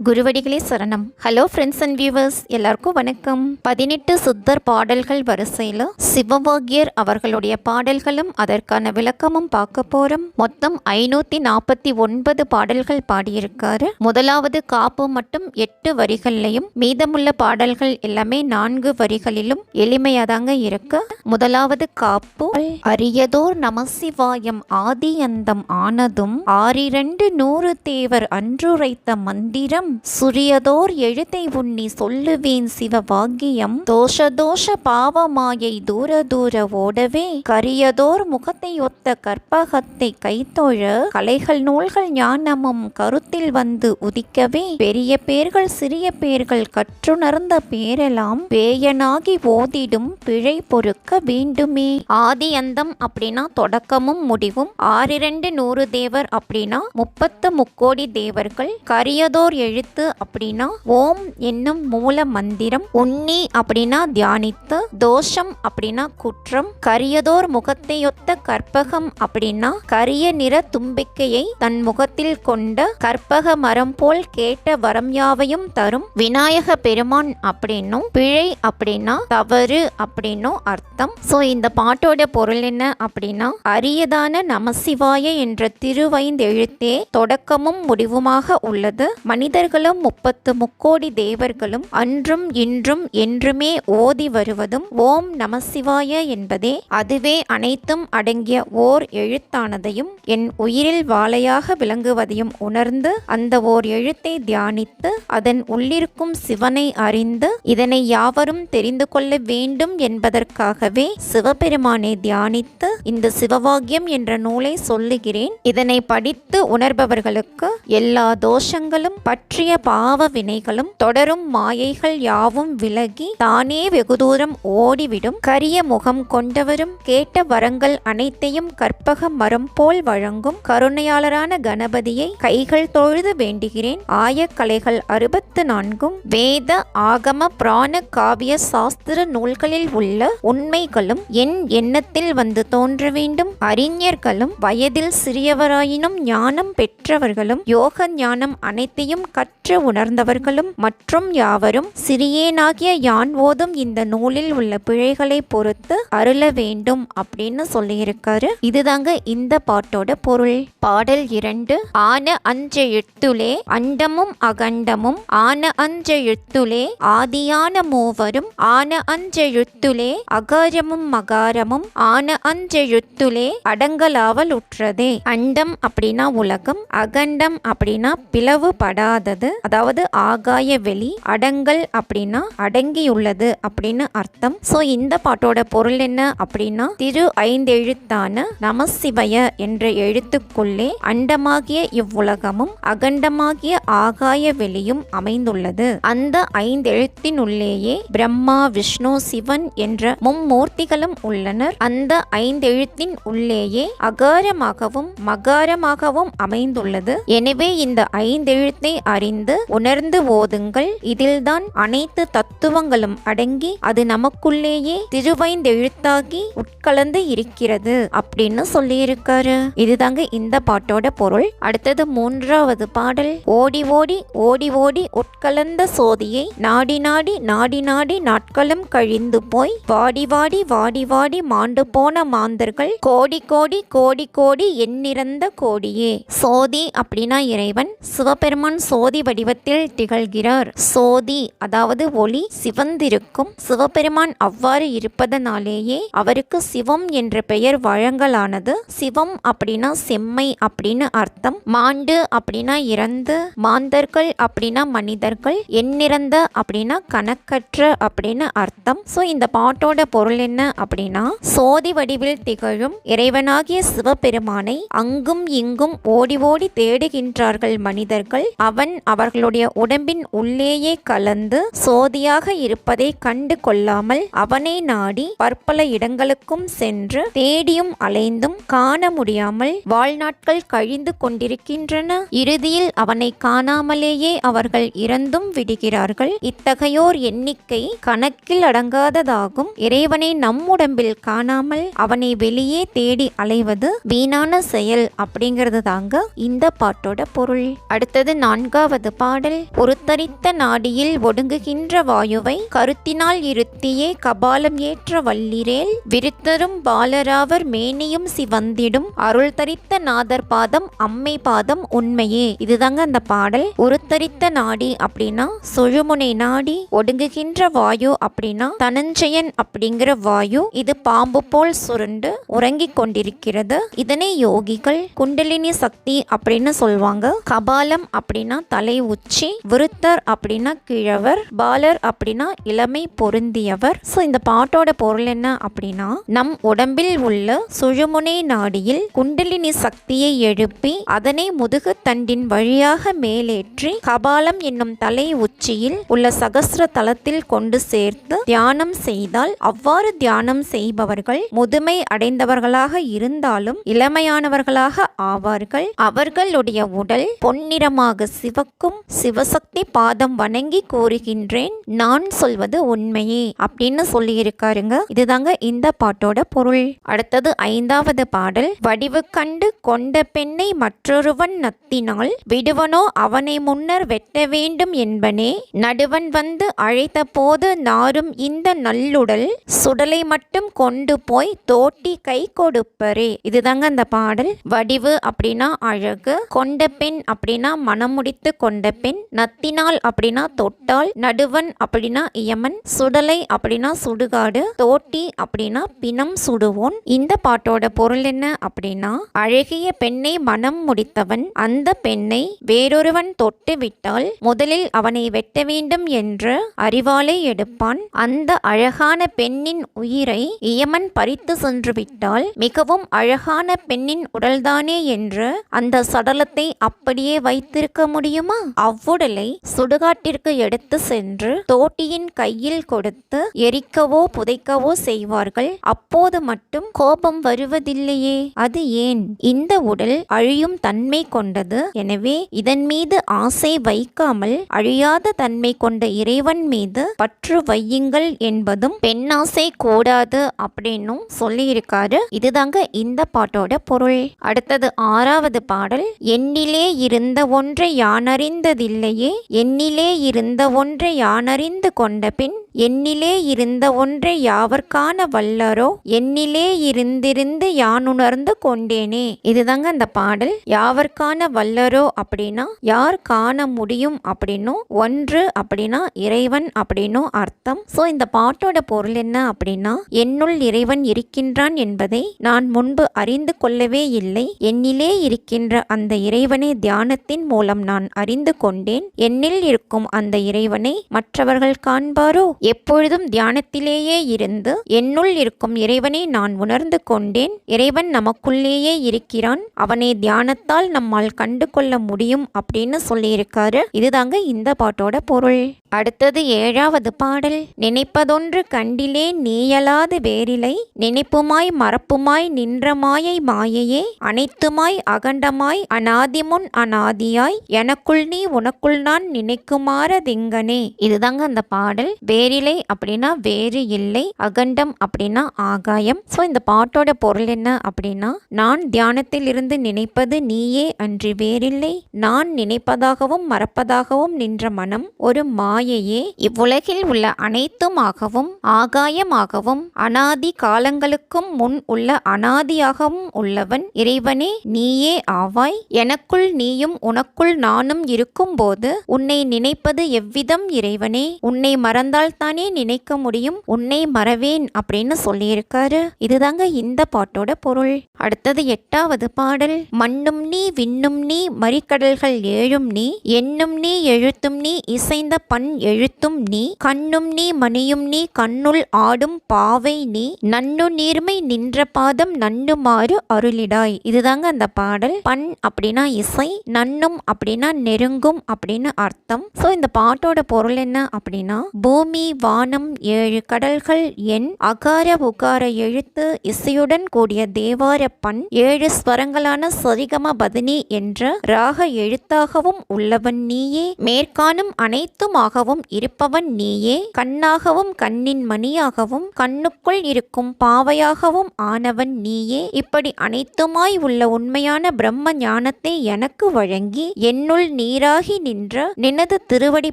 குருவடிகளே சரணம். Hello friends and viewers, எல்லாருக்கும் வணக்கம். 18 சித்தர் பாடல்கள் வரிசையில் சிவவாக்கியர் அவர்களுடைய பாடல்களும் அதற்கான விளக்கமும் பார்க்க போறோம். மொத்தம் 549 பாடல்கள் பாடியிருக்காரு. முதலாவது காப்பு மட்டும் 8 வரிகள்லையும், மீதமுள்ள பாடல்கள் எல்லாமே 4 வரிகளிலும் எளிமையாதாங்க இருக்கு. முதலாவது காப்பு. அரியதோர் நமசிவாயம் ஆதி அந்தம் ஆனதும் 6 தேவர் அன்றுரைத்த மந்திரம் சுரியதோர் எழுத்தை உண்ணி சொல்லுவேன் சிவவாக்கியம் தோஷ பாவமாயை தூர தூர ஓடவே கரியதோர் முகத்தை ஒத்த கற்பகத்தை கைத்தொழ கலைகள் நூல்கள் ஞானமும் கருத்தில் வந்து உதிக்கவே பெரிய பேர்கள் சிறிய பேர்கள் கற்றுணர்ந்த பேரெல்லாம் பேயனாகி ஓதிடும் பிழை பொறுக்க வேண்டுமே. ஆதி அந்தம் அப்படின்னா தொடக்கமும் முடிவும், 6 தேவர் அப்படின்னா 30 முக்கோடி தேவர்கள், கரியதோர் எழுத்து அப்படின்னா ஓம் என்னும் மூல மந்திரம், உன்னி அப்படின்னா தியானித்து, தோஷம் அப்படின்னா குற்றம், கரியதோர் முகத்தையொத்த கற்பகம் அப்படின்னா கரிய நிற தும்பிக்கையை தன் முகத்தில் கொண்ட கற்பக மரம் போல் கேட்ட வரம் யாவையும் தரும் விநாயக பெருமான் அப்படின்னும், பிழை அப்படின்னா தவறு அப்படின்னும் அர்த்தம். சோ இந்த பாட்டோட பொருள் என்ன அப்படின்னா, அரியதான நமசிவாய என்ற திருவைந்தெழுத்தே தொடக்கமும் முடிவுமாக உள்ளது. மனிதர்களும் 30 முக்கோடி தேவர்களும் அன்றும் இன்றும் என்றுமே ஓதி வருவதும் ஓம் நமசிவாய என்பதே அதுவே அனைத்தும் அடங்கிய ஓர் எழுத்தானதையும் என் உயிரில் வாழையாக விளங்குவதையும் உணர்ந்து அந்த ஓர் எழுத்தை தியானித்து அதன் உள்ளிருக்கும் சிவனை அறிந்து இதனை யாவரும் தெரிந்து கொள்ள வேண்டும் என்பதற்காகவே சிவபெருமானை தியானித்து இந்த சிவவாக்கியம் என்ற நூலை சொல்லுகிறேன். இதனை படித்து உணர்பவர்களுக்கு எல்லா தோஷங்களும் பற்றிய பாவ வினைகளும் தொடரும் மாயைகள் யாவும் விலகி தானே வெகு தூரம் ஓடிவிடும். கரிய முகம் கொண்டவரும் கேட்ட வரங்கள் அனைத்தையும் கற்பக மரம் போல் வழங்கும் கருணையாளரான கணபதியை கைகள் தொழுது வேண்டுகிறேன். ஆயக்கலைகள் 64 வேத ஆகம புராண காவிய சாஸ்திர நூல்களில் உள்ள உண்மைகளும் என் எண்ணத்தில் வந்து தோன்ற வேண்டும். அறிஞர்களும் வயதில் சிறியவராயினும் ஞானம் பெற்றவர்களும் யோக ஞானம் அனைத்தையும் கற்று உணர்ந்தவர்களும் மற்றும் யாவரும் சிறியேனாகிய யான் ஓதும் இந்த நூலில் உள்ள பிழைகளை பொறுத்து அருள வேண்டும் அப்படின்னு சொல்லியிருக்காரு. இதுதாங்க இந்த பாட்டோட பொருள். பாடல் 2. ஆன அஞ்செழுத்துலே அண்டமும் அகண்டமும், ஆன அஞ்செழுத்துலே ஆதியான மூவரும், ஆன அஞ்செழுத்துலே அகாரமும் மகாரமும், ஆன அஞ்செழுத்துலே அடங்கலாவல் உற்றதே. அண்டம் அப்படின்னா உலகம், அகண்டம் அப்படின்னா பிளவுபடாதது, அதாவது ஆகாய வெளி, அடங்கல் அப்படின்னா அடங்கியுள்ளது அப்படின்னு அர்த்தம். சோ இந்த பாட்டோட பொருள் என்ன அப்படின்னா, திரு ஐந்தெழுத்தான நமசிவய என்ற எழுத்துக்குள்ளே அண்டமாகிய இவ்வுலகமும் அகண்டமாகிய ஆகாய வெளியும் அமைந்துள்ளது. அந்த 5 எழுத்தினுள்ளேயே பிரம்மா விஷ்ணு சிவன் என்ற மும்மூர்த்திகளும் உள்ளனர். அந்த 5 எழுத்தின் உள்ளேயே அகாரமாகவும் மகாரமாகவும் அமைந்துள்ளது. எனவே இந்த 5 எழுத்தை அறிந்து உணர்ந்து ஓதுங்கள். இதில்தான் அனைத்து தத்துவங்களும் அடங்கி அது நமக்குள்ளேயே திருவைந்தெழுத்தாகி உட்கலந்து இருக்கிறது அப்படின்னு சொல்லியிருக்காரு. இதுதாங்க இந்த பாட்டோட பொருள். அடுத்தது 3வது பாடல். ஓடி ஓடி ஓடி ஓடி உட்கலந்த சோதியை நாடி நாடி நாடி நாடி நாட்களும் கழிந்து போய் வாடி வாடி வாடி வாடி மாண்டு போன மாந்தர்கள் கோடி கோடி கோடி கோடி எண்ணிறந்த கோடியே. சோதி அப்படின்னா இறைவன். சிவபெருமான் சோதி வடிவத்தில் திகழ்கிறார். சோதி அதாவது ஒளி சிவந்திருக்கும். சிவபெருமான் அவ்வாறு இருப்பதனாலேயே அவருக்கு சிவம் என்ற பெயர் வழங்கலானது. சிவம் அப்படின்னா செம்மை அப்படின்னு அர்த்தம். மாண்டு அப்படின்னா இறந்து, மாந்தர்கள் அப்படின்னா மனிதர்கள், எண்ணிறந்த அப்படின்னா கணக்கற்ற அப்படின்னு அர்த்தம். சோ இந்த பாட்டோட பொருள் என்ன அப்படின்னா, சோதி வடிவில் திகழும் இறைவனாகிய சிவபெருமானை அங்கும் இங்கும் ஓடி ஓடி தேடுகின்றார்கள் மனிதர்கள். அவன் அவர்களுடைய உடம்பின் உள்ளேயே கலந்து சோதியாக இருப்பதை கண்டு கொள்ளாமல் அவனை நாடி பற்பல இடங்களுக்கும் சென்று தேடியும் அலைந்தும் காண முடியாமல் வாழ்நாட்கள் கழிந்து கொண்டிருக்கின்றன. இறுதியில் அவனை காணாமலேயே அவர்கள் இறந்தும் விடுகிறார்கள். இத்தகையோர் எண்ணிக்கை கணக்கில் அடங்காததாகும். இறைவனை நம் உடம்பில் காணாமல் அவனை வெளியே தேடி அலைவது வீணான செயல் அப்படிங்கிறது தாங்க இந்த பாட்டோட பொருள். அடுத்தது 4வது 7வது பாடல். உருத்தரித்த நாடியில் ஒடுங்குகின்ற வாயுவை கருத்தினால் இருத்தியே கபாலம் ஏற்ற வல்லிரேல் விருத்தரும் பாலராவர் மேனியும் சிவந்திடும் அருள் தரித்த நாதர் பாதம் அம்மை பாதம் உண்மையே. இதுதாங்க அந்த பாடல். உருத்தரித்த நாடி அப்படின்னா சுழுமுனை நாடி, ஒடுங்குகின்ற வாயு அப்படின்னா தனஞ்சயன் அப்படிங்கிற வாயு. இது பாம்பு போல் சுருண்டு உறங்கிக் கொண்டிருக்கிறது. இதனை யோகிகள் குண்டலினி சக்தி அப்படின்னு சொல்வாங்க. கபாலம் அப்படின்னா தலை உச்சி, விருத்தர் அப்படின்னா கிழவர், பாலர் அப்படின்னா இளமை பொருந்தியவர். சோ இந்த பாட்டோட பொருள் என்ன அப்படின்னா, நம் உடம்பில் உள்ள சுழுமுனை நாடியில் குண்டலினி சக்தியை எழுப்பி அதனை முதுகு தண்டின் வழியாக மேலேற்றி கபாலம் என்னும் தலை உச்சியில் உள்ள சகஸ்ர தலத்தில் கொண்டு சேர்த்து தியானம் செய்தால், அவ்வாறு தியானம் செய்பவர்கள் முதுமை அடைந்தவர்களாக இருந்தாலும் இளமையானவர்களாக ஆவார்கள். அவர்களுடைய உடல் பொன்னிறமாக சிவக்கும். சிவசக்தி பாதம் வணங்கி கூறுகின்றேன், நான் சொல்வது உண்மையே அப்படின்னு சொல்லியிருக்காருங்க. இதுதாங்க இந்த பாட்டோட பொருள். அடுத்தது 5வது பாடல். வடிவு கண்டு கொண்ட பெண்ணை மற்றொருவன் நத்தினால் விடுவனோ அவனை முன்னர் வெட்ட வேண்டும் என்பனே, நடுவன் வந்து அழைத்த போது நாரும் இந்த நல்லுடல் சுடலை மட்டும் கொண்டு போய் தோட்டி கை கொடுப்பரே. இதுதாங்க அந்த பாடல். வடிவு அப்படின்னா அழகு, கொண்ட பெண் அப்படின்னா மனம் முடித்து கொண்ட பெண், நத்தினால் அப்படின்னா தொட்டால், நடுவன் அப்படின்னா இயமன், சுடலை அப்படின்னா சுடுகாடு, தோட்டி அப்படின்னா பிணம் சுடுவோன். இந்த பாட்டோட பொருள் என்ன அப்படின்னா, அழகிய பெண்ணை மனம் முடித்தவன் அந்த பெண்ணை வேறொருவன் தொட்டு விட்டால் முதலில் அவனை வெட்ட வேண்டும் என்று அறிவாலை எடுப்பான். அந்த அழகான பெண்ணின் உயிரை இயமன் பறித்து சென்று விட்டால் மிகவும் அழகான பெண்ணின் உடல்தானே என்று அந்த சடலத்தை அப்படியே வைத்திருக்க முடியுமா? அவ்வுடலை சுடுகாட்டிற்கு எடுத்து சென்று தோட்டியின் கையில் கொடுத்து எரிக்கவோ புதைக்கவோ செய்வார்கள். அப்போது மட்டும் கோபம் வருவதில்லையே, அது ஏன்? இந்த உடல் அழியும் தன்மை கொண்டது. எனவே இதன் மீது ஆசை வைக்காமல் அழியாத தன்மை கொண்ட இறைவன் மீது பற்று வையுங்கள் என்பதும் பெண்ணாசை கூடாது அப்படின்னும் சொல்லியிருக்காரு. இதுதாங்க இந்த பாட்டோட பொருள். அடுத்தது 6வது பாடல். எண்ணிலே இருந்த ஒன்றை யானறிந்ததில்லையே, எண்ணிலே இருந்த ஒன்றை யானறிந்து கொண்ட பின் எண்ணிலே இருந்த ஒன்றை யாவர் காண வல்லரோ, எண்ணிலே இருந்திருந்து யானுணர்ந்து கொண்டேனே. இதுதாங்க அந்த பாடல். யாவர் காண வல்லரோ அப்படின்னா யார் காண முடியும் அப்படின்னும், ஒன்று அப்படின்னா இறைவன் அப்படின்னும் அர்த்தம். சோ இந்த பாட்டோட பொருள் என்ன அப்படின்னா, என்னுள் இறைவன் இருக்கின்றான் என்பதை நான் முன்பு அறிந்து கொள்ளவே இல்லை. என்னிலே இருக்கின்ற அந்த இறைவனை தியானத்தின் மூலம் நான் அறிந்து கொண்டேன். என்னில் இருக்கும் அந்த இறைவனை மற்றவர்கள் காண்பாரோ? எப்பொழுதும் தியானத்திலேயே இருந்து என்னுள் இருக்கும் இறைவனை நான் உணர்ந்து கொண்டேன். இறைவன் நமக்குள்ளேயே இருக்கிறான், அவனை தியானத்தால் நம்மால் கண்டு கொள்ள முடியும் அப்படின்னு சொல்லியிருக்காரு. இதுதாங்க இந்த பாட்டோட பொருள். அடுத்தது 7வது பாடல். நினைப்பதொன்று கண்டிலே நீயலாது வேறிலை, நினைப்புமாய் மறப்புமாய் நின்ற மாயை மாயையே, அனைத்துமாய் அகண்டமாய் அநாதிமுன் அநாதியாய் எனக்குள் நீ உனக்குள் நான் நினைக்குமாற திங்கனே. இதுதாங்க அந்த பாடல். வேறிலை அப்படின்னா வேறு இல்லை, அகண்டம் அப்படின்னா ஆகாயம். சோ இந்த பாட்டோட பொருள் என்ன அப்படின்னா, நான் தியானத்தில் இருந்து நினைப்பது நீயே அன்றி வேறில்லை. நான் நினைப்பதாகவும் மறப்பதாகவும் நின்ற மனம் ஒரு மாயையே. இவ்வுலகில் உள்ள அனைத்துமாகவும் ஆகாயமாகவும் அனாதி காலங்களுக்கும் முன் உள்ள அனாதியாகவும் உள்ளவன் இறைவனே நீயே ஆவாய். எனக்குள் நீயும் உனக்குள் நானும் இருக்கும் போது உன்னை நினைப்பது எவ்விதம் இறைவனே? உன்னை மறந்தால் தானே நினைக்க முடியும், உன்னை மறவேன் அப்படின்னு சொல்லியிருக்காரு. இதுதாங்க இந்த பாட்டோட பொருள். அடுத்தது 8வது பாடல். மண்ணும் நீ விண்ணும் நீ மறிக்கடல்கள் ஏழும் நீ, எண்ணும் நீ எழுத்தும் நீ இசைந்த பண் எழுத்தும் நீ, கண்ணும் நீ மணியும் நீ கண்ணுள் ஆடும் பாவை நீ, நன்னு நீர்மை நின்ற பாதம் நன்னுமாறு அருளிடாய். இதுதாங்க அந்த பாடல். பண் அப்படின்னா இசை, நன்னும் அப்படின்னா நெருங்கும் அப்படின்னு அர்த்தம். சோ இந்த பாட்டோட பொருள் என்ன அப்படின்னா, பூமி வானம் 7 கடல்கள் என் அகார உகார எழுத்து இசையுடன் கூடிய தேவார பண் 7 ஸ்வரங்களான சரிகம பதனி என்ற ராக எழுத்தாகவும் உள்ளவன் நீயே, மேற்காணும் அனைத்துமாகவும் இருப்பவன் நீயே, கண்ணாகவும் கண்ணின் மணியாகவும் கண்ணுக்குள் இருக்கும் பாவையாகவும் ஆனவன் நீயே. இப்படி அனைத்துமாய் உள்ள உண்மையான பிரம்ம ஞானத்தை எனக்கு வழங்கி என்னுள் நீராகி நின்ற நினது திருவடி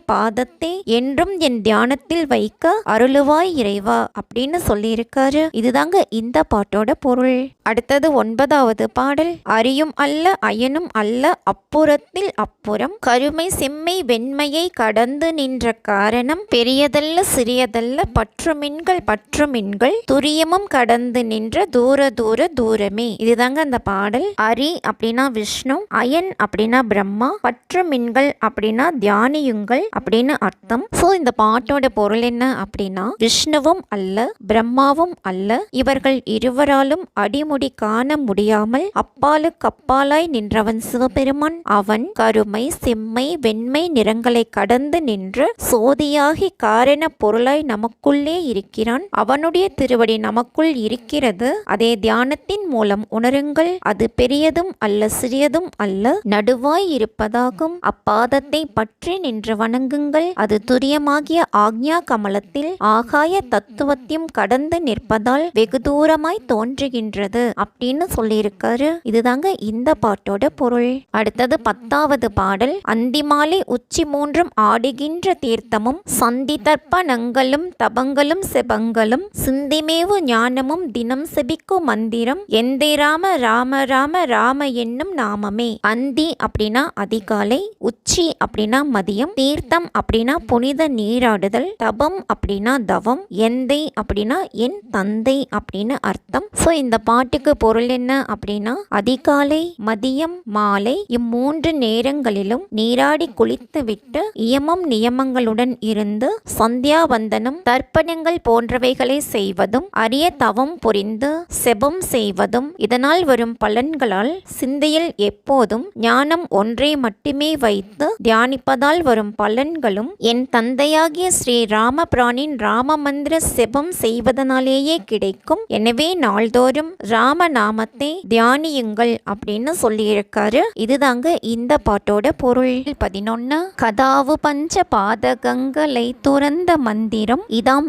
பாதத்தை என்றும் என் தியானத்தில் வைக்க அருளுவாய் இறைவா அப்படின்னு சொல்லியிருக்காரு. இதுதாங்க இந்த பாட்டோட பொருள். அடுத்தது 9வது பாடல். அரியும் அல்ல அயனும் அல்ல அப்புறத்தில் அப்புறம் கருமை செம்மை வெண்மையை கடந்து நின்ற காரணம் பெரியதல்ல சிறியதல்ல பற்றுமின்கள் துரியமும் கடந்து நின்ற தூர தூர தூரமே. இதுதாங்க அந்த பாடல். அரி அப்படின்னா விஷ்ணு, அயன் அப்படின்னா பிரம்மா, பற்றுமின்கள் அப்படின்னா தியானியுங்கள் அப்படின்னு அர்த்தம். சோ இந்த பாட்டோட பொருள் என்ன அப்படின்னா, விஷ்ணுவும் அல்ல பிரம்மாவும் அல்ல, இவர்கள் இருவராலும் அடிமுடி காண முடியாமல் அப்பாலுக்கு அப்பாலாய் நின்றவன் சிவபெருமான். அவன் கருமை செம்மை வெண்மை நிறங்களை கடந்து நின்று சோதியாகி காரண பொருளாய் நமக்குள்ளே இருக்கிறான். அவனுடைய திருவடி நமக்குள் இருக்கிறது. அதே தியானத்தின் மூலம் உணருங்கள். அது பெரியதும் அல்ல சிறியதும் அல்ல, நடுவாய் இருப்பதாகும். அப்பாதத்தை பற்றி நின்று வணங்குங்கள். அது துரியமாகிய ஆக்ஞா கமலத்தில் ஆகாய தத்துவத்தையும் கடந்து நிற்பதால் வெகு தூரமாய் தோன்றுகின்றது அப்படின்னு சொல்லியிருக்காரு. இதுதாங்க இந்த பாட்டோட பொருள். அடுத்தது 10வது பாடல். அந்திமாலை உச்சி மூன்றும் ஆடுகின்ற தீர்த்தமும் சந்தி தர்ப்பணங்களும் தபங்களும் செபங்களும் சிந்திமேவு ஞானமும் தினம் செபிக்கும் மந்திரம் எந்தை ராம ராம ராம ராம என்னும் நாமமே. அந்தி அப்படின்னா அதிகாலை, உச்சி அப்படின்னா மதியம், தீர்த்தம் அப்படின்னா புனித நீராடுதல், தபம் அப்படின்னா தவம், எந்தை அப்படின்னா என் தந்தை அப்படின்னு அர்த்தம். சோ இந்த பாட்டுக்கு பொருள் என்ன அப்படின்னா, அதிகாலை மதியம் மாலை இம்மூன்று நேரங்களிலும் நீராடி குளித்து விட்டு இயமம் நியமங்களுடன் இருந்து சந்தியாவந்தனம் தர்ப்பணங்கள் போன்றவைகளை செய்வதும் அரிய தவம் புரிந்து செபம் செய்வதும் இதனால் வரும் பலன்களால் சிந்தையில் எப்போதும் ஞானம் ஒன்றை மட்டுமே வைத்து தியானிப்பதால் வரும் பலன்களும் என் தந்தையாகிய ஸ்ரீ ராமபிரானின் ராம மந்திர செபம் செய்வதனாலேயே கிடைக்கும். எனவே நாள்தோறும் ராம நாமத்தை தியானியுங்கள் அப்படின்னு சொல்லியிருக்காரு. இதுதாங்க இந்த பாட்டோட பொருள். 11. கதாவு பஞ்ச பாதகங்களை துறந்த மந்திரம் இதாம்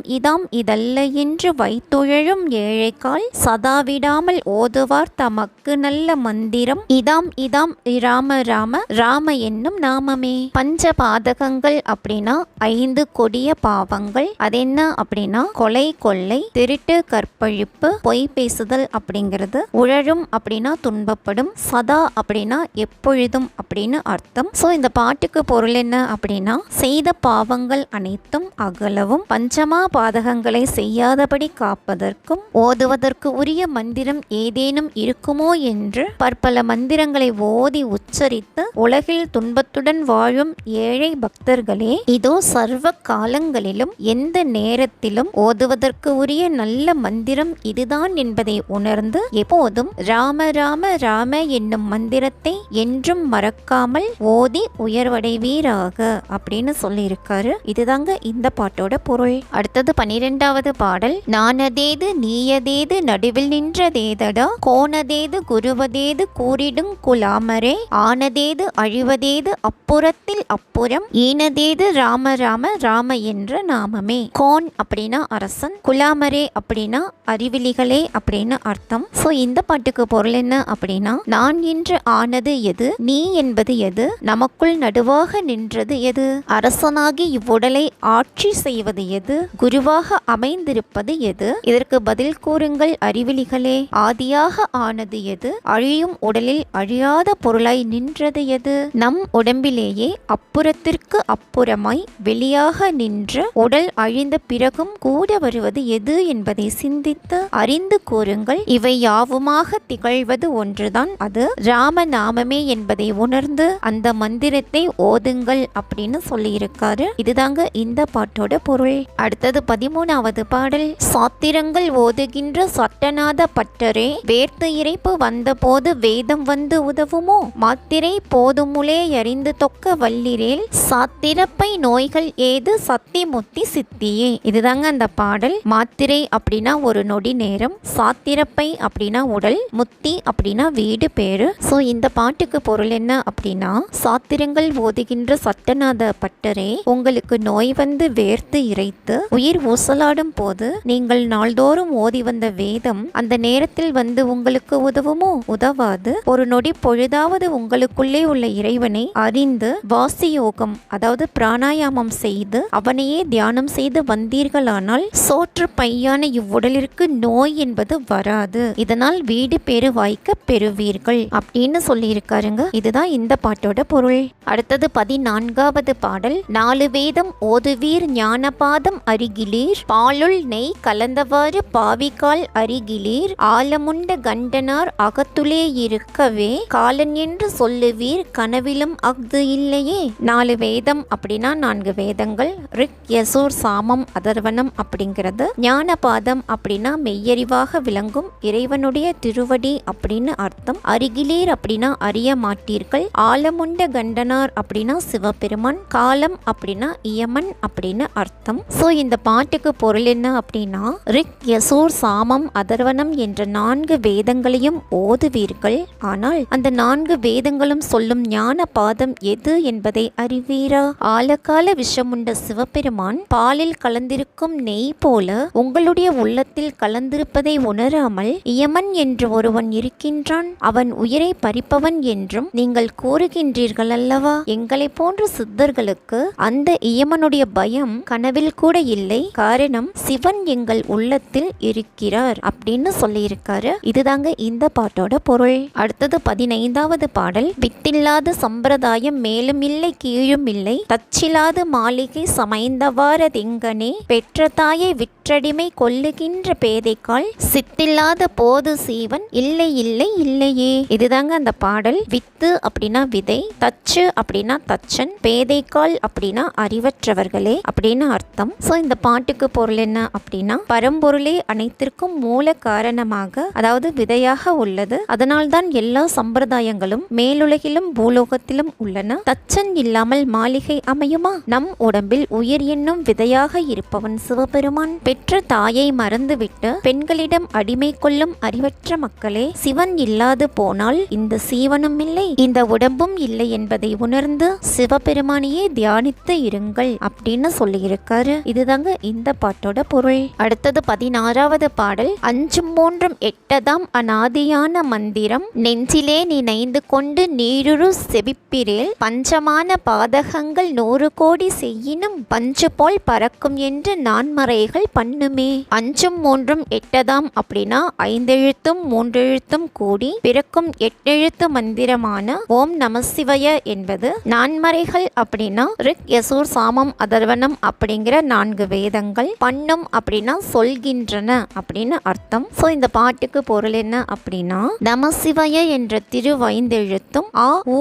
இதல்ல என்று வைத்துழழும் ஏழைக்கால் சதாவிடாமல் ஓதுவார் தமக்கு நல்ல மந்திரம் இதாம் ராம ராம ராம என்னும் நாமமே. பஞ்ச பாதகங்கள் அப்படின்னா 5 கொடிய பாவங்கள். அது என்ன அப்படின்னா, கொலை கொள்ளை திருட்டு கற்பழிப்பு பொய் பேசுதல் அப்படிங்கிறது. உழழும் அப்படின்னா துன்பப்படும், சதா அப்படின்னா எப்பொழுதும் அப்படின்னு அர்த்தம். சோ இந்த பாட்டுக்கு பொருள் என்ன அப்படின்னா, செய்த பாவங்கள் அனைத்தும் அகலவும் பஞ்சமா பாதகங்களை செய்யாதபடி காப்பதற்கும் ஓதுவதற்கு உரிய மந்திரம் ஏதேனும் இருக்குமோ என்று பற்பல மந்திரங்களை ஓதி உச்சரித்து உலகில் துன்பத்துடன் வாழும் ஏழை பக்தர்களே, இதோ சர்வ காலங்களிலும் எந்த நேரத்திலும் ஓதுவதற்கு உரிய நல்ல மந்திரம் இதுதான் என்பதை உணர்ந்து எப்போதும் ராம ராம ராம என்னும் மந்திரத்தை என்றும் மறக்காமல் ஓதி உயர்வடைவீராக அப்படின்னு சொல்லியிருக்காரு. இதுதாங்க இந்த பாட்டோட பொருள். அடுத்தது 12வது பாடல். நானதேது நீயதேது நடுவில் நின்றதேதடா கோணதேது குருவதேது கூறிடும் குலாமரே ஆனதேது அழிவதேது அப்புறத்தில் அப்புறம் ஈனதேது ராம ராம ராம என்ற நாமமே. கோன் அப்படின்னா அரசன், குலாமரே அப்படின்னா அறிவிலிகளே அப்படின்னு அர்த்தம். சோ இந்த பாட்டுக்கு பொருள் என்ன அப்படின்னா, நான் என்று ஆனது எது, நீ என்பது எது, நமக்குள் நடுவாக நின்றது எது, அரசனாகி இவ்வுடலை ஆட்சி செய்வது எது, குருவாக அமைந்திருப்பது எது, இதற்கு பதில் கூறுங்கள் அறிவிலிகளே. ஆதியாக ஆனது எது, அழியும் உடலில் அழியாத பொருளாய் நின்றது எது, நம் உடம்பிலேயே அப்புறத்திற்கு அப்புறமாய் வெளியாக நின்று உடல் அழிந்த பிறகும் கூட வருவது எது என்பதை சிந்தித்து அறிந்து கூறுங்கள். இவை யாவுமாக திகழ்வது ஒன்றுதான், அது ராம நாமமே என்பதை உணர்ந்து அந்த மந்திரத்தை ஓதுங்கள் அப்படின்னு சொல்லியிருக்காரு. இதுதாங்க இந்த பாட்டோட பொருள். அடுத்தது 13வது பாடல். சாத்திரங்கள் ஓதுகின்ற சட்டநாத பட்டரே வேர்த்து இறைப்பு வந்த போது வேதம் வந்து உதவுமோ மாத்திரை போதுமுலே எறிந்து தொக்க வல்லிரேல் சாத்திரப்பை நோய்கள் ஏது சத்தி முத்தி சித்தியே. இதுதாங்க அந்த பாடல். மாத்திரை அப்படின்னா ஒரு நொடி நேரம், சாத்திரப்பை அப்படின்னா உடல், முத்தி அப்படின்னா வீடு பேரு. ஸோ இந்த பாட்டுக்கு பொருள் என்ன அப்படின்னா, சாத்திரங்கள் ஓதுகின்ற சட்டநாத பட்டரே, உங்களுக்கு நோய் வந்து வேர்த்து இறைத்து உயிர் ஊசலாடும் போது நீங்கள் நாள்தோறும் ஓதி வந்த வேதம் அந்த நேரத்தில் வந்து உங்களுக்கு உதவுமோ? உதவாது. ஒரு நொடி பொழுதாவது உங்களுக்குள்ளே உள்ள இறைவனை அறிந்து வாசி யோகம் அதாவது பிராணாயாமம் செய்து அவனையே தியானம் செய்து வந்தீர்களானால் சோற்று பையான இவ்வுடலிற்கு நோய் என்பது வராது. இதனால் வீடு பேரு வாய்க்க பெறுவீர்கள் அப்படின்னு சொல்லியிருக்காருங்க. இதுதான் இந்த பாட்டோட பொருள். அடுத்தது 14வது பாடல். 4 வேதம் ஓதுவீர் ஞானபாதம் அருகிலீர், பாலுள் நெய் கலந்தவாறு பாவிகால் அருகிலீர், ஆலமுண்ட கண்டனார் அகத்துலே இருக்கவே காலன் என்று சொல்லுவீர் கனவிலும் அஃது இல்லையே. 4 வேதம் அப்படின்னா 4 வேதங்கள். ரிக், யசூர், சாமம், அதர்வனம் அப்படிங்கிறது. ஞானபாதம் அப்படின்னா மெய்யறிவாக விளங்கும் இறைவனுடைய திருவடி அப்படின்னு அர்த்தம். அருகிலீர் அப்படின்னா அறிய மாட்டீர்கள். ஆலமுண்ட கண்டனார் அப்படின்னா சிவபெருமான். காலம் அப்படின்னா இயமன் அப்படின்னு அர்த்தம். சோ இந்த பாட்டுக்கு பொருள் என்ன அப்படின்னா, ரிக், யசூர், சாமம், அதர்வனம் என்ற 4 வேதங்களையும் ஓதுவீர்கள். ஆனால் அந்த 4 வேதங்களும் சொல்லும் ஞான பாதம் எது என்பதை அறிவீரா? ஆலகால விஷமுண்ட சிவபெருமான் பாலில் கலந்திருக்கும் நெய் போல உங்களுடைய உள்ளத்தில் கலந்திருப்பதை உணராமல் இயமன் என்று ஒருவன் இருக்கின்றான், அவன் உயிரை பறிப்பவன் என்றும் நீங்கள் கூறுகின்றீர்கள் அல்லவா? எங்களை போன்ற சித்தர்களுக்கு அந்த இயமனுடைய பயம் கனவில் கூட இல்லை. காரணம் சிவன் எங்கள் உள்ளத்தில் இருக்கிறார் அப்படின்னு சொல்லியிருக்காரு. இதுதாங்க இந்த பாட்டோட பொருள். அடுத்தது 15வது பாடல். வித்தில்லாத சம்பிரதாயம் மேலும் இல்லை கீழும் இல்லை, தச்சிலாத மாளிகை சமைந்தவாறதெங்கனே, பெற்ற தாயை விற்றடிமை கொல்லுகின்ற பேதைக்கால், சித்தில்லாத போது சீவன் இல்லை இல்லை இல்லையே. இதுதாங்க அந்த பாடல். வித்து அப்படின்னா விதை, தச்சு அப்படின்னா தச்சன், பேதைக்கால் அப்படின்னா அறிவற்றவர்களே அப்படின்னு அர்த்தம். சோ இந்த பாட்டுக்கு பொருள் என்ன அப்படின்னா, பரம்பொருளே அனைத்திற்கும் மூல காரணமாக அதாவது விதையாக உள்ளது. அதனால்தான் எல்லா சம்பிரதாயங்களும் மேலுலகிலும் பூலோகத்திலும் உள்ளன. தச்சன் இல்லாமல் மாளிகை அமையுமா? நம் உடம்பில் உயிர் என்னும் விதையாக இருப்பவன் சிவபெருமான். பெற்ற தாயை மறந்துவிட்டு பெண்களிடம் அடிமை கொள்ளும் அறிவற்ற மக்களே, சிவன் இல்லாது போனால் இந்த சீவனும் இல்லை இந்த உடம்பும் இல்லை என்பதை உணர்ந்து சிவபெருமானையே தியானித்து இருங்கள் அப்படின்னு சொல்லியிருக்காரு. இதுதாங்க இந்த பாட்டோட பொருள். அடுத்தது 16வது பாடல். 5 3 8 அநாதியான மந்திரம், நெஞ்சிலே நினைந்து கொண்டு நீருரு செபிப்பிரேல், பஞ்சமான பாதகங்கள் 100 கோடி செய்யினும் பஞ்சு போல் பறக்கும் என்று நான்மறைகள் பண்ணுமே. 5 3 8 அப்படின்னா 5 எழுத்தும் 3 எழுத்தும் கூடி பிறக்கும் 8 எழுத்து மந்திரமான ஓம் நமசிவய என்பது. நான்மறைகள் அப்படின்னா ரிக், யசூர், சாமம், அதர்வனம் அப்படிங்கிற 4 வேதங்கள். பண்ணும் அப்படின்னா சொல்கின்றன அப்படின்னு அர்த்தம். சோ இந்த பாட்டுக்கு பொருள் என்ன அப்படின்னா, நமசிவய என்ற திருவைந்தெழுத்தும் ஆ உ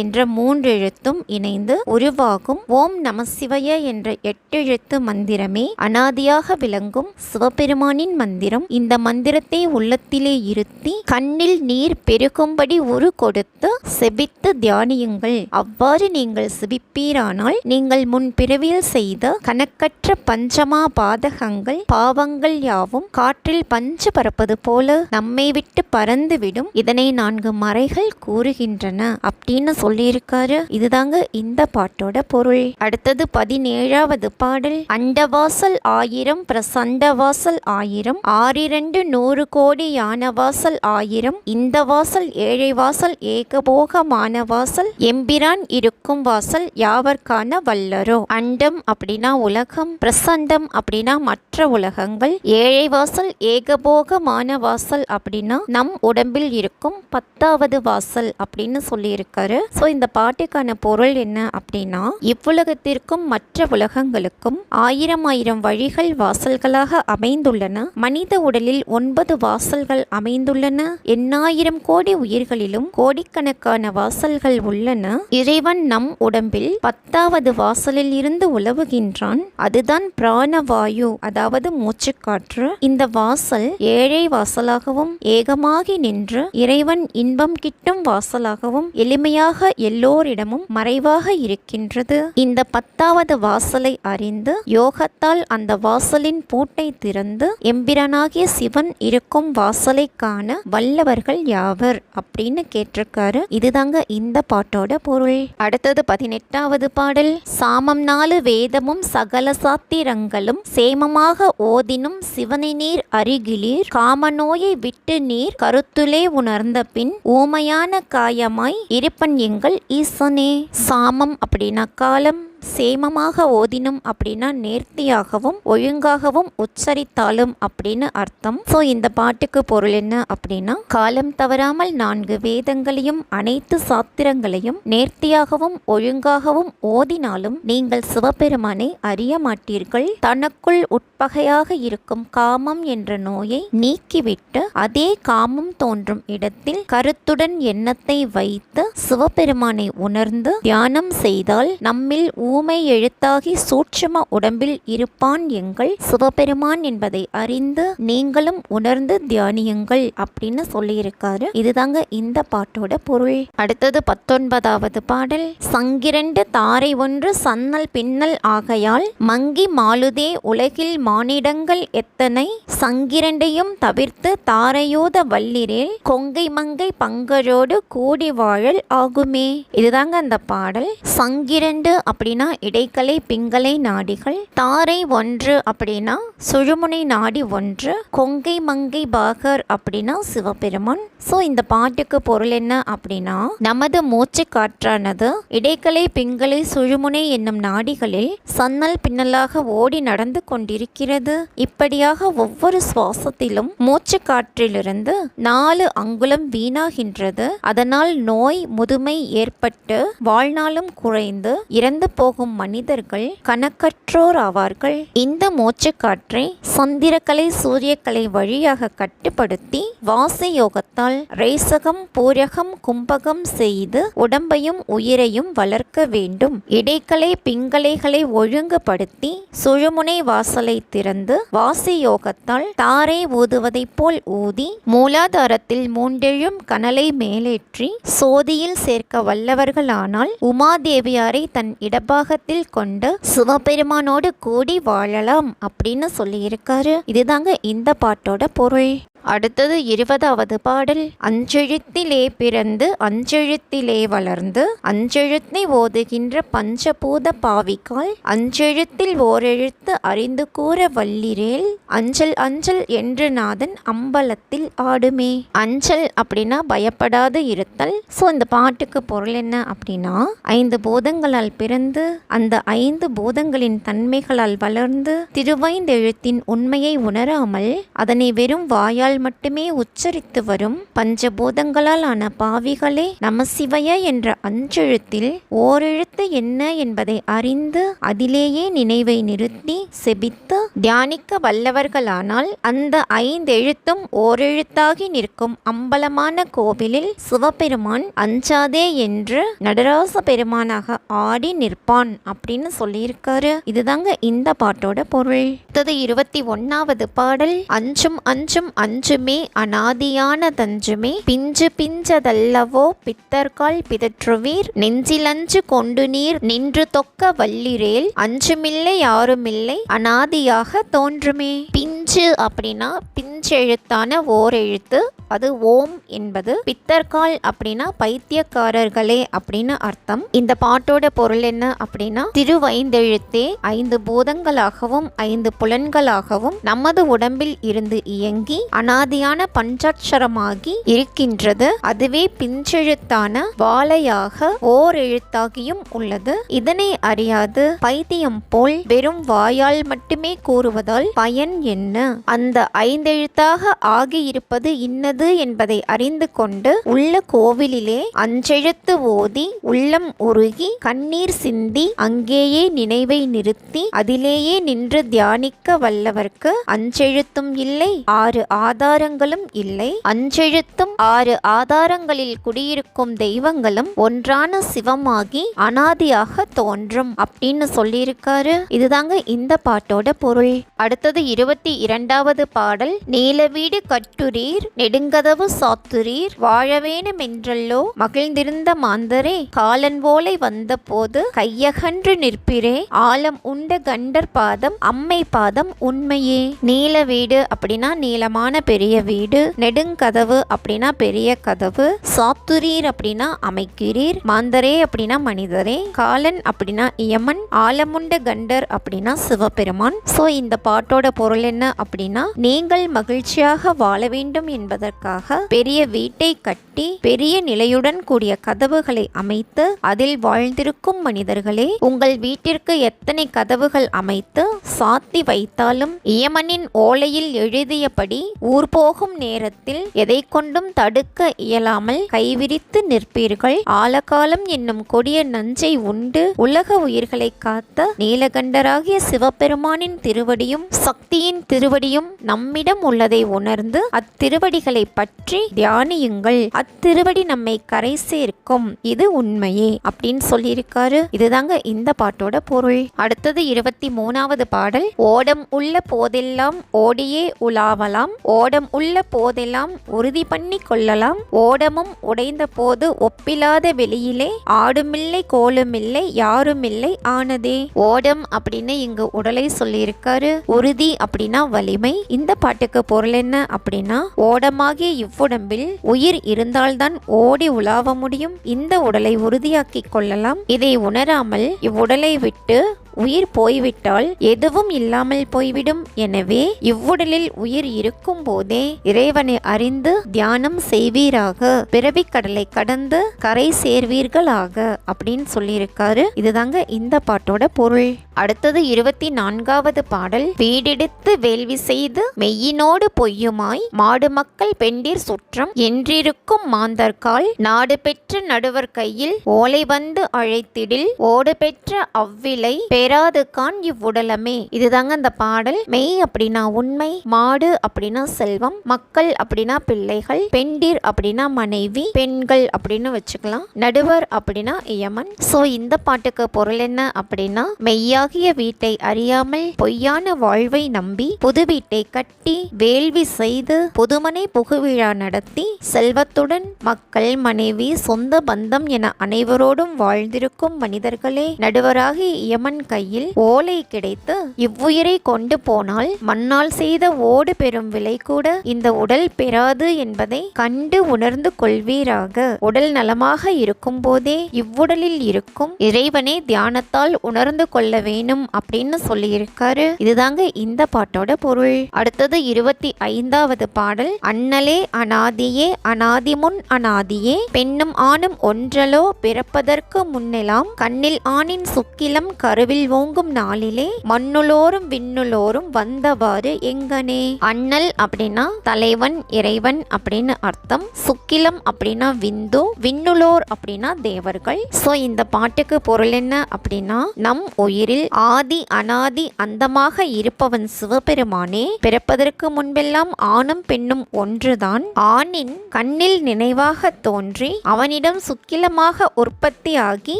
என்ற 3 எழுத்தும் இணைந்து உருவாகும் ஓம் நமசிவய என்ற 8 எழுத்து மந்திரமே அனாதியாக விளங்கும் சிவபெருமானின் மந்திரம். இந்த மந்திரத்தை உள்ளத்திலே இருத்தி கண்ணில் நீர் பெருகும்படி உரு கொடுத்து செபித்து தியானியுங்கள். அவ்வாறு நீங்கள் செபிப்பீரானால் நீங்கள் முன் பிறவியில் செய்த கணக்கற்ற பஞ்சமா பாதகங்கள் பாவங்கள் யாவும் காற்றில் பஞ்சு பறப்பது போல நம்மை விட்டு பறந்துவிடும். இதனை 4 மறைகள் கூறுகின்றன அப்படின்னு சொல்லியிருக்காரு. இதுதாங்க இந்த பாட்டோட பொருள். அடுத்தது 17வது பாடல். அண்டவாசல் 1000 பிரசண்டவாசல் 1000, 6 100 கோடி யானவாசல் 1000, இந்த வாசல் ஏழை வாசல் ஏகபோகமான வாசல், எம்பிரான் இருக்கும் வாசல் யாவர்கான வல்லரோ. அண்டம் அப்படின்னா உலகம், பிரசண்டம் அப்படின்னா மற்ற உலகங்கள், ஏழை வாசல் ஏகபோகமான வாசல் அப்படின்னா நம் உடம்பில் இருக்கும் 10வது வாசல் அப்படின்னு சொல்லியிருக்காரு. சோ இந்த பாட்டுக்கான பொருள் என்ன அப்படின்னா, இவ்வுலகத்திற்கும் மற்ற உலகங்களுக்கும் 1000 வழிகள் வாசல்களாக அமைந்துள்ளன. மனித உடலில் 9 வாசல்கள் அமைந்துள்ளன. 8,000 கோடி உயிர்களிலும் கோடிக்கணக்கான வாசல்கள் உள்ளன. இறைவன் நம் உடம்பில் 10வது வாசலில் இருந்து உலவுகின்றான். அதுதான் பிராணவாயு, அதாவது மூச்சுக்காற்று. இந்த வாசல் ஏழை வாசலாகவும் ஏகமாகி நின்று இறைவன் இன்பம் கிட்டும் வாசலாகவும் எளிமையாக எல்லோரிடமும் மறைவாக இருக்கின்றது. இந்த 10வது வாசலை அறிந்து யோகத்தால் அந்த வாசலின் பூட்டை திறந்து எம்பிரானாகிய சிவன் இருக்கும் வாசலை காண வல்லவர்கள் யாவர் அப்படின்னு கேட்டிருக்காரு. இதுதாங்க இந்த பாட்டோட பொருள். அடுத்தது 18வது பாடல். சாமம் 4 வேதமும் சகல சாத்திரங்களும் சேமமாக ஓதினும் சிவனை நீர் அருகிலீர் காமநோயை விட்டு நீர் கருத்துலே உணர்ந்த பின் ஊமையான காயமாய் இருப்பன் எங்கள் ஈசனே. சாமம் அப்படின்னா காலம், சேமமாக ஓதினும் அப்படின்னா நேர்த்தியாகவும் ஒழுங்காகவும் உச்சரித்தாலும் அப்படின்னு அர்த்தம். ஸோ இந்த பாட்டுக்கு பொருள் என்ன அப்படின்னா, காலம் தவறாமல் 4 வேதங்களையும் அனைத்து சாத்திரங்களையும் நேர்த்தியாகவும் ஒழுங்காகவும் ஓதினாலும் நீங்கள் சிவபெருமானை அறிய மாட்டீர்கள். தனக்குள் உட்பகையாக இருக்கும் காமம் என்ற நோயை நீக்கிவிட்டு அதே காமம் தோன்றும் இடத்தில் கருத்துடன் எண்ணத்தை வைத்து சிவபெருமானை உணர்ந்து தியானம் செய்தால் நம்மில் ஊமை எழுத்தாகி சூட்சும உடம்பில் இருப்பான் எங்கள் சிவபெருமான் என்பதை அறிந்து நீங்களும் உணர்ந்து தியானியுங்கள் அப்படின்னு சொல்லியிருக்காரு. இதுதாங்க இந்த பாட்டோட பொருள். அடுத்தது 19வது பாடல். சங்கிரண்டு தாரை ஒன்று சன்னல் பின்னல் ஆகையால் மங்கி மாலுதே உலகில் மானிடங்கள் எத்தனை சங்கிரண்டையும் தவிர்த்து தாரையோத வல்லிரேல் கொங்கை மங்கை பங்கரோடு கூடி வாழல் ஆகுமே. இதுதாங்க அந்த பாடல். சங்கிரண்டு அப்படின்னா இடைக்கலை பிங்கலை நாடிகள், தாரை 1 அப்படின்னா சுழுமுனை நாடி 1, கொங்கை மங்கை பாகர் அப்படின்னா சிவபெருமான். ஸோ இந்த பாட்டுக்கு பொருள் என்ன அப்படின்னா, நமது மூச்சு காற்றானது இடைக்கலை பிங்கலை சுழுமுனை என்னும் நாடிகளில் சன்னல் பின்னலாக ஓடி நடந்து கொண்டிருக்கிறது. இப்படியாக ஒவ்வொரு சுவாசத்திலும் மூச்சு காற்றிலிருந்து 4 அங்குலம் வீணாகின்றது. அதனால் நோய் முதுமை ஏற்பட்டு வாழ்நாளும் குறைந்து இறந்து போகும் மனிதர்கள் கணக்கற்றோர் ஆவார்கள். இந்த மூச்சு காற்றை சந்திரக்கலை சூரியக்கலை வழியாக கட்டுப்படுத்தி வாசி யோகத்தால் ரேசகம் பூரகம் கும்பகம் செய்து உடம்பையும் உயிரையும் வளர்க்க வேண்டும். இடைக்கலை பிங்கலைகளை ஒழுங்குபடுத்தி சுழுமுனை வாசலை திறந்து வாசி யோகத்தால் தாரை ஊதுவதைப் போல் ஊதி மூலாதாரத்தில் 3 கனலை மேலேற்றி சோதியில் சேர்க்க வல்லவர்களானால் உமாதேவியாரை தன் இடபாகத்தில் கொண்டு சிவபெருமானோடு கூடி வாழலாம் அப்படின்னு சொல்லியிருக்காரு. இதுதாங்க இந்த பாட்டோட பொருள். அடுத்தது 20வது பாடல். அஞ்செழுத்திலே பிறந்து அஞ்செழுத்திலே வளர்ந்து அஞ்செழுத்தை ஓதுகின்ற பஞ்சபூத பாவிக்கால் அஞ்செழுத்தில் ஓரெழுத்து அறிந்து கூற வல்லிரேல் அஞ்சல் அஞ்சல் என்று நாதன் அம்பலத்தில் ஆடுமே. அஞ்சல் அப்படின்னா பயப்படாது இருத்தல். ஸோ இந்த பாட்டுக்கு பொருள் என்ன அப்படின்னா, 5 பூதங்களால் பிறந்து அந்த 5 பூதங்களின் தன்மைகளால் வளர்ந்து திருவைந்தெழுத்தின் உண்மையை உணராமல் அதனை வெறும் வாயால் மட்டுமே உச்சரித்து வரும் பஞ்சபூதங்களால் ஆன பாவிகளே நமசிவய என்ற அஞ்செழுத்தில் ஓரெழுத்து என்ன என்பதை அறிந்து அதிலேயே நினைவை நிறுத்தி செபித்து தியானிக்க வல்லவர்களானால் அந்த 5 எழுத்தும் ஓரெழுத்தாகி நிற்கும் அம்பலமான கோவிலில் சிவபெருமான் அஞ்சாதே என்று நடராச பெருமானாக ஆடி நிற்பான் அப்படின்னு சொல்லியிருக்காரு. இதுதாங்க இந்த பாட்டோட பொருள். 21வது பாடல். அஞ்சும் அஞ்சும் அஞ்சுமே அநாதியான தஞ்சுமே பிஞ்சு பிஞ்சதல்லவோ பித்தர்கால் பிதற்றுவீர் நெஞ்சிலஞ்சு கொண்டு நீர் நின்று தொக்க வல்லிரேல் அஞ்சுமில்லை யாருமில்லை அநாதியாக தோன்றுமே. பிஞ்சு அப்படின்னா பிஞ்செழுத்தான ஓரெழுத்து, அது ஓம் என்பது. பித்தர்கால் அப்படின்னா பைத்தியக்காரர்களே அப்படின்னு அர்த்தம். இந்த பாட்டோட பொருள் என்ன அப்படின்னா, திருவைந்தெழுத்தே 5 பூதங்களாகவும் 5 புலன்களாகவும் நமது உடம்பில் இருந்து இயங்கி அனாதியான பஞ்சாட்சரமாகி இருக்கின்றது. அதுவே பிஞ்செழுத்தான வாழையாக ஓர் எழுத்தாகியும் உள்ளது. இதனை அறியாது பைத்தியம் போல் வெறும் வாயால் மட்டுமே கூறுவதால் பயன் என்ன அந்த 5 எழுத்தாக ஆகியிருப்பது இன்னது என்பதை அறிந்து கொண்டு உள்ள கோவிலிலே அஞ்செழுத்து ஓதி உள்ளம் உருகி கண்ணீர் சிந்தி அங்கேயே நினைவை நிறுத்தி அதிலேயே நின்று தியானிக்க வல்லவர்க்கு அஞ்செழுத்தும் இல்லை 6 ஆதாரங்களும் இல்லை. அஞ்செழுத்தும் 6 ஆதாரங்களில் குடியிருக்கும் தெய்வங்களும் ஒன்றான சிவமாகி அனாதியாக தோன்றும் அப்படின்னு சொல்லியிருக்காரு. இதுதாங்க இந்த பாட்டோட பொருள். அடுத்தது 22வது பாடல். நீலவீடு கட்டுரீர் நெடுங்கதவு சாத்துரீர் வாழவேணுமென்றல்லோ மகிழ்ந்திருந்த மாந்தரே காலன் போலை வந்த போது கையகன்று நிற்பிரே ஆலம் உண்ட கண்டர் பாதம் அம்மை பாதம் உண்மையே. நீல வீடு அப்படின்னா நீளமான பெரிய வீடு, நெடுங்கதவு அப்படின்னா பெரிய கதவு, சாத்துரீர் அப்படின்னா அமைக்கிறீர், மாந்தரே அப்படின்னா மனிதரே, காலன் அப்படின்னா யமன், ஆலமுண்ட கண்டர் அப்படின்னா சிவபெருமான். சோ இந்த பாட்டோட பொருள் என்ன அப்படின்னா, நீங்கள் மகிழ்ச்சியாக வாழ வேண்டும் என்பதற்காக பெரிய வீட்டை கட்டி பெரிய நிலையுடன் கூடிய கதவுகளை அமைத்து அதில் வாழ்ந்திருக்கும் மனிதர்களே, உங்கள் வீட்டிற்கு எத்தனை கதவுகள் அமைத்து சாத்தி வைத்தாலும் யமனின் ஓலையில் எழுதியபடி ஊர் போகும் நேரத்தில் எதை கொண்டும் தடுக்க இயலாமல் கைவிரித்து நிற்பீர்கள். ஆலகாலம் என்னும் கொடிய நஞ்சை உண்டு உலக உயிர்களை காத்த நீலகண்டராகிய சிவபெருமானின் திருவடியும் சக்தியின் திருவடியும் நம்மிடம் உள்ளதை உணர்ந்து அத்திருவடிகளை பற்றி தியானியுங்கள். அத்திருவடி நம்மை கரை சேர்க்கும், இது உண்மையே அப்படின்னு சொல்லியிருக்காரு. இதுதாங்க இந்த பாட்டோட பொருள். அடுத்தது 23வது பாடல். ஓடம் உள்ள போதெல்லாம் ஓடியே உலாவலாம், ஓடம் உள்ள போதெல்லாம் உறுதி பண்ணி கொள்ளலாம், ஓடமும் உடைந்த போது ஒப்பில்லாத வெளியிலே ஆடுமில்லை கோலுமில்லை யாருமில்லை ஆனதே. ஓடம் அப்படின்னு இங்கு உடலை சொல்லியிருக்காரு, உறுதி அப்படின்னா வலிமை. இந்த பாட்டுக்கு பொருள் என்ன அப்படின்னா, ஓடமாகிய இவ்வுடம்பில் உயிர் இருந்தால்தான் ஓடி உலாவ முடியும். இந்த உடலை உறுதியாக்கி கொள்ளலாம். இதை உணராமல் இவ்வுடலை விட்டு உயிர் போய்விட்டால் எதுவும் இல்லாமல் போய்விடும். எனவே இவ்வுடலில் உயிர் இருக்கும் போதே இறைவனை அறிந்து தியானம் செய்வீராக, பிறவிக் கடலை கடந்து கரை சேர்வீர்களாக அப்படின்னு சொல்லியிருக்காரு. இதுதாங்க இந்த பாட்டோட பொருள். அடுத்தது 24வது பாடல். வீடெடுத்து வேள்வி செய்து மெய்யினோடு பொய்யுமாய் மாடு மக்கள் பெண்டிர் சுற்றம் என்றிருக்கும் மாந்தர்கால் நாடு பெற்ற நடுவர் கையில் ஓலை வந்து அழைத்திடில் ஓடு பெற்ற அவ்விலை பெறாது கான் இவ்வுடலமே. இதுதாங்க அந்த பாடல். மெய் அப்படின்னா உண்மை, மாடு அப்படின்னா செல்வம், மக்கள் அப்படின்னா பிள்ளைகள், பெண்டிர் அப்படின்னா மனைவி, பெண்கள் அப்படின்னு வச்சுக்கலாம், நடுவர் அப்படின்னா யமன். சோ இந்த பாட்டுக்கு பொருள் என்ன அப்படின்னா, மெய்யாகிய வீட்டை அறியாமல் பொய்யான வாழ்வை நம்பி புது வீட்டை கட்டி வேள்வி செய்து புதுமனை புகுவிழா நடத்தி செல்வத்துடன் மக்கள் மனைவி சொந்த பந்தம் என அனைவரோடும் வாழ்ந்திருக்கும் மனிதர்களே, நடுவராகி யமன் கையில் ஓலை கிடைத்து இவ்வுயிரை கொண்டு போனால் மண்ணால் செய்த ஓடு பெறும் விலை கூட இந்த உடல் பெறாது என்பதை கண்டு உணர்ந்து கொள்வீராக. உடல் நலமாக இருக்கும் போதே இவ்வுடலில் இருக்கும் இறைவனை தியானத்தால் உணர்ந்து கொள்ள வேணும் அப்படின்னு சொல்லியிருக்காரு. இதுதாங்க இந்த பாட்டோட பொருள். அடுத்தது 25வது பாடல். அண்ணலே அனாதியே அனாதிமுன் அனாதியே பெண்ணும் ஆணும் ஒன்றலோ பிறப்பதற்கு முன்னெல்லாம் கண்ணில் ஆணின் சுக்கிலம் கருவில் ஓங்கும் நாளிலே மண்ணுளோரும் விண்ணுளோரும் வந்தவாறு எங்கனே. அண்ணல் அப்படின்னா தலைவன் இறைவன் அப்படின்னு அர்த்தம். சுக்கிலம் அப்படின்னா விந்து, விண்ணுளோர் அப்படின்னா தேவர்கள். சோ இந்த பாட்டுக்கு பொருள் என்ன அப்படின்னா, நம் உயிரில் ஆதி அனாதி அந்தமாக இருப்பவன் சிவபெருமானே. பிறப்பதற்கு முன்பெல்லாம் ஆணும் பெண்ணும் ஒன்றுதான். ஆணின் கண்ணில் நினைவாக தோன்றி அவனிடம் சுக்கிலமாக உற்பத்தியாகி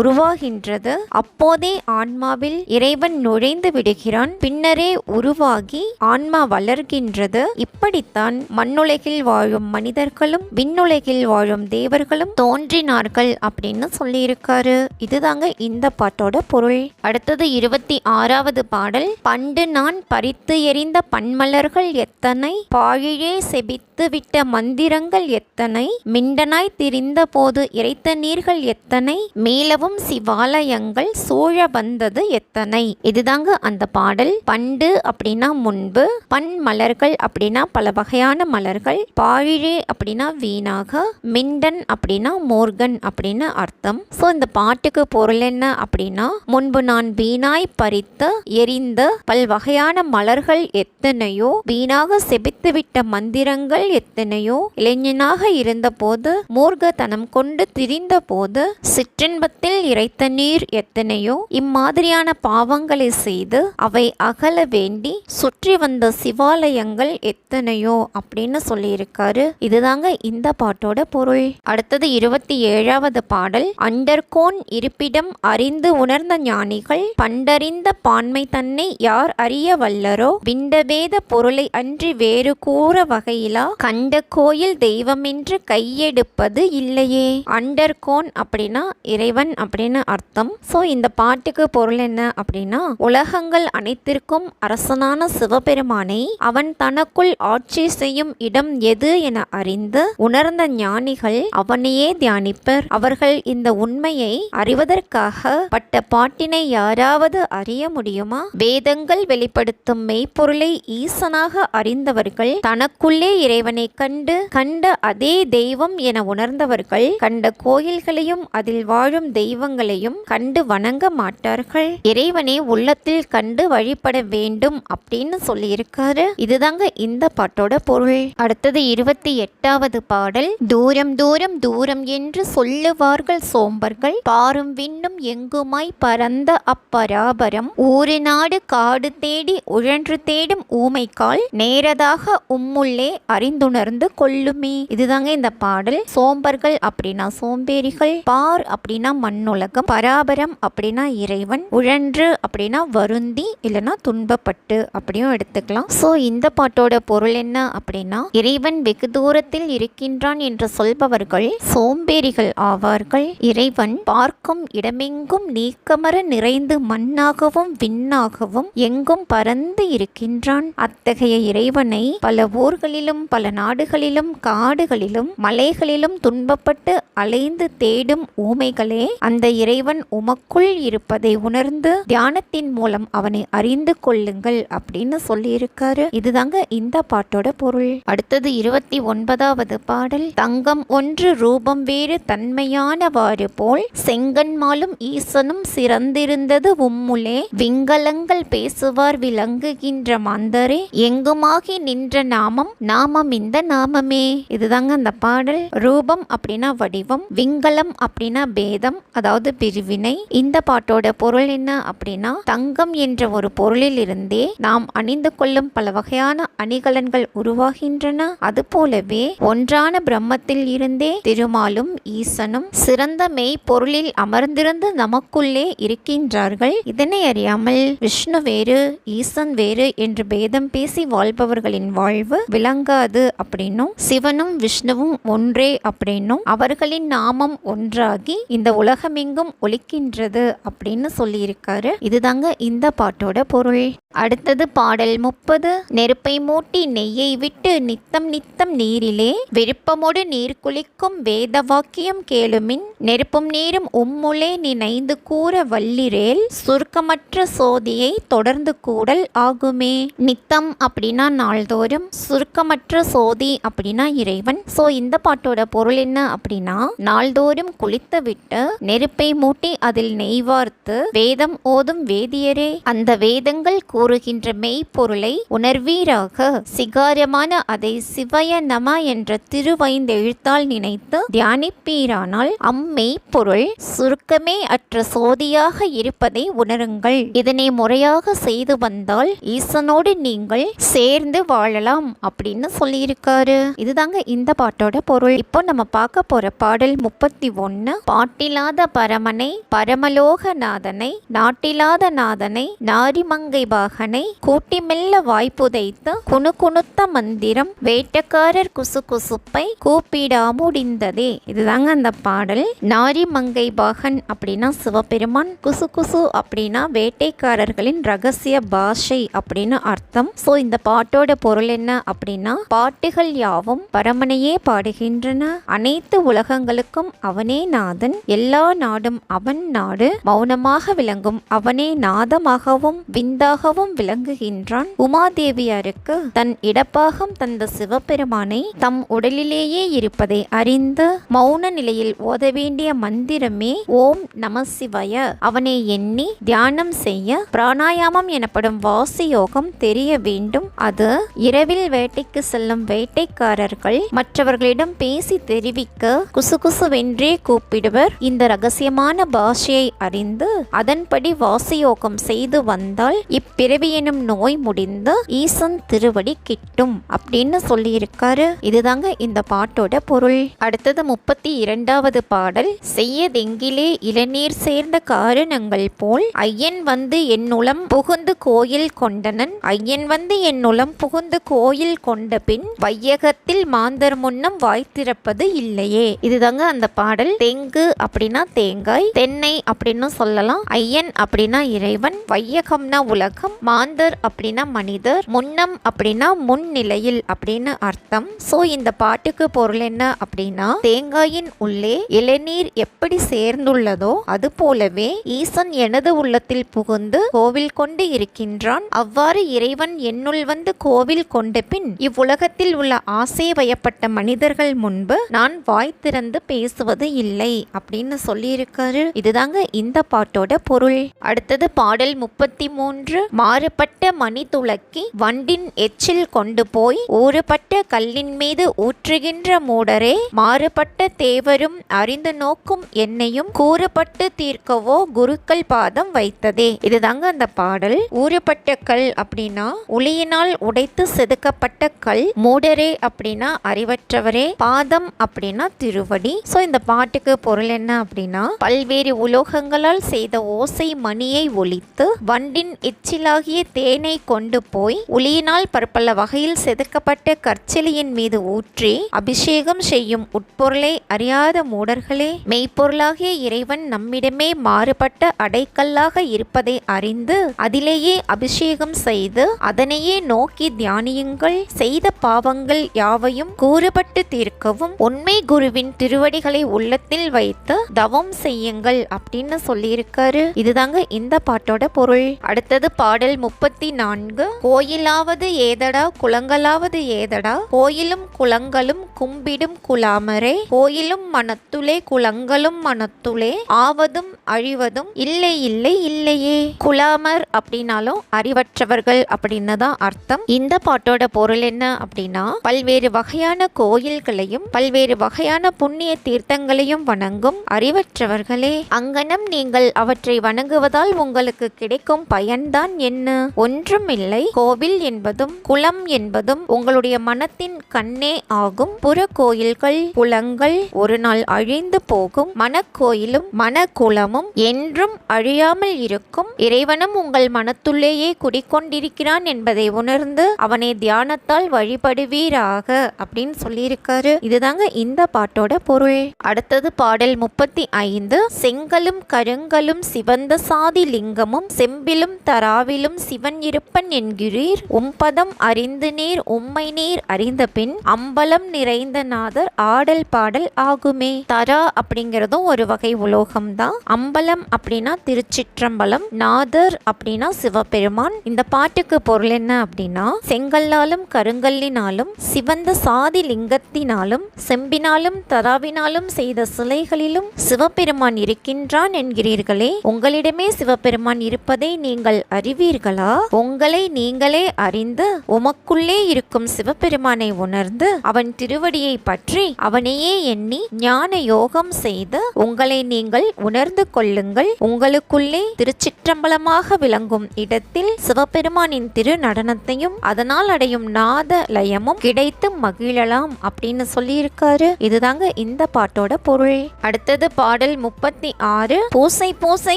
உருவாகின்றது. அப்போதே ஆன்மாவில் இறைவன் நுழைந்து விடுகிறான். பின்னரே உருவாகி ஆன்மா வளர்கின்றது. இப்படித்தான் மண்ணுலகில் வாழும் மனிதர்களும் விண்ணுலகில் வாழும் தேவர்களும் தோன்றினார்கள் அப்படின்னு சொல்லியிருக்காரு. இதுதாங்க இந்த பாட்டோட பொருள். அடுத்தது 26வது பாடல். பண்டு நான் பறித்து எறிந்த பன்மலர்கள் எத்தனை, பாழிழே செபித்து விட்ட மந்திரங்கள் எத்தனை, மிண்டனாய் திரிந்த போது இறைத்த நீர்கள் எத்தனை, மேலவும் சிவாலயங்கள் சூழ வந்தது என்பது எத்தனை? இதுதாங்க அந்த பாடல். பண்டு அப்படின்னா முன்பு, பன் மலர்கள் அப்படின்னா பல வகையான மலர்கள், பாழிழே அப்படின்னா வீணாக, மிண்டன் அப்படின்னா மோர்கன் அப்படின்னு அர்த்தம். ஸோ இந்த பாட்டுக்கு பொருள் என்ன அப்படின்னா, முன்பு நான் வீணாய் பறித்த எரிந்த பல்வகையான மலர்கள் எத்தனையோ, வீணாக செபித்துவிட்ட மந்திரங்கள் எத்தனையோ, இளைஞனாக இருந்தபோது மூர்க்கத்தனம் கொண்டு திரிந்த போது சிற்றின்பத்தில் இறைத்த நீர் எத்தனையோ, இம்மாதிரியான பாவங்களை செய்து அவை அகல வேண்டி சுற்றி வந்த சிவாலயங்கள் எத்தனையோ அப்படின்னு சொல்லியிருக்காரு. இதுதாங்க இந்த பாட்டோட பொருள். அடுத்தது 27வது பாடல். அண்டர்கோன் இருப்பிடம் அறிந்து உணர்ந்த ஞானிகள் பண்டறிந்த பான்மை தன்னை யார் அறிய வல்லரோ, விண்டவேத பொருளை அன்றி வேறு கூற வகையிலா கண்ட கோயில் தெய்வமென்று கையெடுப்பது இல்லையே. அண்டர்கோன் அப்படின்னா இறைவன் அப்படின்னு அர்த்தம். ஸோ இந்த பாட்டுக்கு பொருள் என்ன அப்படின்னா, உலகங்கள் அனைத்திற்கும் அரசனான சிவபெருமானை அவன் தனக்குள் ஆட்சி செய்யும் இடம் எது என அறிந்து உணர்ந்த ஞானிகள் அவனையே தியானிப்பர். அவர்கள் இந்த உண்மையை அறிவதற்காக பட்ட பாட்டினை யாராவது அறிய முடியுமா? வேதங்கள் வெளிப்படுத்தும் மெய்ப்பொருளை ஈசனாக அறிந்தவர்கள், தனக்குள்ளே இறைவனை கண்ட அதே தெய்வம் என உணர்ந்தவர்கள், கண்ட கோயில்களையும் அதில் வாழும் தெய்வங்களையும் கண்டு வணங்க மாட்டார்கள். இறைவனை உள்ளத்தில் கண்டு வழிபட வேண்டும் அப்படின்னு சொல்லியிருக்காரு. இதுதாங்க இந்த பாட்டோட பொருள். அடுத்தது 28வது பாடல். தூரம் தூரம் தூரம் என்று சொல்லுவார்கள் சோம்பர்கள், பாரும் விண்ணும் எங்குமாய் பரந்த அப்பராபரம், ஊரு நாடு காடு தேடி உழன்று தேடும் ஊமைக்கால் நேரதாக உம்முள்ளே அறிந்துணர்ந்து கொள்ளுமே. இதுதாங்க இந்த பாடல். சோம்பர்கள் அப்படின்னா சோம்பேறிகள், பார் அப்படின்னா மண்ணுலகம், பராபரம் அப்படின்னா இறைவன், உழன்று அப்படின்னா வருந்தி இல்லைன்னா துன்பப்பட்டு அப்படியும் எடுத்துக்கலாம். ஸோ இந்த பாட்டோட பொருள் என்ன அப்படின்னா, இறைவன் வெகு தூரத்தில் இருக்கின்றான் என்று சொல்பவர்கள் சோம்பேறிகள் ஆவார்கள். இறைவன் பார்க்கும் இடமெங்கும் நீக்கமர நிறைந்து மண்ணாகவும் விண்ணாகவும் எங்கும் பறந்து இருக்கின்றான். அத்தகைய இறைவனை பல ஊர்களிலும் பல நாடுகளிலும் காடுகளிலும் மலைகளிலும் துன்பப்பட்டு அலைந்து தேடும் ஊமைகளே, அந்த இறைவன் உமக்குள் இருப்பதை உணர்ந்து தியானத்தின் மூலம் அவனை அறிந்து கொள்ளுங்கள் அப்படின்னு சொல்லியிருக்காரு. இதுதாங்க இந்த பாட்டோட பொருள். அடுத்தது 29வது பாடல். தங்கம் ஒன்று ரூபம் வேறு தன்மையானவாறு போல் செங்கன்மாலும் ஈசனும் சிறந்திருந்தது உம்முலே, விங்கலங்கள் பேசுவார் விளங்குகின்ற மாந்தரே, எங்குமாகி நின்ற நாமம் நாமம் இந்த நாமமே. இதுதாங்க அந்த பாடல். ரூபம் அப்படின்னா வடிவம், விங்கலம் அப்படின்னா பேதம் அதாவது பிரிவினை. இந்த பாட்டோட பொருள் என்ன அப்படின்னா, தங்கம் என்ற ஒரு பொருளில் இருந்தே நாம் அணிந்து கொள்ளும் பல வகையான அணிகலன்கள் உருவாகின்றன. அது போலவே ஒன்றான பிரம்மத்தில் இருந்தே திருமாலும் ஈசனும் சிறந்த மெய் பொருளில் அமர்ந்திருந்து நமக்குள்ளே இருக்கின்றார்கள். இதனை அறியாமல் விஷ்ணு வேறு ஈசன் வேறு என்று பேதம் பேசி வாழ்பவர்களின் வாழ்வு விளங்காது அப்படின்னும், சிவனும் விஷ்ணுவும் ஒன்றே அப்படின்னும், அவர்களின் நாமம் ஒன்றாகி இந்த உலகமெங்கும் ஒலிக்கின்றது அப்படின்னு சொல்லியிருக்காரு. இதுதாங்க இந்த பாட்டோட பொருள். அடுத்தது பாடல் 30. நெருப்பை மூட்டி நெய்யை விட்டு நித்தம் நித்தம் நீரிலே விருப்பமோடு நீர் குளிக்கும் வேத வாக்கியம் கேளுமின், நெருப்பும் நீரும் உம்முளே நினைந்து கூற வல்லிரேல், சுருக்கமற்ற சோதியை தொடர்ந்து கூடல் ஆகுமே. நித்தம் அப்படின்னா நாள்தோறும், சுருக்கமற்ற சோதி அப்படின்னா இறைவன். ஸோ இந்த பாட்டோட பொருள் என்ன அப்படின்னா, நாள்தோறும் குளித்து விட்டு நெருப்பை மூட்டி அதில் நெய் வார்த்து வேதம் ஓதும் வேதியரே, அந்த வேதங்கள் கூறுகின்ற மெய்ப்பொருளை உணர்வீராக, சிகாரமான அதை சிவய நம என்ற திருவைந்தெழுத்தால் நினைத்து தியானிப்பீரானால் அம்மெய்ப்பொருள் சுருக்கமே அற்ற சோதியாக இருப்பதை உணருங்கள். இதனை முறையாக செய்து வந்தால் ஈசனோடு நீங்கள் சேர்ந்து வாழலாம் அப்படின்னு சொல்லியிருக்காரு. இதுதாங்க இந்த பாட்டோட பொருள். இப்போ நம்ம பார்க்க போற பாடல் 31. பாட்டிலாத பரமனை பரமலோகநாதனை நாட்டிலாத நாதனை நாரிமங்கை பாகனை கூட்டி மெல்ல வாய்ப்புதைத்து குணுகுணுத்த மந்திரம் வேட்டக்காரர் குசுகுசுப்பை கூப்பிடா முடிந்ததே. இதுதாங்க அந்த பாடல். நாரிமங்கை பாகன் அப்படின்னா சிவபெருமான், குசுகுசு அப்படின்னா வேட்டைக்காரர்களின் ரகசிய பாஷை அப்படின்னு அர்த்தம். ஸோ இந்த பாட்டோட பொருள் என்ன அப்படின்னா, பாட்டுகள் யாவும் பரமனையே பாடுகின்றன, அனைத்து உலகங்களுக்கும் அவனே நாதன், எல்லா நாடும் அவன் நாடு, மௌனமாக விளங்க விளங்கும் அவனே நாதமாகவும் விந்தாகவும் விளங்குகின்றான். உமாதேவியாருக்கு தன் இடப்பாகம் தந்த சிவபெருமானை தம் உடலிலேயே இருப்பதை அறிந்து மௌன நிலையில் ஓத வேண்டிய மந்திரமே ஓம் நம சிவாய. அவனை எண்ணி தியானம் செய்ய பிராணாயாமம் எனப்படும் வாசி யோகம் தெரிய வேண்டும். அது இரவில் வேட்டைக்கு செல்லும் வேட்டைக்காரர்கள் மற்றவர்களிடம் பேசி தெரிவிக்க குசுகுசுவென்றே கூப்பிடுவர். இந்த ரகசியமான பாஷையை அறிந்து அதன்படி வாசியோகம் செய்து வந்தால் இப்பிறவி எனும் நோய் முடிந்து ஈசன் திருவடி கிட்டும் அப்படின்னு சொல்லியிருக்காரு. இதுதாங்க இந்த பாட்டோட பொருள். அடுத்தது 32வது பாடல். செய்யதெங்கிலே இளநீர் சேர்ந்த காரணங்கள் போல் ஐயன் வந்து என்னுளம் புகுந்து கோயில் கொண்டனன். ஐயன் வந்து என்னுளம் புகுந்து கோயில் கொண்ட பின் வையகத்தில் மாந்தர் முன்னம் வாய்த்திருப்பது இல்லையே. இதுதாங்க அந்த பாடல். தெங்கு அப்படின்னா தேங்காய், தென்னை அப்படின்னு சொல்லலாம். ஐயன் அப்படின்னா இறைவன், வையகம்னா உலகம், மாந்தர் அப்படின்னா மனிதர், முன்னம் அப்படின்னா முன்னிலையில் அப்படின்னு அர்த்தம். சோ இந்த பாட்டுக்கு பொருள் என்ன அப்படின்னா, தேங்காயின் உள்ளே இளநீர் எப்படி சேர்ந்துள்ளதோ அது போலவே ஈசன் எனது உள்ளத்தில் புகுந்து கோவில் கொண்டு இருக்கின்றான். அவ்வாறு இறைவன் என்னுள் வந்து கோவில் கொண்ட பின் இவ்வுலகத்தில் உள்ள ஆசை வயப்பட்ட மனிதர்கள் முன்பு நான் வாய் திறந்து பேசுவது இல்லை அப்படின்னு சொல்லியிருக்காரு. இதுதாங்க இந்த பாட்டோட பொருள். அடுத்தது பாடல் 33. மாறுபட்ட மணி துளக்கி வண்டின் எச்சில் கொண்டு போய் ஊறுபட்ட கல்லின் மீது ஊற்றுகின்ற மூடரே, மாறுபட்ட தேவரும் அறிந்து நோக்கும் என்னையும் கூறுபட்டு தீர்க்கவோ குருக்கள் பாதம் வைத்ததே. இதுதாங்க அந்த பாடல். ஊறுபட்ட கல் அப்படின்னா உளியினால் உடைத்து செதுக்கப்பட்ட கல், மூடரே அப்படின்னா அறிவற்றவரே, பாதம் அப்படின்னா திருவடி. சோ இந்த பாட்டுக்கு பொருள் என்ன அப்படின்னா, பல்வேறு உலோகங்களால் செய்த ஓசை மணியை ஒலித்து வண்டின் எச்சிலாகிய தேனை கொண்டு போய் உளியினால் பற்பல வகையில் செதுக்கப்பட்ட கற்சிலையின் மீது ஊற்றி அபிஷேகம் செய்யும் உட்பொருளை அறியாத மூடர்களே, மெய்ப்பொருளாகிய இறைவன் நம்மிடமே மாறுபட்ட அடைக்கல்லாக இருப்பதை அறிந்து அதிலேயே அபிஷேகம் செய்து அதனையே நோக்கி தியானியுங்கள். செய்த பாவங்கள் யாவையும் கூறுபட்டு தீர்க்கவும் உண்மை குருவின் திருவடிகளை உள்ளத்தில் வைத்து தவம் செய்யுங்கள் அப்படின்னு சொல்லியிருக்காரு. இதுதாங்க இந்த பாட்டோட பொருள். அடுத்தது பாடல் 34. கோயிலாவது ஏதடா குளங்களாவது ஏதடா, கோயிலும் குளங்களும் கும்பிடும் குலாமரே, கோயிலும் மனத்துளே குளங்களும் மனத்துளே, ஆவதும் அழிவதும் இல்லை இல்லை இல்லையே. குலாமர் அப்படின்னாலும் அறிவற்றவர்கள் அப்படின்னு தான் அர்த்தம். இந்த பாட்டோட பொருள் என்ன அப்படின்னா, பல்வேறு வகையான கோயில்களையும் பல்வேறு வகையான புண்ணிய தீர்த்தங்களையும் வணங்கும் அறிவற்றவர்களே, அங்கனம் நீங்கள் அவற்றை வணங்குவதால் உங்களுக்கு கிடைக்கும் பயன்தான் என்ன? ஒன்றுமில்லை. கோவில் என்பதும் குளம் என்பதும் உங்களுடைய மனத்தின் கண்ணே ஆகும். புற கோயில்கள் குளங்கள் ஒரு நாள் அழிந்து போகும். மனக்கோயிலும் மனக்குளமும் என்றும் அழியாமல் இருக்கும். இறைவனும் உங்கள் மனத்துள்ளேயே குடிக்கொண்டிருக்கிறான் என்பதை உணர்ந்து அவனை தியானத்தால் வழிபடுவீராக அப்படின்னு சொல்லியிருக்காரு. இதுதாங்க இந்த பாட்டோட பொருள். அடுத்தது பாடல் 35. செங்கலும் கருங்கலும் சிவந்த சாதி லிங்கமும் செம்பிலும் தராவிலும் சிவன் இருப்பன் என்கிறீர். உம்பதம் அறிந்து நீர் உம்மை நீர் அறிந்த பின் அம்பலம் நிறைந்த நாதர் ஆடல் பாடல் ஆகுமே. தரா அப்படிங்கிறதும் ஒரு வகை உலோகம் தான். அம்பலம் அப்படின்னா திருச்சிற்றம்பலம், நாதர் அப்படின்னா சிவபெருமான். இந்த பாட்டுக்கு பொருள் என்ன அப்படின்னா, செங்கல்லாலும் கருங்கல்லினாலும் சிவந்த சாதி லிங்கத்தினாலும் செம்பினாலும் தராவினாலும் செய்த சிலைகளிலும் சிவபெருமான் இருக்கின்றான் என்கிறீர்களே, உங்களிடமே சிவபெருமான் இருப்பதை நீங்கள் அறிவீர்களா? உங்களை நீங்களே அறிந்து உமக்குள்ளே இருக்கும் சிவபெருமானை உணர்ந்து அவன் திருவடியை பற்றி அவனையே எண்ணி ஞான யோகம் செய்து உங்களை நீங்கள் உணர்ந்து கொள்ளுங்கள். உங்களுக்குள்ளே திருச்சிற்றம்பலமாக விளங்கும் இடத்தில் சிவபெருமானின் திரு நடனத்தையும் அதனால் அடையும் நாத லயமும் கிடைத்து மகிழலாம் அப்படின்னு சொல்லியிருக்காரு. இதுதாங்க இந்த பாட்டோட பொருள். அடுத்தது பாடல் 36. பூசை பூசை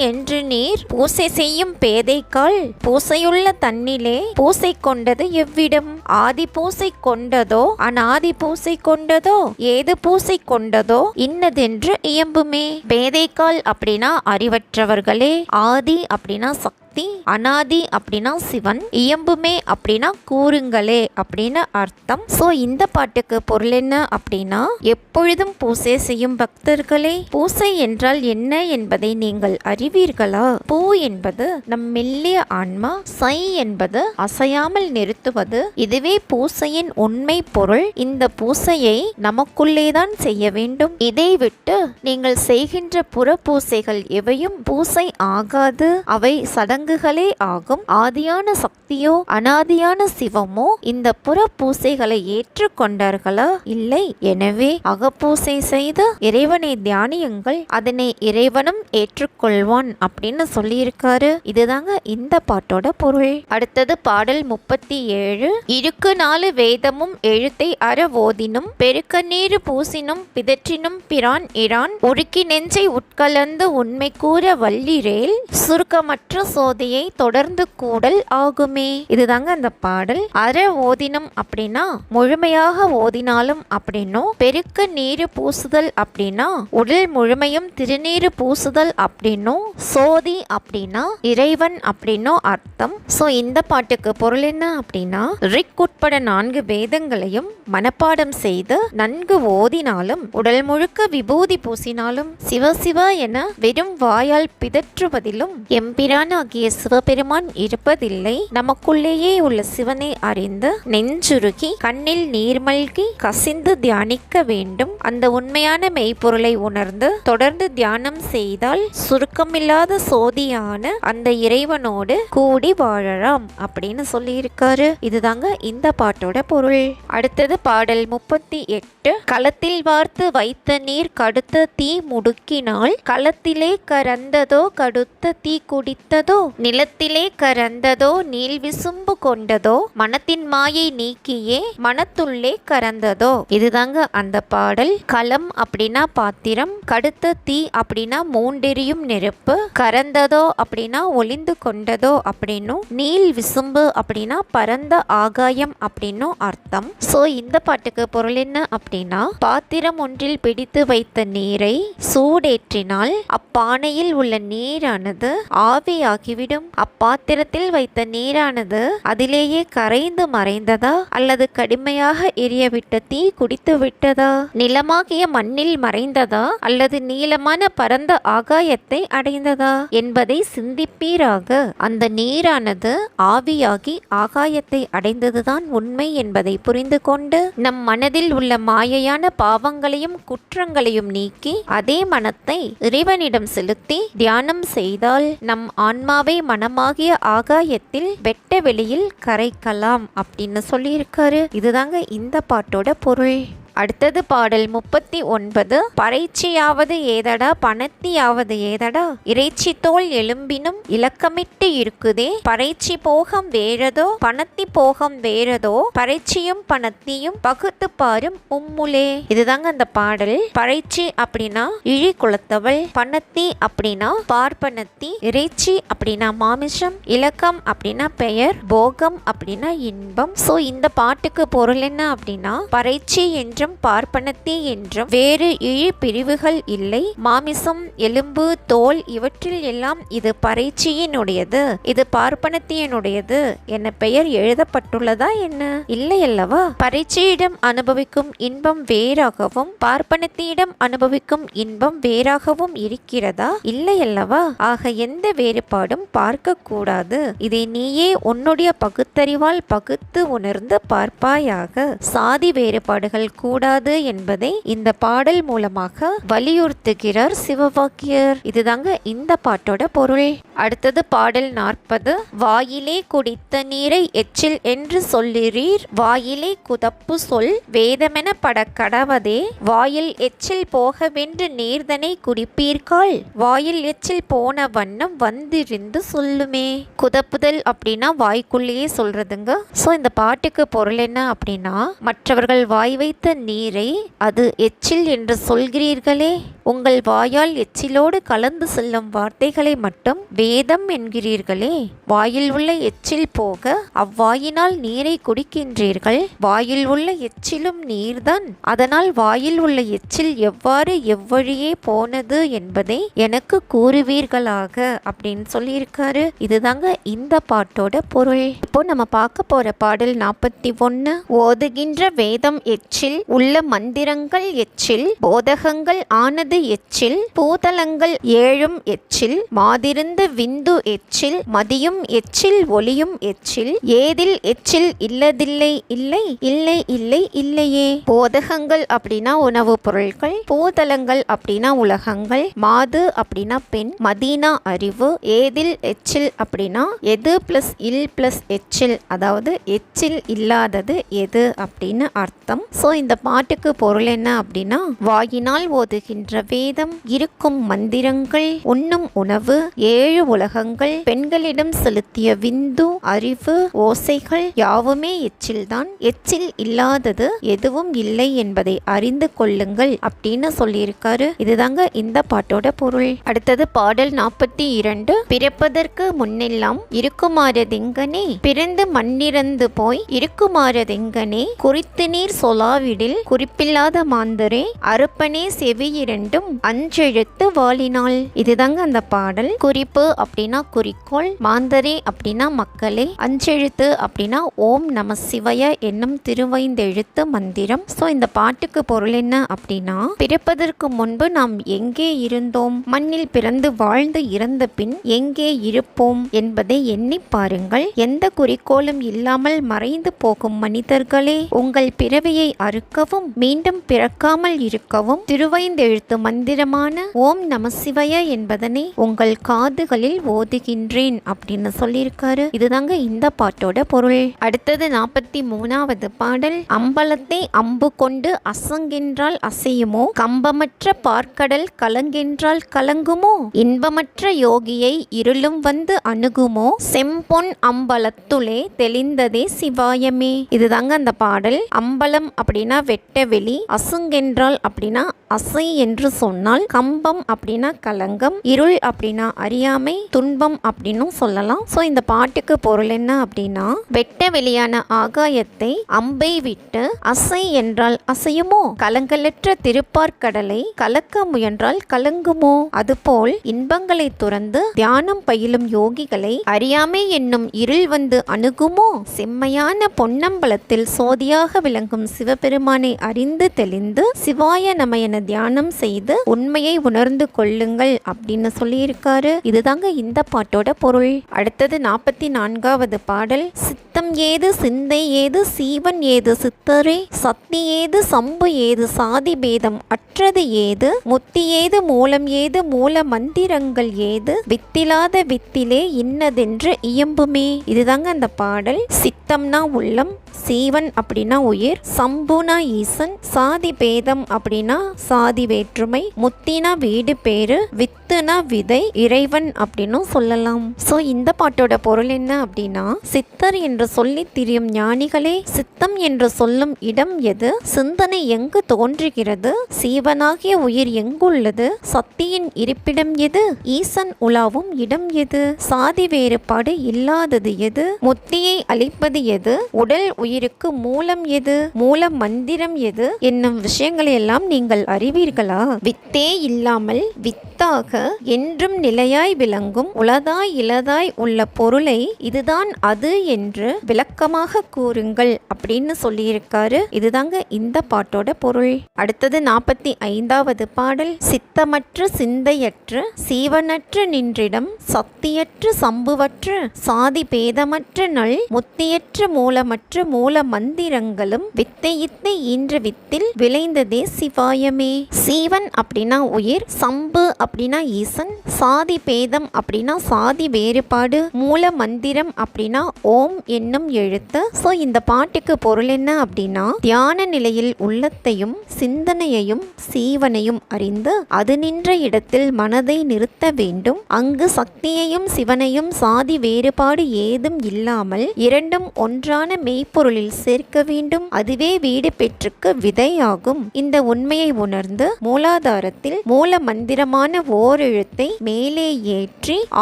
என்று நீர் பூசை செய்யும் பேதைக்கால் பூசையுள்ள தன்னிலே பூசை கொண்டது எவ்விடம்? ஆதி பூசை கொண்டதோ அநாதி பூசை கொண்டதோ ஏது பூசை கொண்டதோ இன்னதென்று இயம்புமே. பேதைக்கால் அப்படின்னா அறிவற்றவர்களே, ஆதி அப்படின்னா சக்தி சக்தி, அனாதி அப்படின்னா சிவன், இயம்புமே அப்படின்னா கூறுங்களே அப்படின்னு அர்த்தம். ஸோ இந்த பாட்டுக்கு பொருள் என்ன அப்படின்னா, எப்பொழுதும் பூசை செய்யும் பக்தர்களே, பூசை என்றால் என்ன என்பதை நீங்கள் அறிவீர்களா? பூ என்பது நம் மெல்லிய ஆன்மா, சை என்பது அசையாமல் நிறுத்துவது. இதுவே பூசையின் உண்மை பொருள். இந்த பூசையை நமக்குள்ளேதான் செய்ய வேண்டும். இதை விட்டு நீங்கள் செய்கின்ற புற பூசைகள் எவையும் பூசை ஆகாது. அவை சடங்குகளே ஆகும். ஆதியான சக்தியோ அனாதியான சிவமோ இந்த புற பூசைகளை ஏற்றுக்கொண்டார்களா? இல்லை. எனவே அகப்பூசை செய்து இறைவனை தியானியுங்கள், அதனை இறைவனும் ஏற்றுக்கொள்வான் அப்படின்னு சொல்லியிருக்காரு. இதுதாங்க இந்த பாட்டோட பொருள். அடுத்தது பாடல் 37. இருக்கு 4 வேதமும் எழுத்தை அற ஓதினும் பெருக்க நீரு பூசினும் பிதற்றினும் பிரான் இரான் உருக்கி நெஞ்சை உட்கலந்து உண்மை கூற வல்லிரேல் சுருக்கமற்ற சோதியை தொடர்ந்து கூடல் ஆகுமே. இதுதாங்க அந்த பாடல். அற ஓதினம் அப்படின்னா முழுமையாக ஓதினாலும் அப்படின்னும், பெருக்க நீரு பூசுதல் அப்படின்னா உடல் முழுமையும் திருநீரு பூசுதல் அப்படின்னும், சோதி அப்படின்னா இறைவன் அப்படின்னும் அர்த்தம். சோ இந்த பாட்டுக்கு பொருள் என்ன அப்படின்னா, ரிக் உட்பட 4 வேதங்களையும் மனப்பாடம் செய்து நன்கு ஓதினாலும், உடல் முழுக்க விபூதி பூசினாலும், சிவசிவ என வெறும் வாயால் பிதற்றுவதிலும் எம்பிரான் ஆகிய சிவபெருமான் இருப்பதில்லை. நமக்குள்ளேயே உள்ள சிவனை அறிந்து நெஞ்சுருகி கண்ணில் நீர்மல்கி கசிந்து தியானிக்க வேண்டும். அந்த உண்மையான மெய்ப்பொருளை உணர்ந்து தொடர்ந்து தியானம் செய்தால் சுருக்கமில்லாத சோதியான அந்த இறைவனோடு கூடி வாழலாம் அப்படின்னு சொல்லியிருக்காரு. இதுதாங்க இந்த பாட்டோட பொருள். அடுத்தது பாடல் 38. களத்தில் வார்த்து வைத்த நீர் கடுத்த தீ முடுக்கினால் களத்திலே கரந்ததோ கடுத்த தீ குடித்ததோ நிலத்திலே கரந்ததோ நீள் விசும்பு கொண்டதோ மனத்தின் மாயை நீக்கியே மனத்துள்ளே கரந்ததோ. இதுதாங்க அந்த பாடல். களம் அப்படின்னா பாத்திரம், கடுத்த தீ அப்படின்னா மூண்டெரியும் நெருப்பு, கரந்ததோ அப்படின்னா ஒளிந்து கொண்டதோ அப்படின்னும், நீள் விசும்பு அப்படின்னா பரந்த ஆகாயம் அப்படின்னும் அர்த்தம். சோ இந்த பாட்டுக்கு பொருள் என்ன அப்படின்னா, பாத்திரம் ஒன்றில் பிடித்து வைத்த நீரை சூடேற்றினால் அப்பானையில் உள்ள நீரானது ஆவியாகிவிடும். அப்பாத்திரத்தில் வைத்த நீரானது அதிலேயே கரைந்து மறைந்ததா அல்லது கடுமையாக எரியவிட்ட தீ குடித்து விட்டதா? நிலமாகிய மண்ணில் மறைந்ததா அல்லது நீளமான பரந்த ஆகாயத்தை அடைந்ததா என்பதை சிந்திப்பீராக. அந்த நீரானது ஆவியாகி ஆகாயத்தை அடைந்ததுதான் உண்மை என்பதை புரிந்து கொண்டு நம் மனதில் உள்ள மாயையான பாவங்களையும் குற்றங்களையும் நீக்கி அதே மனத்தை இறைவனிடம் செலுத்தி தியானம் செய்தால் நம் ஆன்மாவை மனமாகிய ஆகாயத்தில் வெட்ட வெளியில் கரைக்கலாம் அப்படின்னு சொல்லியிருக்காரு. இதுதாங்க இந்த பாட்டோட பொருள். அடுத்தது பாடல் 39. பறைச்சியாவது ஏதடா பணத்தியாவது ஏதடா இறைச்சி தோல் எலும்பினும் இலக்கமிட்டு இருக்குதே பறைச்சி போகம் வேறதோ பணத்தி போகம் வேறதோ பறைச்சியும் பணத்தியும் பகுத்து பாரும் உம்முலே. இதுதாங்க அந்த பாடல். பறைச்சி அப்படின்னா இழி குலத்தவள், பணத்தி அப்படின்னா பார்ப்பனத்தி, இறைச்சி அப்படின்னா மாமிசம், இலக்கம் அப்படின்னா பெயர், போகம் அப்படின்னா இன்பம். சோ இந்த பாட்டுக்கு பொருள் என்ன அப்படின்னா, பறைச்சி என்ற பார்ப்பனத்தி என்றும் வேறு இழி பிரிவுகள் இல்லை. மாமிசம், எலும்பு, தோல் இவற்றில் எல்லாம் இது பறைச்சியினுடையது, இது பார்ப்பனத்தியினுடையது என பெயர் எழுதப்பட்டுள்ளதா என்ன? இல்லை அல்லவா? பறைச்சியிடம் அனுபவிக்கும் இன்பம் வேறாகவும் பார்ப்பனத்தியிடம் அனுபவிக்கும் இன்பம் வேறாகவும் இருக்கிறதா? இல்லை அல்லவா? ஆக எந்த வேறுபாடும் பார்க்க கூடாது. இதை நீயே உன்னுடைய பகுத்தறிவால் பகுத்து உணர்ந்து பார்ப்பாயாக. சாதி வேறுபாடுகள் கூடாது என்பதை இந்த பாடல் மூலமாக வலியுறுத்துகிறார் சிவவாக்கியர். இதுதாங்க இந்த பாட்டோட பொருள். அடுத்தது பாடல் 40. வாயிலே குடித்த நீரை எச்சில் என்று சொல்லுறீர் வாயிலே குதப்பு சொல் வேதமென பட கடவதே வாயில் எச்சில் போகவென்று நீர்தனை குடிப்பீர்கால் வாயில் எச்சில் போன வண்ணம் வந்திருந்து சொல்லுமே. குதப்புதல் அப்படின்னா வாய்க்குள்ளேயே சொல்றதுங்க. சோ இந்த பாட்டுக்கு பொருள் என்ன அப்படின்னா, மற்றவர்கள் வாய் வைத்த நீரை அது எச்சில் என்று சொல்கிறீர்களே, உங்கள் வாயால் எச்சிலோடு கலந்து செல்லும் வார்த்தைகளை மட்டும் வேதம் என்கிறீர்களே. வாயில் உள்ள எச்சில் போக அவ்வாயினால் நீரை குடிக்கின்றீர்கள். வாயில் உள்ள எச்சிலும் நீர்தான். அதனால் வாயில் உள்ள எச்சில் எவ்வாறு எவ்வழியே போனது என்பதை எனக்கு கூறுவீர்களாக அப்படின்னு சொல்லியிருக்காரு. இதுதாங்க இந்த பாட்டோட பொருள். இப்போ நம்ம பார்க்க போற பாடல் 41. ஓதுகின்ற வேதம் எச்சில், உள்ள மந்திரங்கள் எச்சில், போதகங்கள் ஆனது எச்சில், பூதலங்கள் ஏழும் எச்சில், மாதிருந்து விந்து எச்சில், மதியும் எச்சில், ஒளியும் எச்சில், ஏதில் எச்சில் இல்லதில்லை இல்லை இல்லை இல்லை இல்லையே. போதகங்கள் அப்படின்னா உணவுப் பொருட்கள், பூதலங்கள் அப்படின்னா உலகங்கள், மாது அப்படின்னா பெண், மதீனா அறிவு, ஏதில் எச்சில் அப்படின்னா எது பிளஸ் இல் பிளஸ் எச்சில், அதாவது எச்சில் இல்லாதது எது அப்படின்னு அர்த்தம். சோ இந்த பாட்டுக்கு பொருள் என்ன அப்படின்னா, வாயினால் ஓதுகின்ற வேதம், இருக்கும் மந்திரங்கள், உண்ணும் உணவு, 7 உலகங்கள், பெண்களிடம் செலுத்திய விந்து அறிவு ஓசைகள் யாவுமே எச்சில்தான். எச்சில் இல்லாதது எதுவும் இல்லை என்பதை அறிந்து கொள்ளுங்கள் அப்படின்னு சொல்லியிருக்காரு. இதுதாங்க இந்த பாட்டோட பொருள். அடுத்தது பாடல் 42. பிறப்பதற்கு முன்னெல்லாம் இருக்குமாறதெங்கனே, பிறந்து மண்ணிறந்து போய் இருக்குமாறதெங்கனே, குறித்து நீர் சொலாவிடில் குறிப்பில்லாத மாந்தரே, அறுப்பனே செவியிரண்டும் அஞ்செழுத்து வாழினாள். இதுதாங்க அந்த பாடல். குறிப்பு அப்படின்னா குறிக்கோள், மாந்தரே அப்படின்னா மக்களே, அஞ்செழுத்து அப்படின்னா ஓம் நம சிவய என்னும் திருவைந்தெழுத்து மந்திரம். சோ இந்த பாட்டுக்கு பொருள் என்ன அப்படின்னா, பிறப்பதற்கு முன்பு நாம் எங்கே இருந்தோம், மண்ணில் பிறந்து வாழ்ந்து இறந்த பின் எங்கே இருப்போம் என்பதை எண்ணி பாருங்கள். எந்த குறிக்கோளும் இல்லாமல் மறைந்து போகும் மனிதர்களே, உங்கள் பிறவியை அறுக்கவும் மீண்டும் பிறக்காமல் இருக்கவும் திருவைந்தெழுத்து மந்திரமான ஓம் நம சிவய என்பதனை உங்கள் காதுகளில் ஓதுகின்றேன் அப்படின்னு சொல்லியிருக்காரு. இதுதாங்க இந்த பாட்டோட பொருள். அடுத்தது 43வது பாடல். அம்பலத்தை அம்பு கொண்டு அசங்கென்றால் அசையுமோ, கம்பமற்ற பார்க்கடல் கலங்கென்றால் கலங்குமோ, இன்பமற்ற யோகியை இருளும் வந்து அணுகுமோ, செம்பொன் அம்பலத்துளே தெளிந்ததே சிவாயமே. இதுதாங்க அந்த பாடல். அம்பலம் அப்படின்னா வெட்டவெளி, அசுங்கென்றால் அப்படின்னா அசை என்று சொன்னால், கம்பம் அப்படின்னா கலங்கம், இருள் அப்படின்னா அறியாமை, துன்பம் அப்படின்னு சொல்லலாம். சோ இந்த பாட்டுக்கு பொருள் என்ன அப்படின்னா, வெட்ட வெளியான ஆகாயத்தை அம்பை விட்டு அசை என்றால் அசையுமோ, கலங்கலற்ற திருப்பார்க்கடலை கலக்க முயன்றால் கலங்குமோ, அதுபோல் இன்பங்களை துறந்து தியானம் பயிலும் யோகிகளை அறியாமை என்னும் இருள் வந்து அணுகுமோ, செம்மையான பொன்னம்பலத்தில் சோதியாக விளங்கும் சிவபெருமானை அறிந்து தெளிந்து சிவாய நம என தியானம் செய்து உண்மையை உணர்ந்து கொள்ளுங்கள் அப்படின்னு சொல்லியிருக்காரு. இதுதாங்க இந்த பாட்டோட பொருள். அடுத்தது 44வது பாடல். சித்தம் ஏது சிந்தை ஏது சீவன் ஏது சித்தரே, சக்தி ஏது சம்பு ஏது சாதி பேதம் அற்றது ஏது, முத்தி ஏது மூலம் ஏது மூல மந்திரங்கள் ஏது, வித்திலாத வித்திலே இன்னதென்று இயம்புமே. இதுதாங்க அந்த பாடல். சித்தம்னா உள்ளம், சீவன் அப்படின்னா உயிர், சம்புனா ஈசன், சாதி பேதம் அப்படின்னா சாதி வேற்றுமை, முத்தினா வீடு பேரு, வித்துனா விதை இறைவன் அப்படின்னு சொல்லலாம். சோ இந்த பாட்டோட பொருள் என்ன அப்படின்னா, சித்தர் என்று சொல்லி திரியும் ஞானிகளே, சித்தம் என்று சொல்லும் இடம் எது, சிந்தனை எங்கு தோன்றுகிறது, சீவனாகிய உயிர் எங்குள்ளது, சக்தியின் இருப்பிடம் எது, ஈசன் உலாவும் இடம் எது, சாதி வேறுபாடு இல்லாதது எது, முத்தியை அளிப்பது எது, உடல் உயிருக்கு மூலம் எது, மூல மந்திரம் எது என்னும் விஷயங்களை எல்லாம் நீங்கள் அறிவீர்களா? வித்தே இல்லாமல் வித்தாக என்றும் நிலையாய் விளங்கும் உளதாய் இலதாய் உள்ள பொருளை இதுதான் அது என்று விளக்கமாக கூறுங்கள் அப்படின்னு சொல்லியிருக்காரு. இதுதாங்க இந்த பாட்டோட பொருள். அடுத்தது 45வது பாடல். சித்தமற்ற சிந்தையற்று சீவனற்று நின்றிடம், சக்தியற்று சம்புவற்று சாதி பேதமற்ற நல், முத்தியற்ற மூலமற்ற மூல மந்திரங்களும் வித்தையித்தை ஈன்ற வித்தில் விளைந்ததே சிவாயமே. சீவன் அப்படின்னா உயிர், சம்பு அப்படின்னா ஈசன், சாதி பேதம் அப்படின்னா சாதி வேறுபாடு, மூல மந்திரம் அப்படின்னா ஓம் என்னும் எழுத்து. சோ இந்த பாட்டுக்கு பொருள் என்ன அப்படின்னா, தியான நிலையில் உள்ளத்தையும் சிந்தனையையும் சீவனையும் அறிந்து அது நின்ற இடத்தில் மனதை நிறுத்த வேண்டும். அங்கு சக்தியையும் சிவனையும் சாதி வேறுபாடு ஏதும் இல்லாமல் இரண்டும் ஒன்றான மெய்ப்பொருள் உடலுக்குள்ளில் சேர்க்க வேண்டும். அதுவே வீடு பெற்றுக்கு விதையாகும். இந்த உண்மையை உணர்ந்து மூலாதாரத்தில் மூல மந்திரமான ஓரெழுத்தை மேலே ஏற்றி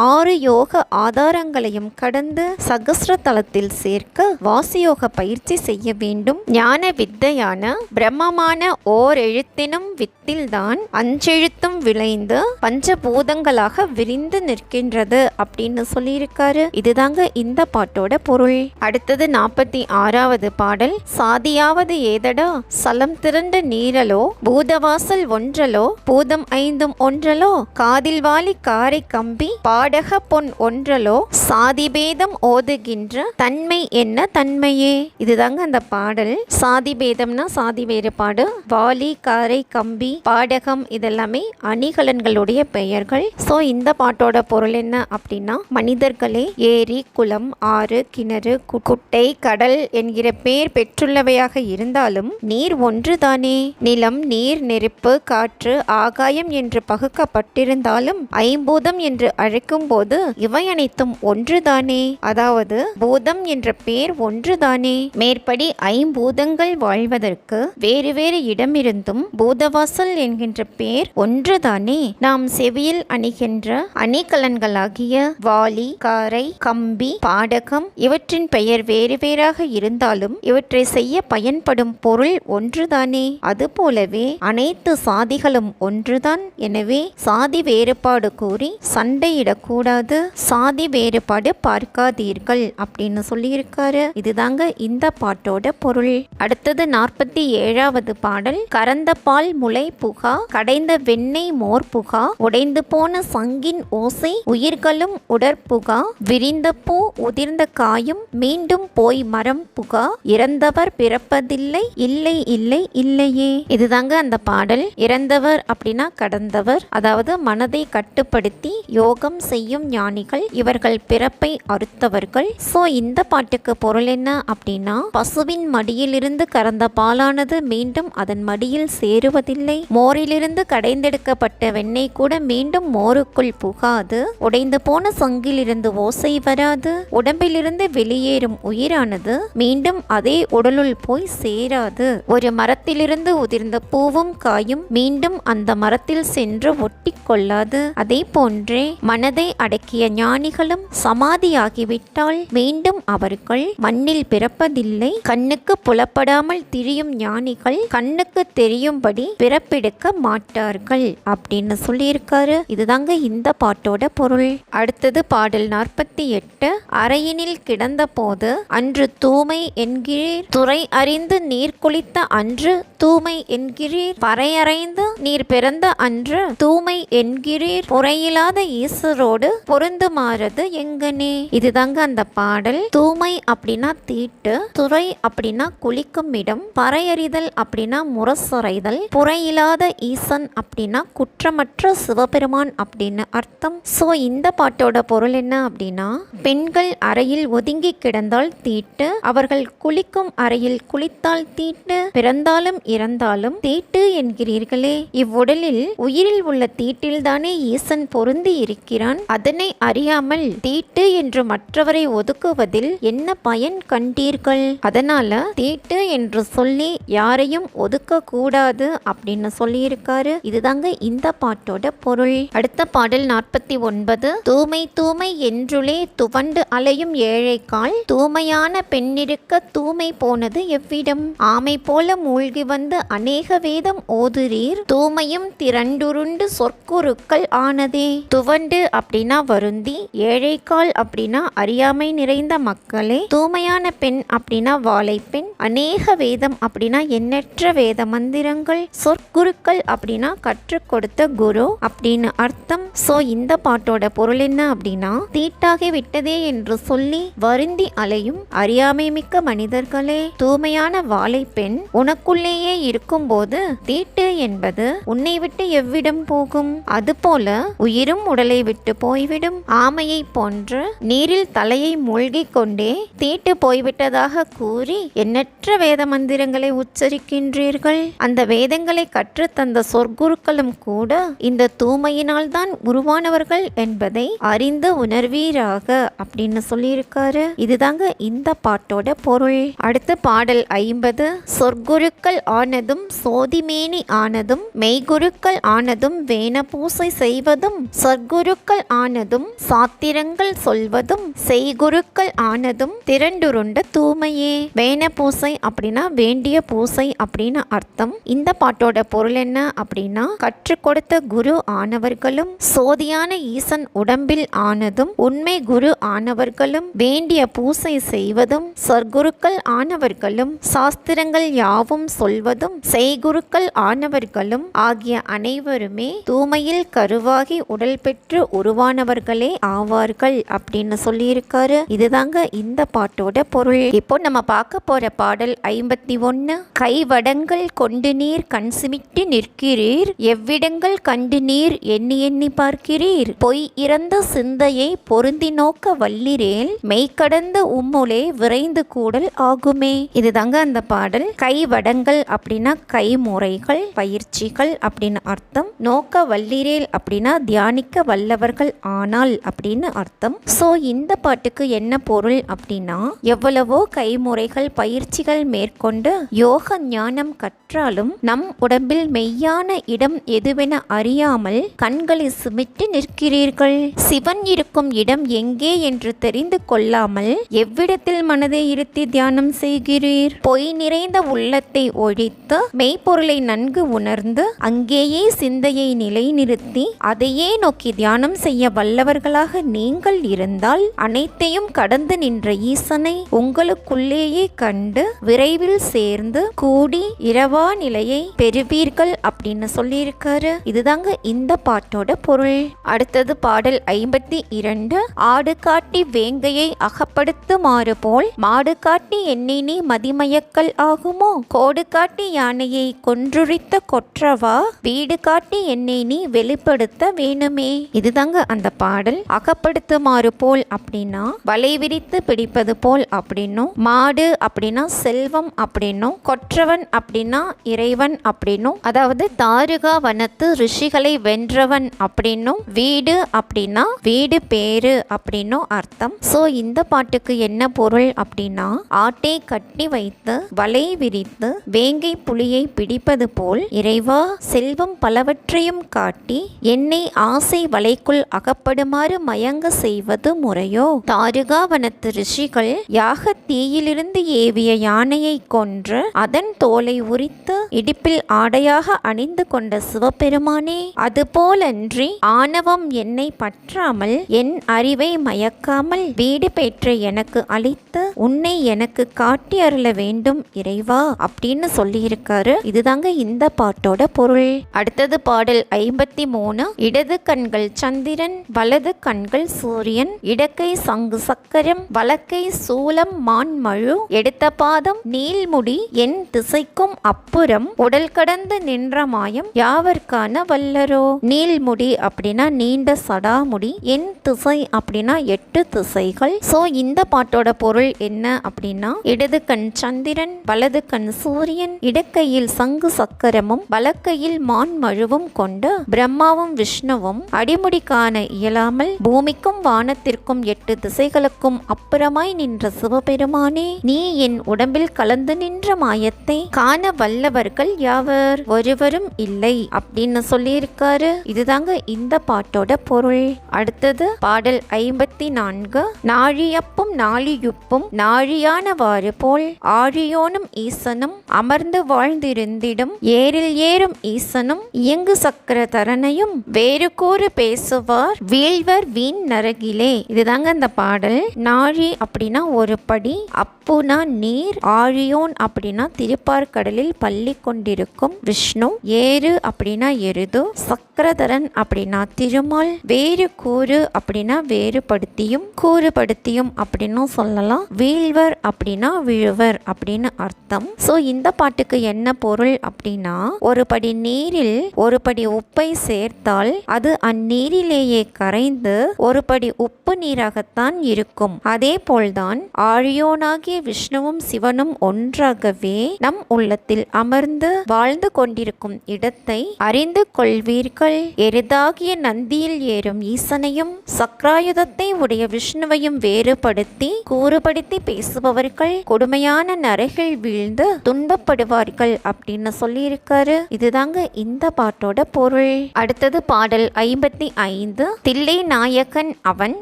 6 யோக ஆதாரங்களையும் கடந்து சகஸ்ர தலத்தில் சேர்க்க வாசியோக பயிற்சி செய்ய வேண்டும். ஞான வித்தையான பிரம்மமான ஓரெழுத்தினும் வித்தில்தான் 5 எழுத்தும் விளைந்து பஞ்சபூதங்களாக விரிந்து நிற்கின்றது அப்படின்னு சொல்லியிருக்காரு. இதுதாங்க இந்த பாட்டோட பொருள். அடுத்தது 46வது பாடல். சாதியாவது ஏதடா சலம் திரண்ட நீரலோ பூதவாசல் ஒன்றலோ பூதம் 5 ஒன்றலோ காதில் வாலி காரை கம்பி பாடக பொன் ஒன்றலோ சாதிபேதம் ஓதுகின்ற தன்மை என்ன தன்மையே. இதுதாங்க அந்த பாடல். சாதிபேதம்னா சாதி வேறுபாடு, வாலி காரை கம்பி பாடகம் இதெல்லாமே அணிகலன்களுடைய பெயர்கள். சோ இந்த பாட்டோட பொருள் என்ன அப்படின்னா, மனிதர்களே ஏரி குளம் ஆறு கிணறு குட்டை கடல் என்கிற பெயர் பெற்றுள்ளவையாக இருந்தாலும் நீர் ஒன்றுதானே. நிலம் நீர் நெருப்பு காற்று ஆகாயம் என்று பகுக்கப்பட்டிருந்தாலும் ஐம்பூதம் என்று அழைக்கும் போது இவை அனைத்தும் ஒன்றுதானே. அதாவது பூதம் என்ற பெயர் ஒன்றுதானே. மேற்படி ஐம்பூதங்கள் வாழ்வதற்கு வேறு வேறு இடமிருந்தும் பூதவாசல் என்கின்ற பெயர் ஒன்றுதானே. நாம் செவியில் அணிகின்ற அணிகலன்களாகிய வாலி காரை கம்பி பாடகம் இவற்றின் பெயர் வேறு வேறாக இருந்தாலும் இவற்றை செய்ய பயன்படும் பொருள் ஒன்றுதானே. அதுபோலவே அனைத்து சாதிகளும் ஒன்றுதான். எனவே சாதி வேறுபாடு கூறி சண்டையிடக்கூடாது, சாதி வேறுபாடு பார்க்காதீர்கள் அப்படின்னு சொல்லியிருக்காரு. இதுதாங்க இந்த பாட்டோட பொருள். அடுத்தது 47வது பாடல். கறந்த பால் முளை புகா கடைந்த வெண்ணெய் மோர் புகா உடைந்து போன சங்கின் ஓசை உயிர்களும் உடற்புகா விரிந்த பூ உதிர்ந்த காயும் மீண்டும் போய் மரம் புகா இறந்தவர் பிறப்பதில்லை இல்லை இல்லை இல்லையே. இதுதாங்க அந்த பாடல். இறந்தவர் அப்படின்னா கடந்தவர், அதாவது மனதை கட்டுப்படுத்தி யோகம் செய்யும் ஞானிகள். இவர்கள் பிறப்பை அறுத்தவர்கள். சோ இந்த பாட்டுக்கு பொருள் என்ன அப்படின்னா, பசுவின் மடியிலிருந்து கறந்த பாலானது மீண்டும் அதன் மடியில் சேருவதில்லை. மோரிலிருந்து கடைந்தெடுக்கப்பட்ட வெண்ணெய் கூட மீண்டும் மோருக்குள் புகாது. உடைந்து போன சங்கிலிருந்து ஓசை வராது. உடம்பிலிருந்து வெளியேறும் உயிரானது மீண்டும் அதே உடலுள் போய் சேராது. ஒரு மரத்திலிருந்து உதிர்ந்த பூவும் காயும் மீண்டும் அந்த மரத்தில் சென்று ஒட்டி கொள்ளாது. அதே போன்றே மனதை அடக்கிய ஞானிகளும் சமாதியாகிவிட்டால் மீண்டும் அவர்கள் மண்ணில் பிறப்பதில்லை. கண்ணுக்கு புலப்படாமல் திரியும் ஞானிகள் கண்ணுக்கு தெரியும்படி பிறப்பெடுக்க மாட்டார்கள் அப்படின்னு சொல்லியிருக்காரு. இதுதாங்க இந்த பாட்டோட பொருள். அடுத்தது பாடல் 48. அறையினில் கிடந்த போது அன்று தூமை என்கிறீர், துறை அறிந்து நீர் குளித்த அன்று தூமை என்கிறீர், பறையறைந்து நீர் பிறந்த அன்று தூமை என்கிறீர், பொறையில்லாத ஈஸ்வரோடு பொருந்துமாறது எங்கனே. இதுதாங்க அந்த பாடல். தூமை அப்படின்னா தீட்டு, துறை அப்படின்னா குளிக்கும் இடம், பறையறிதல் அப்படின்னா முரசறைதல், புறையில்லாத ஈசன் அப்படின்னா குற்றமற்ற சிவபெருமான் அப்படின்னு அர்த்தம். சோ இந்த பாட்டோட பொருள் என்ன அப்படின்னா, பெண்கள் அறையில் ஒதுங்கி கிடந்தால் தீட்டு, அவர்கள் குளிக்கும் அறையில் குளித்தால் தீட்டு, பிறந்தாலும் இறந்தாலும் தீட்டு என்கிறீர்களே. இவ்வுடலில் உயிரில் உள்ள தீட்டில்தானே ஈசன் பொருந்தி இருக்கிறான். அதனை அறியாமல் தீட்டு என்று மற்றவரை ஒதுக்குவதில் என்ன பயன் கண்டீர்கள். அதனால தீட்டு என்று சொல்லி யாரையும் ஒதுக்க கூடாது அப்படின்னு சொல்லியிருக்காரு. இதுதாங்க இந்த பாட்டோட பொருள். அடுத்த பாடல் 49. தூமை தூமை என்றுளே துவண்டு அலையும் ஏழைக்கால் தூமையான பெண்ணிருக்க தூமை போனது எவ்விடம். ஆமை போல மூழ்கி வந்து அநேக வேதம் ஓதுரீர், தூமையும் திரண்டுருண்டு சொற்குருக்கள் ஆனதே. துவண்டு அப்படின்னா வருந்தி, ஏழைக்கால் அப்படின்னா அறியாமை நிறைந்த மக்களே, தூமையான பெண் அப்படின்னா வாழைப்பெண், அநேக வேதம் அப்படின்னா எண்ணற்ற வேத மந்திரங்கள், சொற்குருக்கள் அப்படின்னா கற்றுக் கொடுத்த குரு அப்படின்னு அர்த்தம். சோ இந்த பாட்டோட பொருள் என்ன அப்படின்னா, தீட்டாகி விட்டதே என்று சொல்லி வருந்தி அலையும் அறியாமை மிக்க மனிதர்களே, தூய்மையான வாழைப்பெண் உனக்குள்ளேயே இருக்கும் போது தீட்டு என்பது உன்னை விட்டு எவ்விடம் போகும். அதுபோல உயிரும் உடலை விட்டு போய்விடும். ஆமையை போன்று நீரில் தலையை மூழ்கிக் கொண்டே தீட்டு போய்விட்டதாக கூறி எண்ணற்ற வேத மந்திரங்களை உச்சரிக்கின்றீர்கள். அந்த வேதங்களை கற்றுத்தந்த சொற்குருக்களும் கூட இந்த தூய்மையினால் தான் உருவானவர்கள் என்பதை அறிந்து உணர்வீராக அப்படின்னு சொல்லியிருக்காரு. இதுதாங்க இந்த பாட்டோட பொருள். அடுத்து பாடல் 50. சொற்குருக்கள் ஆனதும் சோதிமேனி ஆனதும் மெய்குருக்கள் ஆனதும் வேன பூசை செய்வதும் சொற்குருக்கள் ஆனதும் சாத்திரங்கள் சொல்வதும் செய்குருக்கள் ஆனதும் திரண்டுருண்ட தூமையே. வேன பூசை அப்படின்னா வேண்டிய பூசை அப்படின்னு அர்த்தம். இந்த பாட்டோட பொருள் என்ன அப்படின்னா, கற்றுக் கொடுத்த குரு ஆனவர்களும் சோதியான ஈசன் உடம்பில் ஆனதும் உண்மை குரு ஆனவர்களும் வேண்டிய பூசை செய்வதும் சொற்குருக்கள் ஆனவர்களும் சாஸ்திரங்கள் யாவும் சொல்வதும் செய்குருக்கள் ஆனவர்களும் ஆகிய அனைவருமே தூமையில் கருவாகி உடல் பெற்று உருவானவர்களே ஆவார்கள் அப்படின்னு சொல்லியிருக்காரு. இதுதாங்க இந்த பாட்டோட பொருள். இப்போ நம்ம பார்க்க போற பாடல் 51. கைவடங்கள் கொண்டு நீர் கண் சிமிட்டி நிற்கிறீர், எவ்விடங்கள் கண்டு நீர் எண்ணி எண்ணி பார்க்கிறீர், பொய் இறந்த சிந்தையை பொருந்தி நோக்க வல்லிரேல் மெய்கடந்த உம்முலே விரைந்து கூடல் ஆகுமே. இதுதாங்க அந்த பாடல். கைவடங்கள் அப்படின்னா கைமுறைகள், பயிற்சிகள் அப்படின்னு அர்த்தம். நோக்க வல்லிரேல் அப்படின்னா தியானிக்க வல்லவர்கள் ஆனால் அப்படின்னு அர்த்தம். சோ இந்த பாட்டுக்கு என்ன பொருள் அப்படின்னா, எவ்வளவோ கைமுறைகள் பயிற்சிகள் மேற்கொண்டு யோக ஞானம் கற்றாலும் நம் உடம்பில் மெய்யான இடம் எதுவென அறியாமல் கண்களை சுமிட்டு நிற்கிறீர்கள். சிவன் இருக்கும் இடம் எங்கே என்று தெரிந்து கொள்ளாமல் எவ்விடத்தில் மனதை இருத்தி தியானம் செய்கிறீர். பொய் நிறைந்த உள்ளத்தை ஒழித்து மெய்ப்பொருளை நன்கு உணர்ந்து அங்கேயே சிந்தையை நிலைநிறுத்தி அதையே நோக்கி தியானம் செய்ய வல்லவர்களாக நீங்கள் இருந்தால் அனைத்தையும் கடந்து நின்ற ஈசனை உங்களுக்குள்ளேயே கண்டு விரைவில் சேர்ந்து கூடி இரவா நிலையை பெறுவீர்கள் அப்படின்னு சொல்லியிருக்காரு. இதுதாங்க இந்த பாட்டோட பொருள். அடுத்தது பாடல் 52. ஆடு காட்டி வேங்கையை அகப்படுத்துமாறு போல் மாடு காட்டி என்னை நீ மதிமயக்கல் ஆகுமோ, கோடு காட்டி யானையை கொன்றுரித்த கொற்றவா வீடு காட்டி என்னை நீ வெளிப்படுத்த வேணுமே. இதுதாங்க அந்த பாடல். அகப்படுத்துமாறு போல் அப்படின்னா வலை விரித்து பிடிப்பது போல் அப்படின்னும், மாடு அப்படின்னா செல்வம் அப்படின்னும், கொற்றவன் அப்படின்னா இறைவன் அப்படின்னும், அதாவது தாருகா வனத்து ரிஷிகளை வென்றவன் அப்படின்னும், வீடு அப்படின்னா வீடு பேரு அப்படின்னும் அர்த்தம். சோ இந்த பாட்டுக்கு என்ன பொருள் அப்படின்னா, ஆட்டை கட்டி வைத்து வலை விரித்து வேங்கை புலியை பிடிப்பது போல் இறைவா செல்வம் பலவற்றையும் காட்டி என்னை ஆசை வலைக்குள் அகப்படுமாறு மயங்க செய்வது முறையோ. தாருகா வனத்து ரிஷிகள் யாக தீயிலிருந்து ஏவிய யானையை கொன்று அதன் தோலை உரித்து இடுப்பில் ஆடையாக அணிந்து கொண்ட சிவபெருமானே, அதுபோலன்றி ஆணவம் என்னை பற்றாமல் என் அறிவை மயக்காமல் வீடு பெற்ற எனக்கு அளித்து உன்னை எனக்கு காட்டி அருள வேண்டும் இறைவா அப்படின்னு சொல்லியிருக்காரு. இதுதாங்க இந்த பாட்டோட பொருள். அடுத்தது பாடல் 53. இடது கண்கள் சந்திரன், வலது கண்கள் சூரியன், இடக்கை சங்கு சக்கரம், வலக்கை சூலம் மான்மழு, எடுத்த பாதம் நீள்முடி என் திசைக்கும் அப்புறம் உடல் கடந்து நின்ற மாயம் யாவர்கான வல்லரோ. நீள்முடி அப்படின்னா நீண்ட சடாமுடி, என் திசை அப்படின்னா 8 திசைகள். சோ இந்த பாட்டோட பொருள் என்ன அப்படின்னா, இடது கண் சந்திரன், வலது கண் சூரியன், இடக்கையில் சங்கு சக்கரமும் வலக்கையில் மான்மழுவும் கொண்டு பிரம்மாவும் விஷ்ணுவும் அடிமுடி காண இயலாமல் பூமிக்கும் வானத்திற்கும் 8 திசைகளுக்கும் அப்புறமாய் நின்ற சிவபெருமானே, நீ என் உடம்பில் கலந்து நின்ற மாயத்தை காண வல்லவர்கள் யாவர், ஒருவரும் இல்லை அப்படின்னு சொல்லியிருக்காரு. இதுதாங்க இந்த பாட்டோட பொருள். அடுத்தது பாடல் 54. நாழியப்பும் நாழியுப்பும் நாழியானவாறு போல் ஆழியோனும் ஈசனும் அமர்ந்து வாழ்ந்திருந்திடும் ஏரில் ஏறும் ஈசனும் இயங்கு சக்கர தரனையும் வேறு கூறு பேசுவார் வீழ்வர் வீண் நரகிலே. இதுதாங்க அந்த பாடல். நாழி அப்படின்னா ஒரு படி, அப்புனா நீர், ஆழியோன் அப்படின்னா திருப்பார்கடலில் பள்ளி கொண்டிருக்கும் விஷ்ணு, ஏறு அப்படின்னா எருது, சக்கரதரன் அப்படின்னா திருமால், வேறு கூறு அப்படின்னா வேறுபடுத்தியும் கூறுபடுத்தியும் அப்படின்னு சொல்லலாம், வீழ்வர் அப்படின்னா விழுவர் அப்படின்னு அர்த்தம். சோ இந்த பாட்டுக்கு என்ன பொருள் அப்படின்னா, ஒரு படி நீரில் ஒரு படி உப்பை சேர்த்தால் அது அந்நீரிலேயே கரைந்து ஒரு படி உப்பு நீராகத்தான் இருக்கும். அதே போல்தான் ஆழியோனாகிய விஷ்ணுவும் சிவனும் ஒன்றாகவே நம் உள்ளத்தில் அமர்ந்து வாழ்ந்து கொண்டிருக்கும் இடத்தை அறிந்து கொள்வீர்கள். எருதாகிய நந்தியில் ஏறும் ஈசனையும் சக்ராயுதத்தை உடைய விஷ்ணுவையும் வேறுபடுத்தி கூறுபடுத்தி பேச பேசுபவர்கள் கொடுமையான நரகில் வீழ்ந்து துன்பப்படுவார்கள் அப்படின்னு சொல்லியிருக்காரு. இதுதாங்க இந்த பாட்டோட பொருள். அடுத்தது பாடல் 55. தில்லை நாயகன் அவன்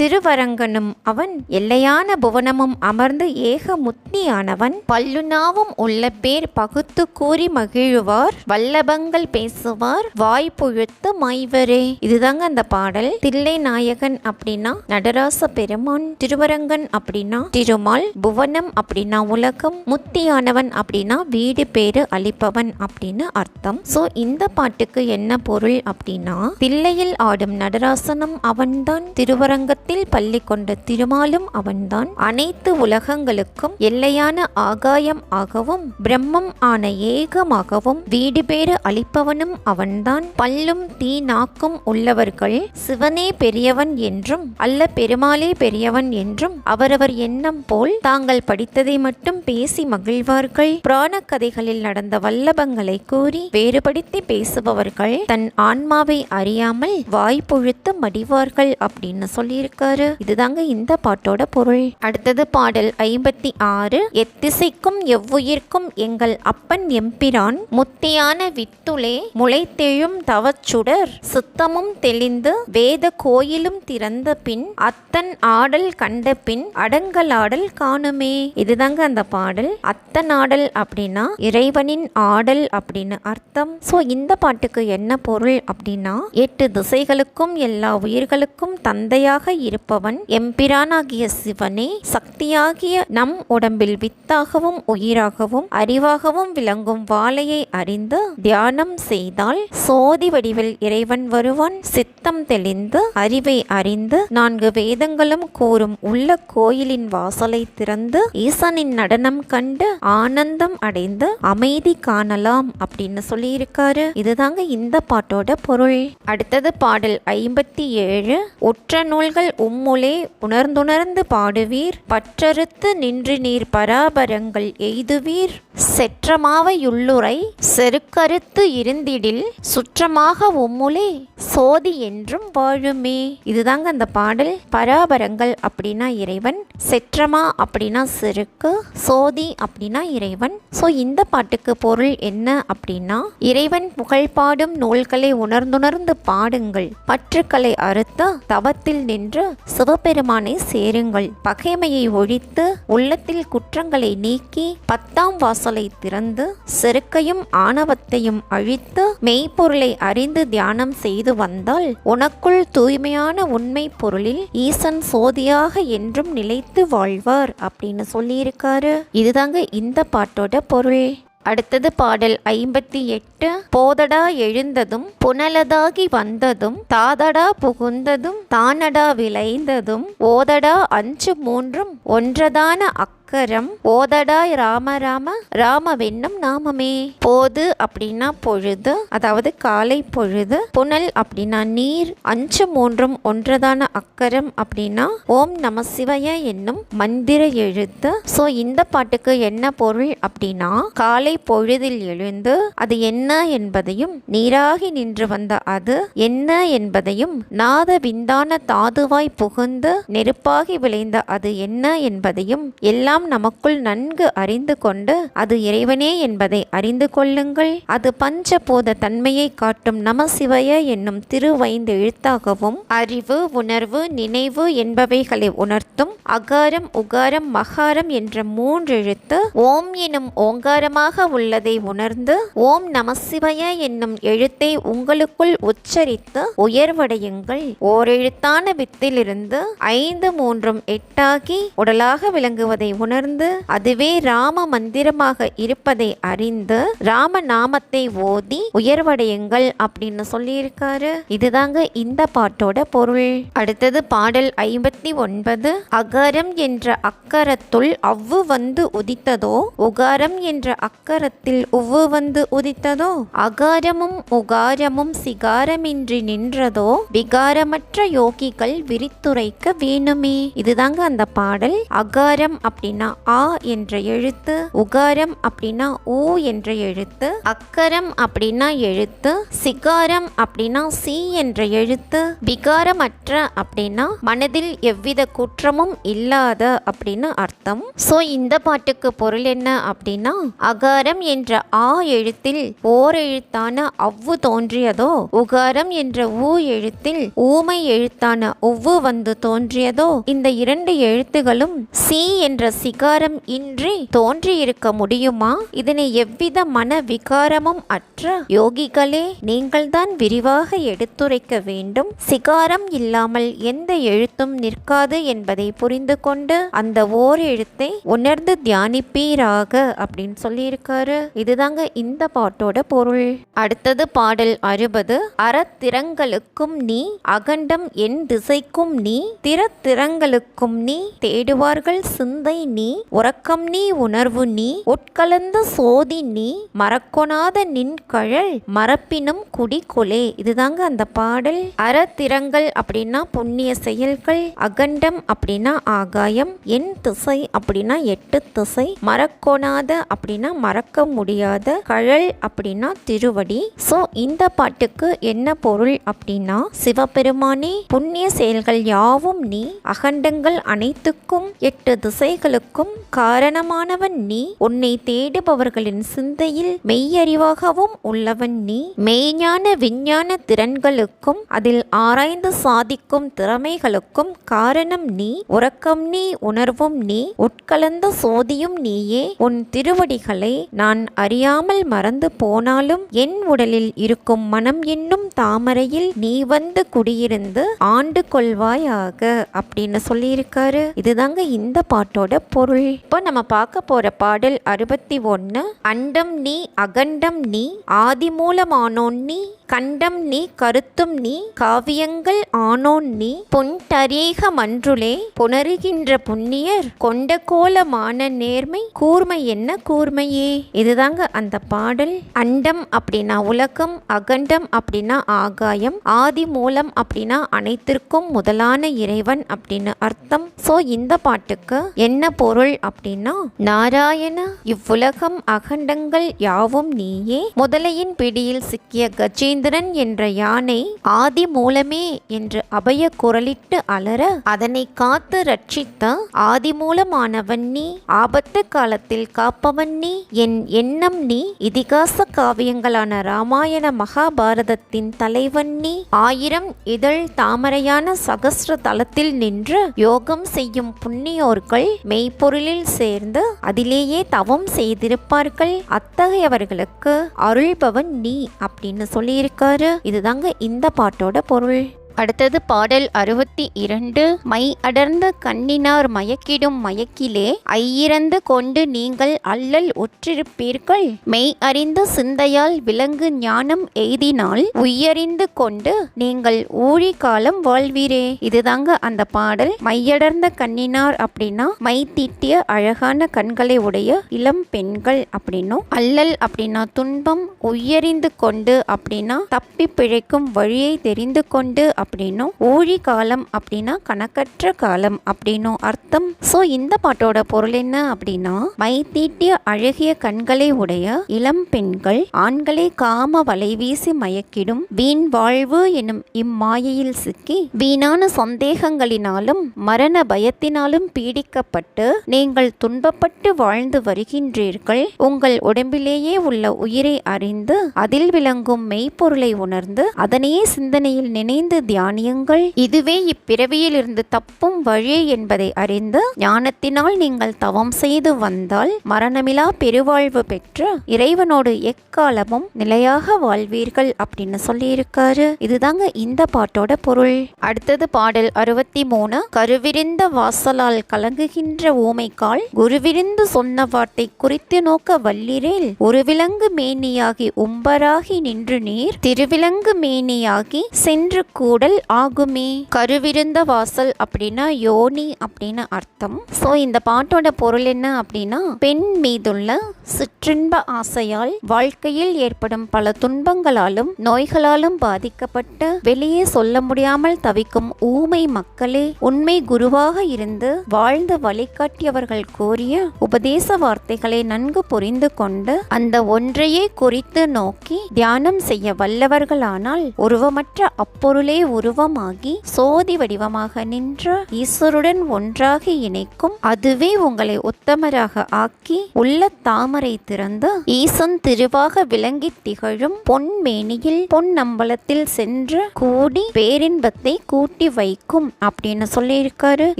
திருவரங்கனும் அவன் எல்லையான புவனமும் அமர்ந்து ஏக முத்தியானவன் பல்லுநாவும் உள்ள பேர் பகுத்து கூறி மகிழுவார் வல்லபங்கள் பேசுவார் வாய்ப்புழுத்து மாய்வரே. இதுதாங்க அந்த பாடல். தில்லை நாயகன் அப்படின்னா நடராச பெருமான், திருவரங்கன் அப்படின்னா திருமால், புவனம் அப்படின்னா உலகம், முத்தியானவன் அப்படின்னா வீடு பேரு அளிப்பவன் அப்படின்னு அர்த்தம். சோ இந்த பாட்டுக்கு என்ன பொருள் அப்படின்னா, தில்லையில் ஆடும் நடராசனும் அவன்தான், திருவரங்கத்தில் பள்ளி கொண்ட திருமாலும் அவன்தான், அனைத்து உலகங்களுக்கும் எல்லையான ஆகாயம் ஆகவும் பிரம்மம் ஆன ஏகமாகவும் வீடு பேறு அளிப்பவனும் அவன்தான். பல்லும் தீ நாக்கும் உள்ளவர்கள் சிவனே பெரியவன் என்றும் அல்ல பெருமாளே பெரியவன் என்றும் அவரவர் எண்ணம் போல் தாங்கள் படித்ததை மட்டும் பேசி மகிழ்வார்கள். புராண கதைகளில் நடந்த வல்லபங்களை கூறி வேறுபடுத்தி பேசுபவர்கள் தன் ஆன்மாவை அறியாமல் வாய்ப்புழுத்து மடிவார்கள் அப்படின்னு சொல்லியிருக்காரு. இதுதாங்க இந்த பாட்டோட பொருள். அடுத்தது பாடல் 56. எத்திசைக்கும் எவ்வுயிர்க்கும் எங்கள் அப்பன் எம்பிரான் முத்தியான வித்துளே முளைத்தெழும் தவச்சுடர் சுத்தமும் தெளிந்து வேத கோயிலும் திறந்த பின் அத்தன் ஆடல் கண்ட பின் அடங்கலாடல் காணுமே. இதுதாங்க அந்த பாடல். அத்தன் ஆடல் அப்படின்னா இறைவனின் ஆடல் அப்படின்னு அர்த்தம். சோ இந்த பாட்டுக்கு என்ன பொருள் அப்படின்னா, 8 திசைகளுக்கும் எல்லா உயிர்களுக்கும் தந்தையாக இருப்பவன் எம்பிரானாகிய சிவனே சக்தியாகிய நம் உடம்பில் வித்தாகவும் உயிராகவும் அறிவாகவும் விளங்கும் வாளையை அறிந்து தியானம் செய்தால் சோதி வடிவில் இறைவன் வருவான். சித்தம் தெளிந்து அறிவை அறிந்து 4 வேதங்களும் கூறும் உள்ள கோயிலின் வாசலை திறந்து ஈசனின் நடனம் கண்டு ஆனந்தம் அடைந்து அமைதி காணலாம் அப்படின்னு சொல்லியிருக்காரு. இதுதாங்க இந்த பாட்டோட பொருள். அடுத்தது பாடல் 57. உற்ற நூல்கள் உம்முலே உணர்ந்துணர்ந்து பாடுவீர் பற்றறுத்து நின்று நீர் பராபரங்கள் எய்துவீர் செற்றமாவையுள்ளுரை செருக்கறுத்து இருந்திடில் சுற்றமாக உம்முலே சோதி என்றும் வாழுமே. இதுதாங்க அந்த பாடல். பராபரங்கள் அப்படின்னா இறைவன், செற்றமா அப்படின்னா செருக்கு, சோதி அப்படின்னா இறைவன். சோ இந்த பாட்டுக்கு பொருள் என்ன அப்படின்னா, இறைவன் புகழ் பாடும் நூல்களை உணர்ந்துணர்ந்து பாடுங்கள், பற்றுக்களை அறுத்து தவத்தில் நின்று சிவபெருமானை சேருங்கள், பகைமையை ஒழித்து உள்ளத்தில் குற்றங்களை நீக்கி 10ஆம் வாசலை திறந்து செருக்கையும் ஆணவத்தையும் அழித்து மெய்ப்பொருளை அறிந்து தியானம் செய்து வந்தால் உனக்குள் தூய்மையான உண்மை பொருளில் ஈசன் சோதியாக என்றும் நிலைத்து வாழ்வார் அப்படின்னு சொல்லியிருக்காரு. இதுதாங்க இந்த பாட்டோட பொருள். அடுத்தது பாடல் 58. போதடா எழுந்ததும் புனலதாகி வந்ததும் தாதடா புகுந்ததும் தானடா விளைந்ததும் ஓதடா அஞ்சு மூன்றும் ஒன்றதான அக்கரம் ஓதடாய் ராம ராம ராமவென்னும் நாமமே. போது அப்படின்னா பொழுது, அதாவது காலை பொழுது. புனல் அப்படின்னா நீர். அஞ்சு மூன்றும் ஒன்றதான அக்கரம் அப்படின்னா ஓம் நம சிவய என்னும் மந்திர எழுத்து. சோ இந்த பாட்டுக்கு என்ன பொருள் அப்படின்னா, காலை பொழுதில் எழுந்து அது என்ன என்பதையும் நீராகி நின்று வந்த அது என்ன என்பதையும் நாத விந்தான தாதுவாய் புகுந்து நெருப்பாகி விளைந்த அது என்ன என்பதையும் எல்லாம் நமக்குள் நன்கு அறிந்து கொண்டு அது இறைவனே என்பதை அறிந்து கொள்ளுங்கள். அது பஞ்சபூத தன்மையை காட்டும் நம சிவய என்னும் திருவைந்து எழுத்தாகவும் அறிவு உணர்வு நினைவு என்பவைகளை உணர்த்தும் அகாரம் உகாரம் மகாரம் என்ற 3 எழுத்து ஓம் எனும் ஓங்காரமாக உள்ளதை உணர்ந்து ஓம் நம சிவய என்னும் எழுத்தை உங்களுக்குள் உச்சரித்து உயர்வடையுங்கள். ஓரெழுத்தான வித்திலிருந்து 5 3 8ஆகி உடலாக விளங்குவதை உணர்ந்து அதுவே ராம மந்திரமாக இருப்பதை அறிந்து ராம நாமத்தை ஓதி உயர்வடையுங்கள் அப்படின்னு சொல்லியிருக்காரு. இதுதாங்க இந்த பாட்டோட பொருள். அடுத்தது பாடல் 59. அகாரம் என்ற அக்கரத்துள் அவ்வு வந்து உதித்ததோ உகாரம் என்ற அக்கரத்தில் உவ்வு வந்து உதித்ததோ அகாரமும் உகாரமும் சிகாரமின்றி நின்றதோ விகாரமற்ற யோகிகள் விரித்துரைக்க வேணுமே. இதுதாங்க அந்த பாடல். அகாரம் அப்படின்னா அப்படின்னா ஆ என்ற எழுத்து, உகாரம் அப்படின்னா ஊ என்ற எழுத்து, அக்கரம் அப்படின்னா எழுத்து, சிகாரம் அப்படின்னா சி என்ற எழுத்து, விகாரமற்ற அப்படின்னா மனதில் எவ்வித குற்றமும் இல்லாத அப்படின்னு அர்த்தம். சோ இந்த பாட்டுக்கு பொருள் என்ன அப்படின்னா, அகாரம் என்ற ஆ எழுத்தில் ஓர் எழுத்தான அவ்வு தோன்றியதோ, உகாரம் என்ற ஊ எழுத்தில் ஊமை எழுத்தான ஒவ்வு வந்து தோன்றியதோ, இந்த இரண்டு எழுத்துகளும் சி என்ற சிகாரம் இன்றி தோன்றியிருக்க முடியுமா? இதனை எவ்வித மன விகாரமும் அற்ற யோகிகளே நீங்கள்தான் விரிவாக எடுத்துரைக்க வேண்டும். சிகாரம் இல்லாமல் எந்த எழுத்தும் நிற்காது என்பதை புரிந்து கொண்டு அந்த ஓர் எழுத்தை உணர்ந்து தியானிப்பீராக அப்படின்னு சொல்லியிருக்காரு. இதுதாங்க இந்த பாட்டோட பொருள். அடுத்தது பாடல் 60. அறத்திறங்களுக்கும் நீ, அகண்டம் என் திசைக்கும் நீ, திறத்திறங்களுக்கும் நீ, தேடுவார்கள் சிந்தை நீ, உறக்கம் நீ, உணர்வு நீ, உட்கலந்த சோதி நீ, மறக்கொணாத நின் கழல் மறப்பினும் குடிகொலே. இதுதாங்க அந்த பாடல். அறத்திறங்கள் அப்படின்னா புண்ணிய செயல்கள், அகண்டம் அப்படின்னா ஆகாயம், என் திசை அப்படின்னா 8 திசை, மறக்கொணாத அப்படின்னா மறக்க முடியாத, கழல் அப்படின்னா திருவடி. சோ இந்த பாட்டுக்கு என்ன பொருள் அப்படின்னா, சிவபெருமானே புண்ணிய செயல்கள் யாவும் நீ, அகண்டங்கள் அனைத்துக்கும் 8 திசைகளுக்கும் காரணமானவன் நீ, உன்னை தேடுபவர்களின் சிந்தையில் மெய்யறிவாகவும் உள்ளவன் நீ, மெய்ஞான விஞ்ஞான திறன்களுக்கும் அதில் ஆராய்ந்து சாதிக்கும் திறமைகளுக்கும் காரணம் நீ, உறக்கம் நீ, உணர்வும் நீ, உட்கலந்த சோதியும் நீயே. உன் திருவடிகளை நான் அறியாமல் மறந்து போனாலும் என் உடலில் இருக்கும் மனம் என்னும் தாமரையில் நீ வந்து குடியிருந்து ஆண்டு கொள்வாயாக அப்படின்னு சொல்லியிருக்காரு. இதுதாங்க இந்த பாட்டோட பொருள். இப்போ நம்ம பார்க்க போற பாடல் 61. அண்டம் நீ, அகண்டம் நீ, ஆதிமூலமானோன் நீ, கண்டம் நீ, கருத்தும் நீ, காவியங்கள் ஆனோன் நீ, பொன்டரேக மன்றுளே புணருகின்ற புண்ணியர் கொண்ட கோலமான நேர்மை கூர்மை என்ன கூர்மையே. இதுதாங்க அந்த பாடல். அண்டம் அப்படின்னா உலகம், அகண்டம் அப்படின்னா ஆகாயம், ஆதி மூலம் அப்படின்னா அனைத்திற்கும் முதலான இறைவன் அப்படின்னு அர்த்தம். சோ இந்த பாட்டுக்கு என்ன பொருள் அப்படின்னா, நாராயண இவ்வுலகம் அகண்டங்கள் யாவும் நீயே, முதலையின் பிடியில் சிக்கிய கஜேந்திரன் என்ற யானை ஆதி மூலமே என்று அபய குரலிட்டு அலற அதனை காத்து ரட்சித்த ஆதி மூலமானவன் நீ, ஆபத்து காலத்தில் காப்பவன் நீ, என் எண்ணம் நீ, இதிகாச காவியங்களான ராமாயண மகாபாரதத்தின் தலைவன் நீ, 1000 இதழ் தாமரையான சகஸ்ர தலத்தில் நின்று யோகம் செய்யும் புண்ணியோர்கள் மெய்ப்பொருளில் சேர்ந்து அதிலேயே தவம் செய்திருப்பார்கள், அத்தகையவர்களுக்கு அருள்பவன் நீ அப்படின்னு சொல்லியிருக்காரு. இதுதாங்க இந்த பாட்டோட பொருள். அடுத்தது பாடல் 62. மை அடர்ந்த கண்ணினார் மயக்கிடும் மயக்கிலே ஐயிறந்து கொண்டு நீங்கள் அல்லல் உற்றிருப்பீர்கள், மெய் அறிந்த சிந்தையால் விலங்கு ஞானம் எய்தினால் உய்யறிந்து கொண்டு நீங்கள் ஊழி காலம் வாழ்வீரே. இதுதாங்க அந்த பாடல். மையடர்ந்த கண்ணினார் அப்படின்னா மை தீட்டிய அழகான கண்களை உடைய இளம் பெண்கள் அப்படின்னும், அல்லல் அப்படின்னா துன்பம், உய்யறிந்து கொண்டு அப்படின்னா தப்பி பிழைக்கும் வழியை தெரிந்து கொண்டு அப்படின்னும், ஊழி காலம் அப்படின்னா கணக்கற்ற காலம் அப்படின்னும் அர்த்தம். சோ இந்த பாட்டோட பொருள் என்ன அப்படின்னா, மை தீட்டிய அழகிய கண்களை உடைய இளம் பெண்கள் ஆண்களை காம வலை வீசி மயக்கிடும் வீண் வாழ்வு எனும் இம்மாயையில் சிக்கி வீணான சந்தேகங்களினாலும் மரண பயத்தினாலும் பீடிக்கப்பட்டு நீங்கள் துன்பப்பட்டு வாழ்ந்து வருகின்றீர்கள். உங்கள் உடம்பிலேயே உள்ள உயிரை அறிந்து அதில் விளங்கும் மெய்ப்பொருளை உணர்ந்து அதனையே சிந்தனையில் நினைந்து தியானியுங்கள். இதுவே இப்பிறவியில் இருந்து தப்பும் வழி என்பதை அறிந்து ஞானத்தினால் நீங்கள் தவம் செய்து வந்தால் மரணமிலா பெருவாழ்வு பெற்று இறைவனோடு எக்காலமும் நிலையாக வாழ்வீர்கள் அப்படின்னு சொல்லியிருக்காரு. இதுதாங்க இந்த பாட்டோட பொருள். அடுத்தது பாடல் 63. கருவிரிந்த வாசலால் கலங்குகின்ற ஊமைக்கால் குருவிரிந்து சொன்ன வார்த்தை குறித்து நோக்க வல்லிரேல், ஒருவிலங்கு மேனியாகி உம்பராகி நின்று நீர் திருவிலங்கு மேனியாகி சென்று கூடல் ஆகுமே. கருவிருந்த வாசல் அப்படின்னா யோனி அப்படின்னு அர்த்தம். சோ இந்த பாட்டோட பொருள் என்ன அப்படின்னா, பெண் மீதுள்ள சிற்றின்ப ஆசையால் வாழ்க்கையில் ஏற்படும் பல துன்பங்களாலும் நோய்களாலும் பாதிக்கப்பட்டு வெளியே சொல்ல முடியாமல் தவிக்கும் ஊமை மக்களே, உண்மை குருவாக இருந்து வாழ்ந்து வழிகாட்டியவர்கள் கூறிய உபதேச வார்த்தைகளை நன்கு புரிந்து கொண்டு அந்த ஒன்றையே குறித்து நோக்கி தியானம் செய்ய வல்லவர்களானால் உருவமற்ற அப்பொருளே உருவமாகி சோதி வடிவமாக நின்ற ஈஸ்வருடன் ஒன்றாகி இணைக்கும். அதுவே உங்களை உத்தமராக ஆக்கி உள்ள தாமரை திறந்து ஈசன் திருவாக விளங்கி திகழும் பொன்மேனியில் பொன்னம்பலத்தில் சென்று கூடி பேரின்பத்தை கூட்டி வைக்கும் அப்படின்னு சொல்லியிருக்காரு.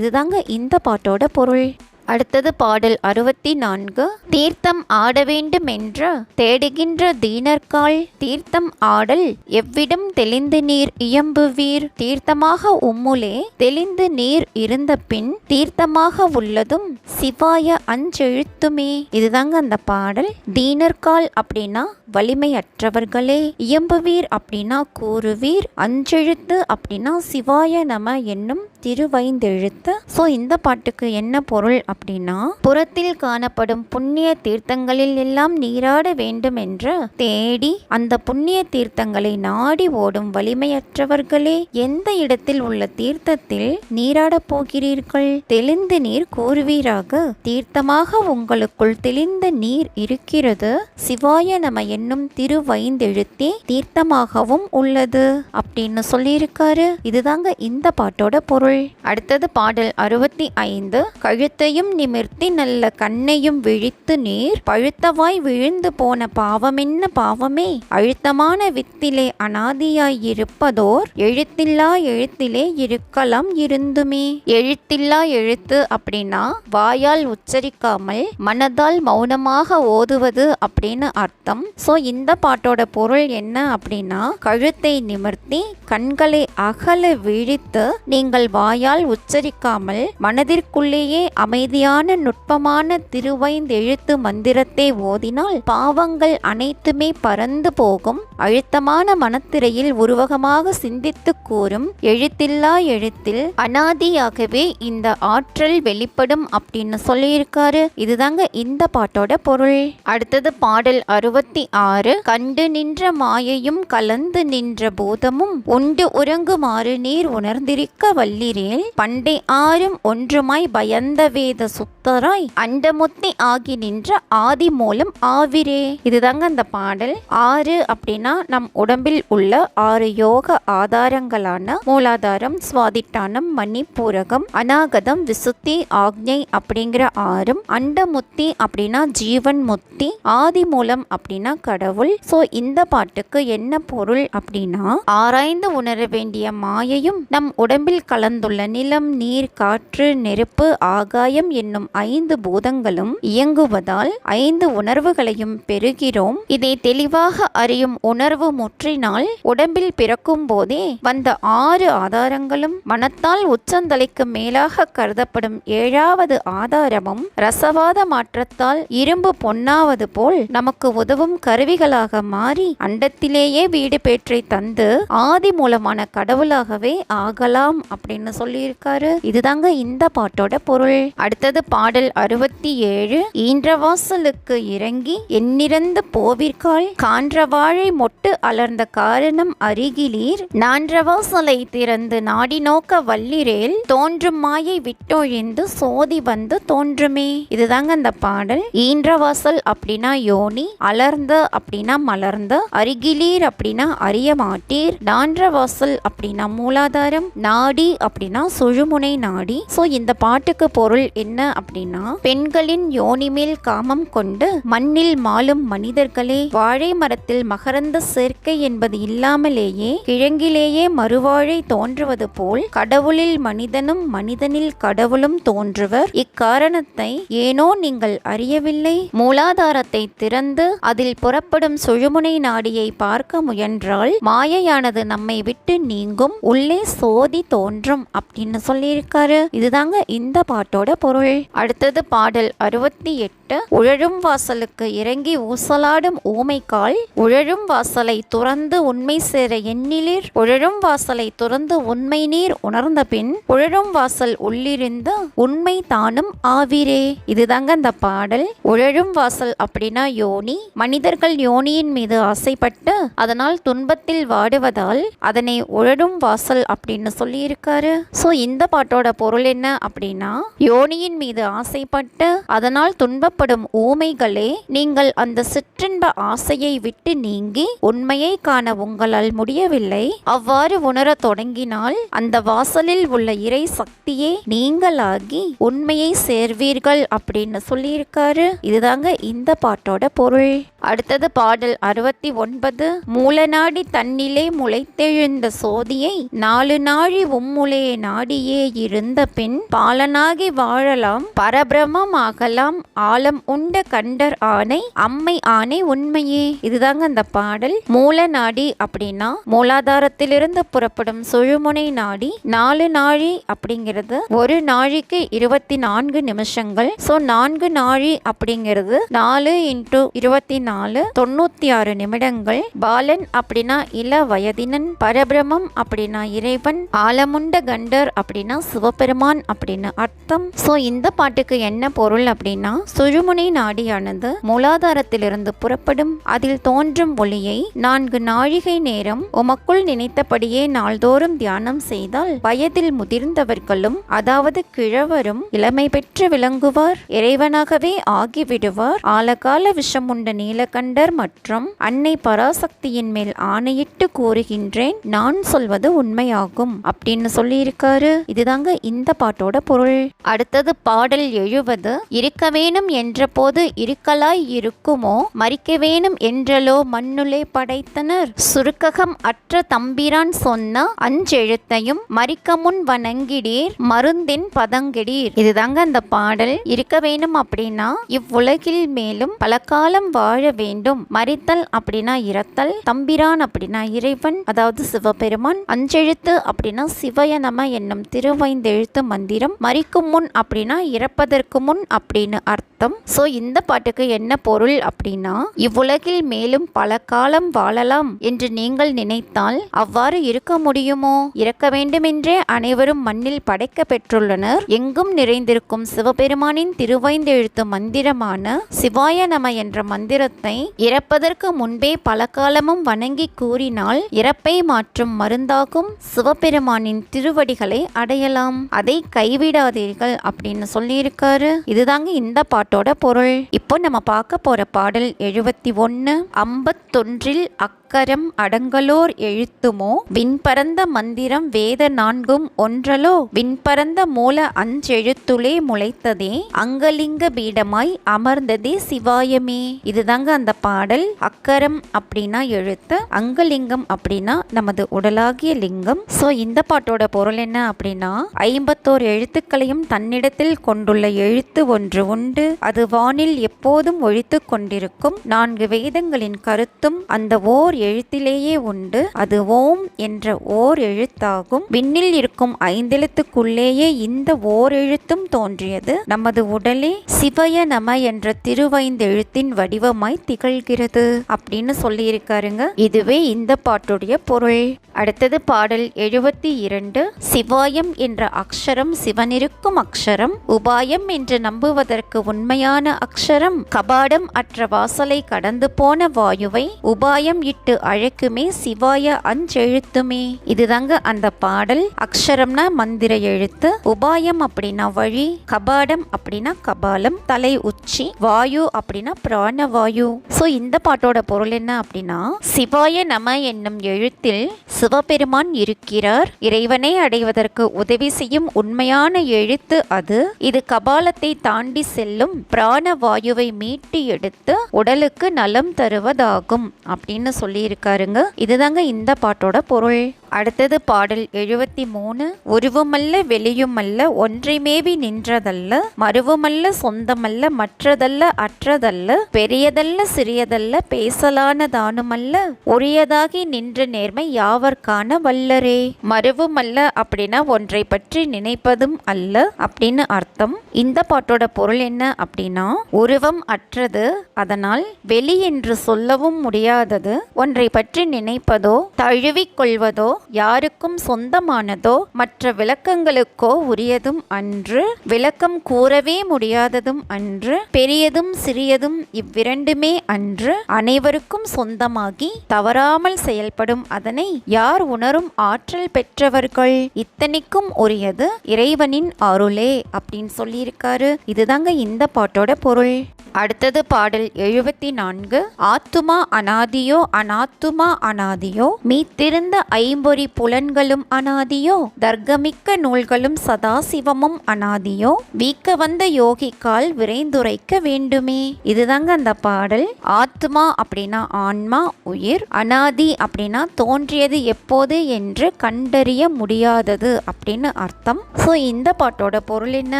இதுதாங்க இந்த பாட்டோட பொருள். அடுத்தது பாடல் 64. தீர்த்தம் ஆட வேண்டுமென்ற தேடுகின்ற தீனர்காள் தீர்த்தம் ஆடல் எவ்விடம் தெளிந்து நீர் இயம்புவீர். தீர்த்தமாக உம்முலே தெளிந்து நீர் இருந்த பின் தீர்த்தமாக உள்ளதும் சிவாய அஞ்செழுத்துமே. இதுதாங்க அந்த பாடல். தீனர்காள் அப்படின்னா வலிமையற்றவர்களே, இயம்புவீர் அப்படின்னா கூறுவீர், அஞ்செழுத்து அப்படின்னா சிவாய நம என்னும் திருவைந்தெழுத்து. ஸோ இந்த பாட்டுக்கு என்ன பொருள் அப்படின்னா, புறத்தில் காணப்படும் புண்ணிய தீர்த்தங்களில் எல்லாம் நீராட வேண்டும் என்று தேடி அந்த புண்ணிய தீர்த்தங்களை நாடி ஓடும் வலிமையற்றவர்களே, எந்த இடத்தில் உள்ள தீர்த்தத்தில் நீராடப் போகிறீர்கள்? தெளிந்த நீர் கூறுவீராக. தீர்த்தமாக உங்களுக்குள் தெளிந்த நீர் இருக்கிறது. சிவாய நம என்னும் திருவைந்தெழுத்தே தீர்த்தமாகவும் உள்ளது அப்படின்னு சொல்லியிருக்காரு. இதுதாங்க இந்த பாட்டோட பொருள். அடுத்தது பாடல் 65. கழுத்தையும் நிமிர்த்தி நல்ல கண்ணையும் விழித்து நீர் பழுத்தவாய் விழுந்து போன பாவமென்ன பாவமே. அழுத்தமான வித்திலே அனாதியாயிருப்பதோர் எழுத்தில்லா எழுத்திலே இருக்கலாம் இருந்துமே. எழுத்தில்லா எழுத்து அப்படின்னா வாயால் உச்சரிக்காமல் மனதால் மௌனமாக ஓதுவது அப்படின்னு அர்த்தம். ஸோ இந்த பாட்டோட பொருள் என்ன அப்படின்னா, கழுத்தை நிமிர்த்தி கண்களை அகல விழித்து நீங்கள் வாயால் உச்சரிக்காமல் மனதிற்குள்ளேயே அமைதியான நுட்பமான திருவைந்தெழுத்து மந்திரத்தை ஓதினால் பாவங்கள் அனைத்துமே பறந்து போகும். அழுத்தமான மனத்திரையில் உருவகமாக சிந்தித்து கூறும் எழுத்தில்லா எழுத்தில் அனாதியாகவே இந்த ஆற்றல் வெளிப்படும் அப்படின்னு சொல்லியிருக்காரு. இதுதாங்க இந்த பாட்டோட பொருள். அடுத்தது பாடல் 66. கண்டு நின்ற மாயையும் கலந்து நின்ற பூதமும் உண்டு உறங்குமாறு நீர் உணர்ந்திருக்க வல்லிரேல் பண்டை ஆறும் ஒன்றுமாய் பயந்த வேத சுத்தராய் அண்டமுத்தி ஆகி நின்ற ஆதி மூலம் ஆவிரே. இதுதாங்க அந்த பாடல். 6 அப்படின்னா நம் உடம்பில் உள்ள 6 யோக ஆதாரங்களான மூலாதாரம், சுவாதிட்டானம், மணிப்பூரகம், அநாகதம், விசுத்தி, ஆக்ஞை அப்படிங்கிற 6ம், அண்டமுத்தி அப்படின்னா ஜீவன் முத்தி, ஆதி மூலம் அப்படின்னா கடவுள். ஸோ இந்த பாட்டுக்கு என்ன பொருள் அப்படின்னா, ஆராய்ந்து உணர வேண்டிய மாயையும் நம் உடம்பில் கலந்துள்ள நிலம், நீர், காற்று, நெருப்பு, ஆகாயம் என்னும் 5 பூதங்களும் இயங்குவதால் 5 உணர்வுகளையும் பெறுகிறோம். இதை தெளிவாக அறியும் உணர்வு முற்றினால் உடம்பில் பிறக்கும் போதே வந்த 6 ஆதாரங்களும் மனத்தால் உச்சந்தலைக்கு மேலாக கருதப்படும் 7வது ஆதாரமும் ரசவாத மாற்றத்தால் இரும்பு பொன்னாவது போல் நமக்கு உதவும் கருவிகளாக மாறி அண்டத்திலேயே வீடு பேற்றை தந்து ஆதி மூலமான கடவுளாகவே ஆகலாம் அப்படின்னு சொல்லியிருக்காரு. இதுதாங்க இந்த பாட்டோட பொருள். அடுத்தது பாடல் 67. ஈன்றவாசலுக்கு இறங்கி எண்ணிறந்து போவிற்கால் கான்ற வாழை மொட்டு அலர்ந்த காரணம் அருகிலீர் நான்றவாசலை திறந்து நாடி நோக்க வல்லிரேல் தோன்றும் மாயை விட்டொழிந்து சோதி வந்து தோன்றுமே. இதுதாங்க அந்த பாடல். ஈன்றவாசல் அப்படின்னா யோனி, அலர்ந்த அப்படின்னா மலர்ந்த, அருகிலீர் அப்படின்னா அறிய மாட்டீர், நான்றவாசல் அப்படின்னா மூலாதாரம், நாடி அப்படின்னா சுழுமுனை நாடி. சோ இந்த பாட்டுக்கு பொருள் என்ன அப்படின்னா, பெண்களின் யோனி மேல் காமம் கொண்டு மண்ணில் மாளும் மனிதர்களே, வாழை மரத்தில் மகரந்த சேர்க்கை என்பது இல்லாமலேயே கிழங்கிலேயே மறுவாழை தோன்றுவது போல் கடவுளில் மனிதனும் மனிதனில் கடவுளும் தோன்றுவர். இக்காரணத்தை ஏனோ நீங்கள் அறியவில்லை. மூலாதாரத்தை திறந்து அதில் புறப்படும் சுழுமுனை நாடியை பார்க்க முயன்றால் மாயையானது நம்மை விட்டு நீங்கும், உள்ளே சோதி தோன்றும் அப்படின்னு சொல்லியிருக்காரு. இதுதாங்க இந்த பாட்டோட பொருள். பொருள். அடுத்தது பாடல் 68. உழழும் வாசலுக்கு இறங்கி ஊசலாடும் ஊமைக்கால் உழழும் வாசலை துறந்து உண்மை சேர எண்ணிலிர் உழழும் வாசலை துறந்து உண்மை நீர் உணர்ந்த பின் உழழும் வாசல் உள்ளிருந்து உண்மை தானும் ஆவிரே. இதுதாங்க அந்த பாடல். உழழும் வாசல் அப்படின்னா யோனி. மனிதர்கள் யோனியின் மீது ஆசைப்பட்டு அதனால் துன்பத்தில் வாடுவதால் அதனை உழழும் வாசல் அப்படின்னு சொல்லியிருக்காரு. சோ இந்த பாட்டோட பொருள் என்ன அப்படின்னா, யோனியின் மீது ஆசைப்பட்டு அதனால் துன்பப்படும் ஊமைகளே, நீங்கள் அந்த சிற்றின்ப ஆசையை விட்டு நீங்கி உண்மையை காண உங்களால் முடியவில்லை. அவ்வாறு உணர தொடங்கினால் அந்த வாசலில் உள்ள இறை சக்தியே நீங்களாகி உண்மையை சேர்வீர்கள் அப்படின்னு சொல்லியிருக்காரு. இதுதாங்க இந்த பாட்டோட பொருள். அடுத்தது பாடல் 69. மூலநாடி தன்னிலே முளைத்தெழுந்த சோதியை 4 நாழி உம்முலே நாடியே இருந்த பின் பாலனாகி வாழலாம் பரபிரமம் ஆகலாம் ஆலம் உண்ட கண்டர் ஆணை அம்மை ஆணை உண்மையே. இதுதாங்க அந்த பாடல். மூலநாடி அப்படின்னா மூலாதாரத்திலிருந்து புறப்படும் சுழுமுனை நாடி. 4 நாழி அப்படிங்கிறது ஒரு நாழிக்கு 24 நிமிஷங்கள். சோ 4 நாழி அப்படிங்கிறது 4 × 24 96 நிமிடங்கள். பாலன் அப்படின்னா இள வயதினன். பரபிரமம் அப்படின்னா இறைவன். ஆலமுண்ட கண்டர் அப்படின்னா சிவபெருமான் அப்படின்னு அர்த்தம். சோ இந்த பாட்டுக்கு என்ன பொருள் அப்படின்னா, சுழுமுனை நாடியானது மூலாதாரத்திலிருந்து புறப்படும் அதில் தோன்றும் ஒளியை 4 நாழிகை நேரம் உமக்குள் நினைத்தபடியே நாள்தோறும் தியானம் செய்தால் வயதில் முதிர்ந்தவர்களும் அதாவது கிழவரும் இளமை பெற்று விளங்குவார், இறைவனாகவே ஆகிவிடுவார். ஆலகால விஷமுண்ட நீலகண்டர் மற்றும் அன்னை பராசக்தியின் மேல் ஆணையிட்டு கூறுகின்றேன், நான் சொல்வது உண்மையாகும் அப்படின்னு சொல்லியிருக்காரு. இதுதாங்க இந்த பாட்டோட பொருள். அடுத்தது பாடல் 70. இருக்க வேணும் என்ற போது இருக்கலாய் இருக்குமோ மறிக்க வேணும் என்றலோ மண்ணுலே படைத்தனர் சுருக்ககம் அற்ற தம்பிரான் சொன்ன அஞ்செழுத்தையும் மறிக்க முன் வணங்கிடீர் மருந்தின் பதங்கிடீர். இதுதாங்க அந்த பாடல். இருக்க வேணும் அப்படின்னா இவ்வுலகில் மேலும் பல காலம் வாழ வேண்டும். மறித்தல் அப்படின்னா இறத்தல். தம்பிரான் அப்படின்னா இறைவன் அதாவது சிவபெருமான். அஞ்செழுத்து அப்படின்னா சிவய நம என்னும் திருவைந்தெழுத்து மந்திரம். மறிக்கும் முன் அப்படின்னா இறப்பதற்கு முன் அப்படின்னு அர்த்தம். சோ இந்த பாட்டுக்கு என்ன பொருள் அப்படின்னா, இவ்வுலகில் மேலும் பல காலம் வாழலாம் என்று நீங்கள் நினைத்தால் அவ்வாறு இருக்க முடியுமோ? இறக்க வேண்டுமென்றே அனைவரும் மண்ணில் படைக்க பெற்றுள்ளனர். எங்கும் நிறைந்திருக்கும் சிவபெருமானின் திருவைந்தெழுத்து மந்திரமான சிவாய நம என்ற மந்திரத்தை இறப்பதற்கு முன்பே பல காலமும் வணங்கி கூறினால் இறப்பை மாற்றும் மருந்தாகும் சிவபெருமானின் திருவடிகளை அடையலாம். அதை கைவிடாதீர்கள் அப்படின்னு சொல்லியிருக்காரு. இதுதாங்க இந்த பாட்டோட பொருள். இப்போ நம்ம பார்க்க போற பாடல் 71. 51 அக்கரம் அடங்கலோர் எழுத்துமோ விண்பரந்த மந்திரம் வேத 4 ஒன்றலோ விண்பரந்த மூல அஞ்செழுத்துளே முளைத்ததே அங்கலிங்க பீடமாய் அமர்ந்ததே சிவாயமே. இதுதாங்க அந்த பாடல். அக்கரம் அப்படின்னா எழுத்து, அங்கலிங்கம் அப்படின்னா நமது உடலாகிய லிங்கம். சோ இந்த பாட்டோட பொருள் என்ன அப்படின்னா, 51 எழுத்துக்களையும் தன்னிடத்தில் கொண்டுள்ள எழுத்து ஒன்று உண்டு. அது வானில் எப்போதும் ஒழித்து கொண்டிருக்கும் 4 வேதங்களின் கருத்தும் அந்த ஓர் எழுத்திலேயே உண்டு. அது ஓம் என்ற ஓர் எழுத்தாகும். விண்ணில் இருக்கும் 5 எழுத்துக்குள்ளேயே இந்த ஓர் எழுத்தும் தோன்றியது. நமது உடலே சிவய நம என்ற திருவைந்தெழுத்தின் வடிவமாய் திகழ்கிறது அப்படின்னு சொல்லியிருக்காருங்க. இதுவே இந்த பாட்டுடைய பொருள். அடுத்தது பாடல் 72. சிவாயம் என்ற அக்ஷரம் சிவனிருக்கும் அக்ஷரம். உபாயம் என்று நம்புவதற்கு உண்மையான அக்ஷரம். கபாடம் அற்ற வாசலை கடந்து போன வாயுவை உபாயம் இட்டு அழைக்குமே சிவாய அஞ்செழுத்துமே. இதுதாங்க அந்த பாடல். அக்ஷரம்னா மந்திர எழுத்து, உபாயம் அப்படின்னா வழி, கபாடம் அப்படின்னா கபாலம் தலை உச்சி, வாயு அப்படின்னா பிராணவாயு. சோ இந்த பாட்டோட பொருள் என்ன அப்படின்னா, சிவாய நம என்னும் எழுத்தில் சிவபெருமான் இருக்கிறார். இறைவனை அடைவதற்கு உதவி செய்யும் உண்மையான எழுத்து அது. இது கபாலத்தை தாண்டி செல்லும் பிராணவாயுவை மீட்டு எடுத்து உடலுக்கு நலம் தருவதாகும் அப்படின்னு சொல்லியிருக்காருங்க. இதுதாங்க இந்த பாட்டோட பொருள். அடுத்தது பாடல் 73. உருவுமல்ல வெளியுமல்ல ஒன்றை மேவி நின்றதல்ல மருவுமல்ல சொந்தமல்ல மற்றதல்ல அற்றதல்ல பெரியதல்ல சிறியதல்ல பேசலானதானுமல்ல உரியதாகி நின்ற நேர்மை யாவர்கான வல்லரே. மருவுமல்ல அப்படின்னா ஒன்றை பற்றி நினைப்பதும் அல்ல அப்படின்னு அர்த்தம். இந்த பாட்டோட பொருள் என்ன அப்படின்னா, உருவம் அற்றது, அதனால் வெளி என்று சொல்லவும் முடியாதது, ஒன்றை பற்றி நினைப்பதோ தழுவிக்கொள்வதோ யாருக்கும் சொந்தமானதோ மற்ற விளக்கங்களுக்கோ உரியதும் அன்று, விளக்கம் கூறவே முடியாததும் அன்று, பெரியதும் சிறியதும் இவ்விரண்டுமே அன்று, அனைவருக்கும் சொந்தமாகி தவறாமல் செயல்படும் அதனை யார் உணரும் ஆற்றல் பெற்றவர்கள், இத்தனைக்கும் உரியது இறைவனின் அருளே அப்படின்னு சொல்லியிருக்காரு. இதுதாங்க இந்த பாட்டோட பொருள். அடுத்தது பாடல் 74. ஆத்துமா அனாதியோ அனாத்துமா அனாதியோ மீத்திருந்த ஐம்பொறி புலன்களும் அனாதியோ தர்க்கமிக்க நூல்களும் சதாசிவமும் அனாதியோ வீக்க வந்த யோகிக்கால் விரைந்துரைக்க வேண்டுமே. இதுதாங்க அந்த பாடல். ஆத்மா அப்படின்னா ஆன்மா, உயிர். அனாதி அப்படின்னா தோன்றியது எப்போது என்று கண்டறிய முடியாதது அப்படின்னு அர்த்தம். ஸோ இந்த பாட்டோட பொருள் என்ன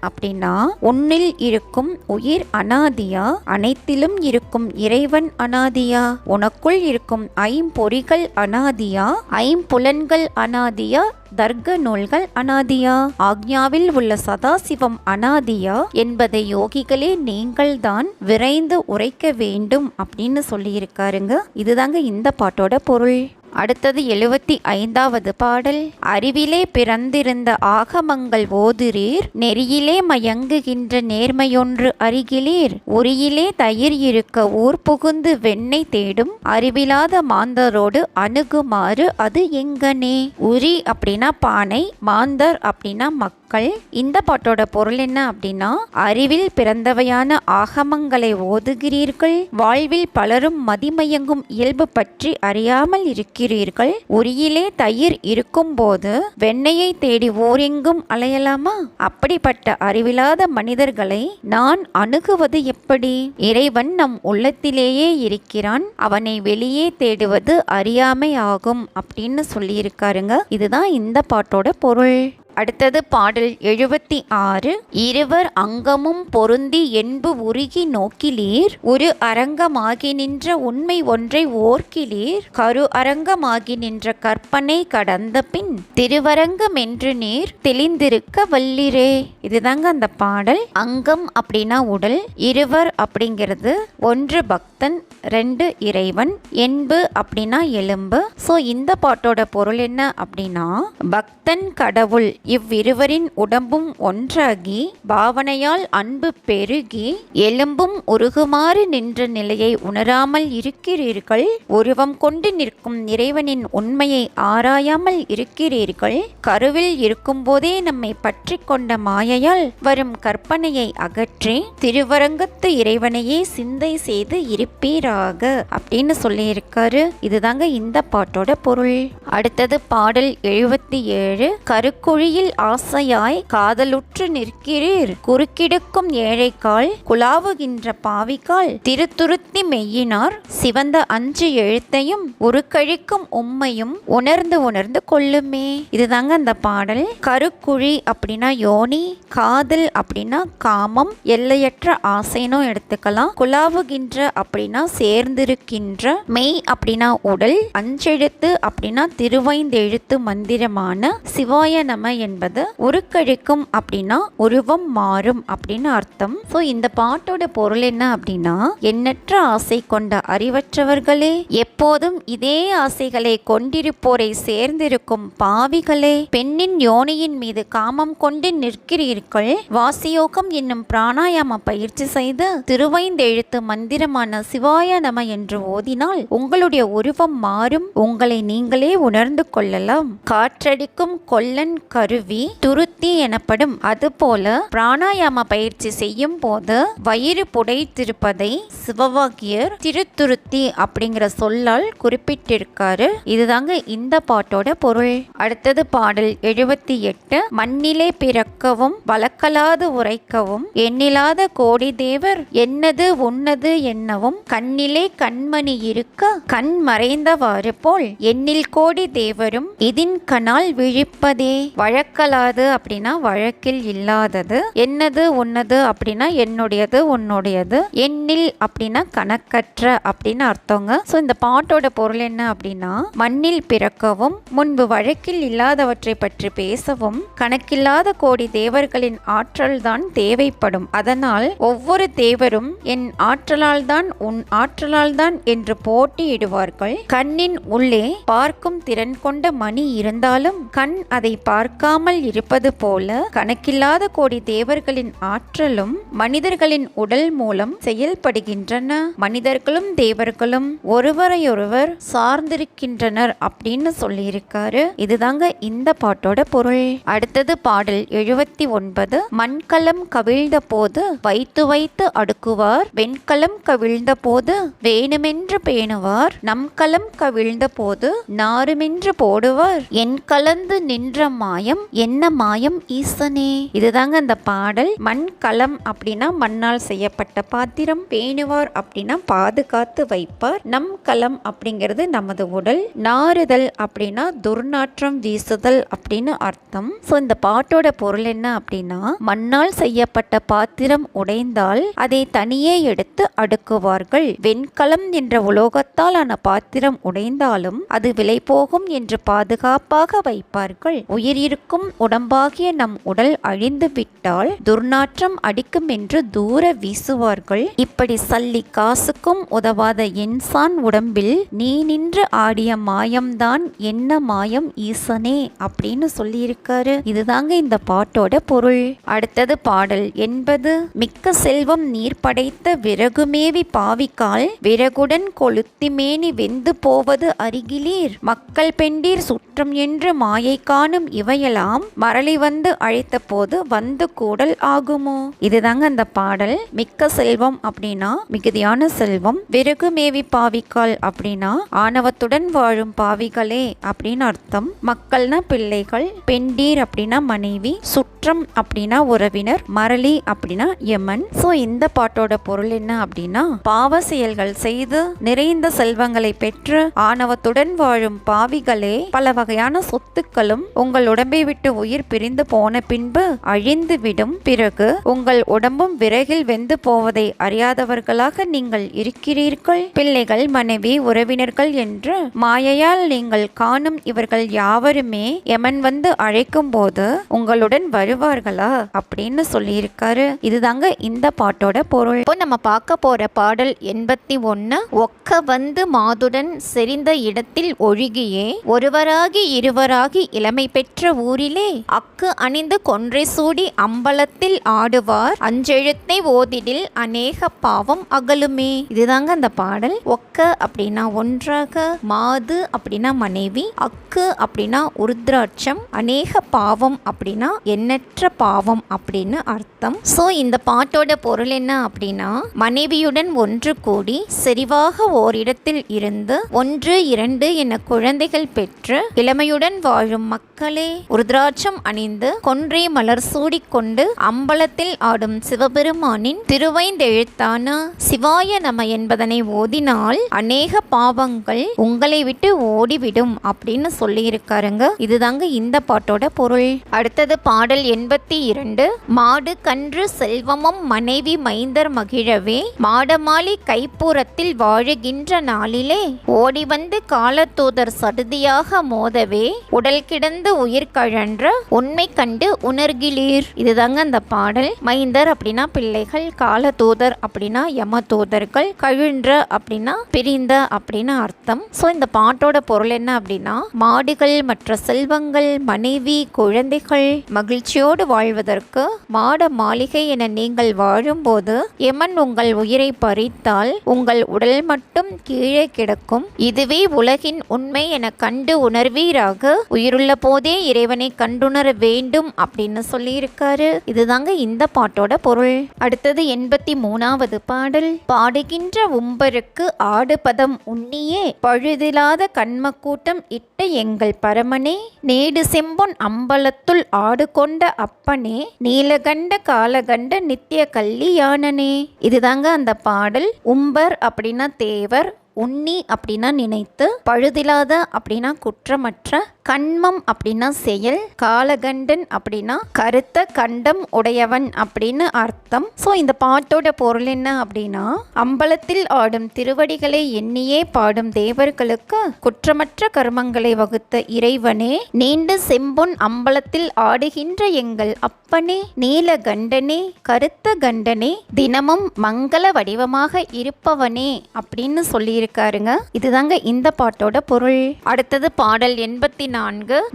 அப்படின்னா, உன்னில் இருக்கும் உயிர் அனாதியா, அனைத்திலும் இருக்கும் இறைவன் அனாதியா, உனக்குள் இருக்கும் ஐம்பொறிகள் அனாதியா, ஐம்புலன்கள் அனாதியா, தர்க்க நூல்கள் அனாதியா, ஆக்ஞாவில் உள்ள சதாசிவம் அனாதியா என்பதை யோகிகளே நீங்கள்தான் விரைந்து உரைக்க வேண்டும் அப்படின்னு சொல்லியிருக்காருங்க. இதுதாங்க இந்த பாட்டோட பொருள். அடுத்தது 75வது பாடல். அறிவிலே பிறந்திருந்த ஆகமங்கள் ஓதுரீர் நெறியிலே மயங்குகின்ற நேர்மையொன்று அருகிலீர் உரியிலே தயிர் இருக்க ஊர் புகுந்து வெண்ணெய் தேடும் அறிவிலாத மாந்தரோடு அணுகுமாறு அது எங்கனே. உரி அப்படின்னா பானை, மாந்தர் அப்படின்னா மக்கள். இந்த பாட்டோட பொருள் என்ன அப்படின்னா, அறிவில் பிறந்தவையான ஆகமங்களை ஓதுகிறீர்கள், வாழ்வில் பலரும் மதிமயங்கும் இயல்பு பற்றி அறியாமல் இருக்கிறீர்கள், உரியிலே தயிர் இருக்கும் போது வெண்ணெயை தேடி ஓரெங்கும் அலையலாமா? அப்படிப்பட்ட அறிவில்லாத மனிதர்களை நான் அணுகுவது எப்படி? இறைவன் நம் உள்ளத்திலேயே இருக்கிறான், அவனை வெளியே தேடுவது அறியாமை ஆகும் அப்படின்னு சொல்லியிருக்காருங்க. இதுதான் இந்த பாட்டோட பொருள். அடுத்தது பாடல் 76. இருவர் அங்கமும் பொருந்தி என்பு உருகி நோக்கிலீர் ஒரு அரங்கமாகி நின்ற உண்மை ஒன்றை ஓர்க்கிலீர் கரு அரங்கமாகி நின்ற கற்பனை கடந்த பின் திருவரங்கம் என்று நீர் தெளிந்திருக்க வல்லிரே. இதுதாங்க அந்த பாடல். அங்கம் அப்படின்னா உடல், இருவர் அப்படிங்கிறது ஒன்று பக்தன், ரெண்டு இறைவன், என்பு அப்படின்னா எலும்பு. ஸோ இந்த பாட்டோட பொருள் என்ன அப்படின்னா, பக்தன் கடவுள் இவ்விருவரின் உடம்பும் ஒன்றாகி பாவனையால் அன்பு பெருகி எலும்பும் உருகுமாறு நின்ற நிலையை உணராமல் இருக்கிறீர்கள், உருவம் கொண்டு நிற்கும் இறைவனின் உண்மையை ஆராயாமல் இருக்கிறீர்கள், கருவில் இருக்கும் போதே நம்மை பற்றி கொண்ட மாயையால் வரும் கற்பனையை அகற்றி திருவரங்கத்து இறைவனையே சிந்தை செய்து இருப்பீராக அப்படின்னு சொல்லியிருக்காரு. இதுதாங்க இந்த பாட்டோட பொருள். அடுத்தது பாடல் 77. கருக்குழியில் ஆசையாய் காதலுற்று நிற்கிறீர் குறுக்கிடுக்கும் ஏழைக்கால் குலாவுகின்ற பாவிக்கால் திருத்துருத்தி மெய்யினார் சிவந்த 5 எழுத்தையும் உருக்கழிக்கும் உம்மையும் உணர்ந்து உணர்ந்து கொள்ளுமே. இதுதாங்க அந்த பாடல். கருக்குழி அப்படின்னா யோனி, காதல் அப்படின்னா காமம், எல்லையற்ற ஆசைனும் எடுத்துக்கலாம். குலாவுகின்ற அப்படின்னா சேர்ந்திருக்கின்ற, மெய் அப்படின்னா உடல், 5 எழுத்து அப்படின்னா திருவைந்தெழுத்து மந்திரமான சிவாய நம என்பது உருக்கழிக்கும் அப்படின்னா உருவம் மாறும் அப்படின்னு அர்த்தம். ஸோ இந்த பாட்டோட பொருள் என்ன அப்படின்னா, எண்ணற்ற ஆசை கொண்ட அறிவற்றவர்களே, எப்போதும் இதே ஆசைகளை கொண்டிருப்போரை சேர்ந்திருக்கும் பாவிகளே, பெண்ணின் யோனியின் மீது காமம் கொண்டு நிற்கிறீர்கள், வாசியோகம் என்னும் பிராணாயாம பயிற்சி செய்து திருவைந்தெழுத்து மந்திரமான சிவாய நம என்று ஓதினால் உங்களுடைய உருவம் மாறும், உங்களை நீங்களே உணர்ந்து கொள்ளலாம். காற்றடிக்கும் கொல்லன் கருவி துருத்தி எனப்படும். அதுபோல பிராணாயாம பயிற்சி செய்யும் போது வயிறு புடைத்திருப்பதை சிவவாக்கியர் திருத்துருத்தி அப்படிங்கிற சொல்லால் குறிப்பிட்டிருக்காரு. இதுதாங்க இந்த பாட்டோட பொருள். அடுத்தது பாடல் 78. மண்ணிலே பிறக்கவும் வழக்கலாது உரைக்கவும் எண்ணிலாத கோடி தேவர் என்னது உன்னது என்னவும் கண்ணிலே கண்மணி இருக்க கண் மறைந்தவாறு போல் எண்ணில் கோடி தேவரும் இதின் கனால் விழிப்பதே. வழக்கலாது அப்படின்னா வழக்கில் இல்லாதது, என்னது உன்னது அப்படின்னா என்னுடையது உன்னுடையது, எண்ணில் அப்படின்னா கணக்கற்ற அப்படின்னு அர்த்தங்க. ஸோ இந்த பாட்டோட பொருள் என்ன அப்படின்னா, மண்ணில் பிறக்கவும் முன்பு வழக்கில் இல்லாதவற்றை பற்றி பேசவும் கணக்கில்லாத கோடி தேவர்களின் ஆற்றல் தான் தேவைப்படும். அதனால் ஒவ்வொரு தேவரும் என் ஆற்றலால் தான் உன் ஆற்றலால் தான் என்று போட்டியிடுவார்கள். கண்ணின் உள்ளே பார்க்கும் திறன் கொண்ட மணி இருந்தாலும் கண் அதை பார்க்காமல் இருப்பது போல கணக்கில்லாத கோடி தேவர்களின் ஆற்றலும் மனிதர்களின் உடல் மூலம் செயல்படுகின்றன. மனிதர்களும் தேவர்களும் ஒருவரையொருவர் சார்ந்திருக்கின்றனர் அப்படின்னு சொல்லியிருக்காரு. இதுதாங்க இந்த பாட்டோட பொருள். அடுத்தது பாடல் 79. மண்கலம் கவிழ்ந்த போது வைத்து வைத்து அடுக்குவார், வெண்கலம் கவிழ்ந்த போது வேணுமென்று பேணுவார், நம் களம் கவிழ்ந்த போது நாருமென்று போடுவார், என் கலந்து நின்ற மாயம் என்ன மாயம் ஈசனே. இதுதாங்க அந்த பாடல். மண்கலம் அப்படின்னா மண்ணால் செய்யப்பட்ட பாத்திரம், பேணுவார் அப்படின்னா பாதுகாத்து வைப்பார், நம் களம் அப்படிங்கிறது நமது உடல், நாறுதல் அப்படின்னா துர்நாற்றம் வீசுதல் அப்படின்னு அர்த்தம். ஸோ இந்த பாட்டோட பொருள் என்ன அப்படின்னா, மண்ணால் செய்யப்பட்ட பாத்திரம் உடைந்தால் அதை தனியே எடுத்து அடுக்குவார்கள். வெண்கலம் என்ற உலோகத்தால் ஆன பாத்திரம் உடைந்தாலும் அது விலை போகும் என்று பாதுகாப்பாக வைப்பார்கள். உயிர் இருக்கும் உடம்பாகிய நம் உடல் அழிந்து விட்டால் துர்நாற்றம் அடிக்கும் என்று தூர வீசுவார்கள். இப்படி சல்லி காசுக்கும் உதவாத என்சான் உடம்பில் நீ நின்று ஆடிய மாயம்தான் என்ன மாயம் ஈசனே அப்படின்னு சொல்லியிருக்காரு. இதுதாங்க இந்த பாட்டோட பொருள். அடுத்தது பாடல் 80. மிக்க செல்வம் நீர் படைத்த விறகுமேவி பாவிக்கால் விறகுடன் கொளுத்திமேனி வெந்து போவது அருகிலீர், மக்கள் பெண்டீர் சுற்றம் என்று மாயை காணும் இவையெல்லாம் மரளி வந்து அழைத்த போது வந்து கூடல் ஆகுமோ. இதுதாங்க அந்த பாடல். மிக்க செல்வம் அப்படின்னா மிகுதியான செல்வம், விறகு மேவி பாவிக்கால் அப்படின்னா ஆணவத்துடன் வாழும் பாவிகளே அப்படின்னு அர்த்தம். மக்கள்னா பிள்ளைகள், பெண்டீர் அப்படின்னா மனைவி, சுற்றம் அப்படின்னா உறவினர், மரளி அப்படின்னா யமன். சோ இந்த பாட்டோட பொருள் என்ன அப்படின்னா, பாவ செயல்கள் செய்து நிறைந்த செல்வங்களை பெற்று ஆணவத்துடன் வாழும் பாவிகளே, பல வகையான சொத்துக்களும் உங்கள் உடம்பை விட்டு உயிர் பிரிந்து போன பின்பு அழிந்து விடும். பிறகு உங்கள் உடம்பும் விறகில் வெந்து போவதை அறியாதவர்களாக நீங்கள் இருக்கிறீர்கள். பிள்ளைகள், மனைவி, உறவினர்கள் என்று மாயையால் நீங்கள் காணும் இவர்கள் யாவருமே யமன் வந்து அழைக்கும் போது உங்களுடன் வருவார்களா அப்படின்னு சொல்லியிருக்காரு. இதுதாங்க இந்த பாட்டோட பொருள். இப்போ நம்ம பார்க்க போற பாடல் 81. ஒக்க வந்து மாதுடன் செறிந்த இடத்தில் ஒழுகியே ஒருவராகி இருவராகி இளமை பெற்ற ஊரிலே அக்கு அணிந்து கொன்றை சூடி அம்பலத்தில் ஆடுவார், அஞ்செழுத்தை ஓதிடில் அநேக பாவம் அகலுமே. இதுதாங்க அந்த பாடல். ஒக்க அப்படின்னா ஒன்றாக, மாது அப்படின்னா மனைவி, அக்கு அப்படின்னா உருத்ராட்சம், அநேக பாவம் அப்படின்னா எண்ணற்ற பாவம் அப்படின்னு அர்த்தம். சோ இந்த பாட்டோட பொருள் என்ன அப்படின்னா, மனைவியுடன் ஒன்று கூடி செறிவாக ஓரிடத்தில் இருந்து 1, 2 என குழந்தைகள் பெற்று இளமையுடன் வாழும் மக்களே, உருத்ராட்சம் அணிந்து கொன்றை மலர் சூடிக்கொண்டு அம்பலத்தில் ஆடும் சிவபெருமானின் திருவைந்தெழுத்தான சிவாய நம என்பதனை ஓதினால் அநேக பாவங்கள் உங்களை விட்டு ஓடிவிடும் அப்படின்னு சொல்லியிருக்காருங்க. இதுதாங்க இந்த பாட்டோட பொருள். அடுத்தது பாடல் 82. மாடு கன்று செல்வமும் மனைவி மைந்தர் மகிழவே மாடமாளி கைப்புறத்தில் வாழுகின்ற நாளிலே ஓடி வந்து காலத்தூதர் சடுதியாக மோதவே உடல் கிடந்து உயிர் கழன்ற உண்மை கண்டு உணர்கிலீர். இதுதாங்க அந்த பாடல். மைந்தர் அப்படின்னா பிள்ளைகள், காலதூதர் அப்படின்னா யம தூதர்கள், கழுன்ற அப்படின்னா பிரிந்த அப்படின்னு அர்த்தம். ஸோ இந்த பாட்டோட பொருள் என்ன அப்படின்னா, மாடுகள் மற்ற செல்வங்கள் மனைவி குழந்தைகள் மகிழ்ச்சியோடு வாழ்வதற்கு மாட மாளிகை என நீங்கள் வாழும்போது யமன் உங்கள் உயிரை பறித்தால் உங்கள் உடல் மட்டும் கீழே கிடக்கும். இதுவே உலகின் உண்மை என கண்டு உணர்வீராக, உயிருள்ள போதே இறைவனை கண்டுணர வேண்டும் அப்படின்னு சொல்லியிருக்காரு. இதுதாங்க இந்த பாட்டோட பொருள். அடுத்தது 83வது பாடல். பாடல். பாடுகின்ற உம்பருக்கு ஆடுபதம் உன்னியே பழுதிலாத கண்மக்கூட்டம் இட்ட எங்கள் பரமனே, நேடு செம்பொன் அம்பலத்துள் ஆடு கொண்ட அப்பனே, நீலகண்ட காலகண்ட நித்திய கல்யாணனே. இதுதாங்க அந்த பாடல். உம்பர் அப்படின்னா தேவர், உன்னி அப்படின்னா நினைத்து, பழுதில்லாத அப்படின்னா குற்றமற்ற, கண்மம் அப்படின்னா செயல், காலகண்டன் அப்படின்னா கருத்த கண்டம் உடையவன் அப்படின்னு அர்த்தம். ஸோ இந்த பாட்டோட பொருள் என்ன அப்படின்னா, அம்பலத்தில் ஆடும் திருவடிகளை எண்ணியே பாடும் தேவர்களுக்கு குற்றமற்ற கர்மங்களை வகுத்த இறைவனே, நீண்ட செம்பொன் அம்பலத்தில் ஆடுகின்ற எங்கள் அப்பனே, நீலகண்டனே, கருத்த கண்டனே, தினமும் மங்கள வடிவமாக இருப்பவனே அப்படின்னு சொல்லியிருக்காருங்க. இதுதாங்க இந்த பாட்டோட பொருள். அடுத்தது பாடல் 84.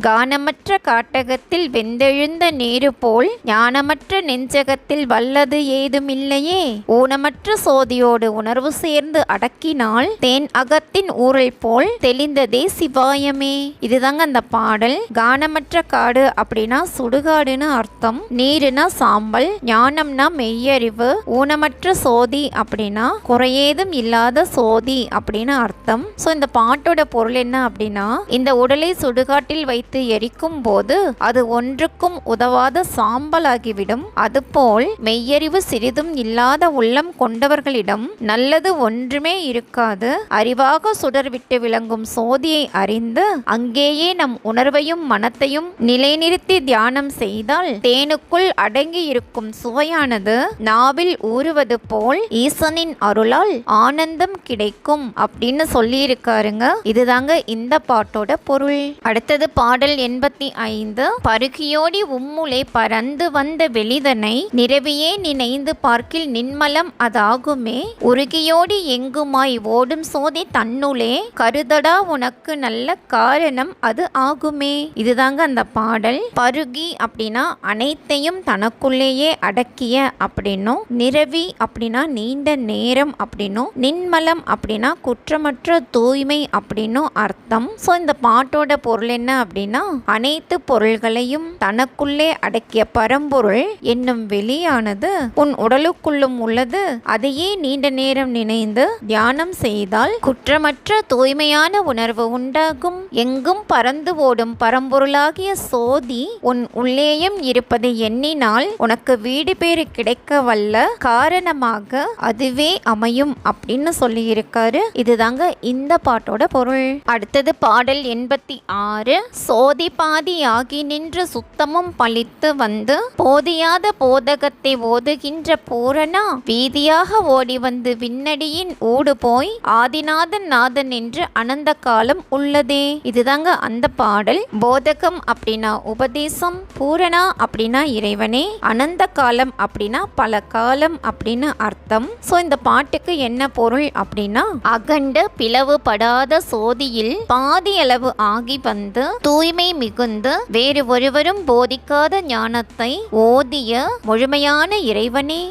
கானமற்ற காட்டகத்தில் வெந்தெழுந்த நீரு போல் ஞானமற்ற நெஞ்சகத்தில் வல்லது ஏதுமில்லையே, ஊனமற்ற சோதியோடு உணர்வு சேர்ந்து அடக்கினால் தேன் அகத்தின் ஊரல் போல் தெளிந்ததே சிவாயமே. இதுதாங்க அந்த பாடல். கானமற்ற காடு அப்படின்னா சுடுகாடுன்னு அர்த்தம். நீருனா சாம்பல், ஞானம்னா மெய்யறிவு, ஊனமற்ற சோதி அப்படின்னா குறையேதும் இல்லாத சோதி அப்படின்னு அர்த்தம். ஸோ இந்த பாட்டோட பொருள் என்ன அப்படின்னா, இந்த உடலை சுடுகாட்டில் வைத்து எரிக்கும் போது அது ஒன்றுக்கும் உதவாத சாம்பலாகிவிடும். அதுபோல் மெய்யறிவு சிறிதும் இல்லாத உள்ளம் கொண்டவர்களிடம் நல்லது ஒன்றுமே இருக்காது. அறிவாக சுடர்விட்டு விளங்கும் சோதியை அறிந்து அங்கேயே நம் உணர்வையும் மனத்தையும் நிலைநிறுத்தி தியானம் செய்தால் தேனுக்குள் அடங்கி இருக்கும் சுவையானது நாவில் ஊறுவது போல் ஈசனின் அருளால் ஆனந்தம் கிடைக்கும் அப்படின்னு சொல்லியிருக்காருங்க. இதுதாங்க இந்த பாட்டோட பொருள். அடுத்தது பாடல் 85. பருகியோடி உம்முலை பறந்து வந்த வெளிதனை நிரவியே நினைந்து பார்க்கில் நின்மலம் அதாகுமே, உருகியோடி எங்குமாய் ஓடும் சோதி தன்னுளே கருதடா உனக்கு நல்ல காரணம் அது ஆகுமே. இதுதாங்க அந்த பாடல். பருகி அப்படின்னா அனைத்தையும் தனக்குள்ளேயே அடக்கிய அப்படின்னும், நிரவி அப்படின்னா நீண்ட நேரம் அப்படின்னும், நின்மலம் அப்படின்னா குற்றமற்ற தூய்மை அப்படின்னும் அர்த்தம். ஸோ இந்த பாட்டோட பொருள் என்ன அப்படின்னா, அனைத்து பொருள்களையும் தனக்குள்ளே அடக்கிய பரம்பொருள் என்னும் வெளியானது உன் உடலுக்குள்ளும் உள்ளது. அதையே நீண்ட நேரம் நினைந்து தியானம் செய்தால் குற்றமற்ற தூய்மையான உணர்வு உண்டாகும். எங்கும் பறந்து ஓடும் பரம்பொருளாகிய சோதி உன் உள்ளேயும் இருப்பதை எண்ணினால் உனக்கு வீடு பேறு கிடைக்க வல்ல காரணமாக அதுவே அமையும் அப்படின்னு சொல்லியிருக்காரு. இதுதாங்க இந்த பாட்டோட பொருள். அடுத்தது பாடல் 86. சோதி பாதி ஆகி நின்று சுத்தமும் பழித்து வந்து போதியாத போதகத்தை ஓதுகின்ற பூரணா, வீதியாக ஓடி வந்து விண்ணடியின் ஊடு போய் ஆதிநாதன் நாதன் என்று அனந்த காலம் உள்ளதே. இதுதாங்க அந்த பாடல். போதகம் அப்படின்னா உபதேசம், பூரணா அப்படின்னா இறைவனே, அனந்த காலம் அப்படின்னா பல காலம் அப்படின்னு அர்த்தம். ஸோ இந்த பாட்டுக்கு என்ன பொருள் அப்படின்னா, அகண்ட பிளவுபடாத சோதியில் பாதி அளவு ஆகி வந்து தூய்மை மிகுந்து வேறு ஒருவரும் போதிக்காத ஞானத்தை ஓதிய முழுமையான இறைவனே,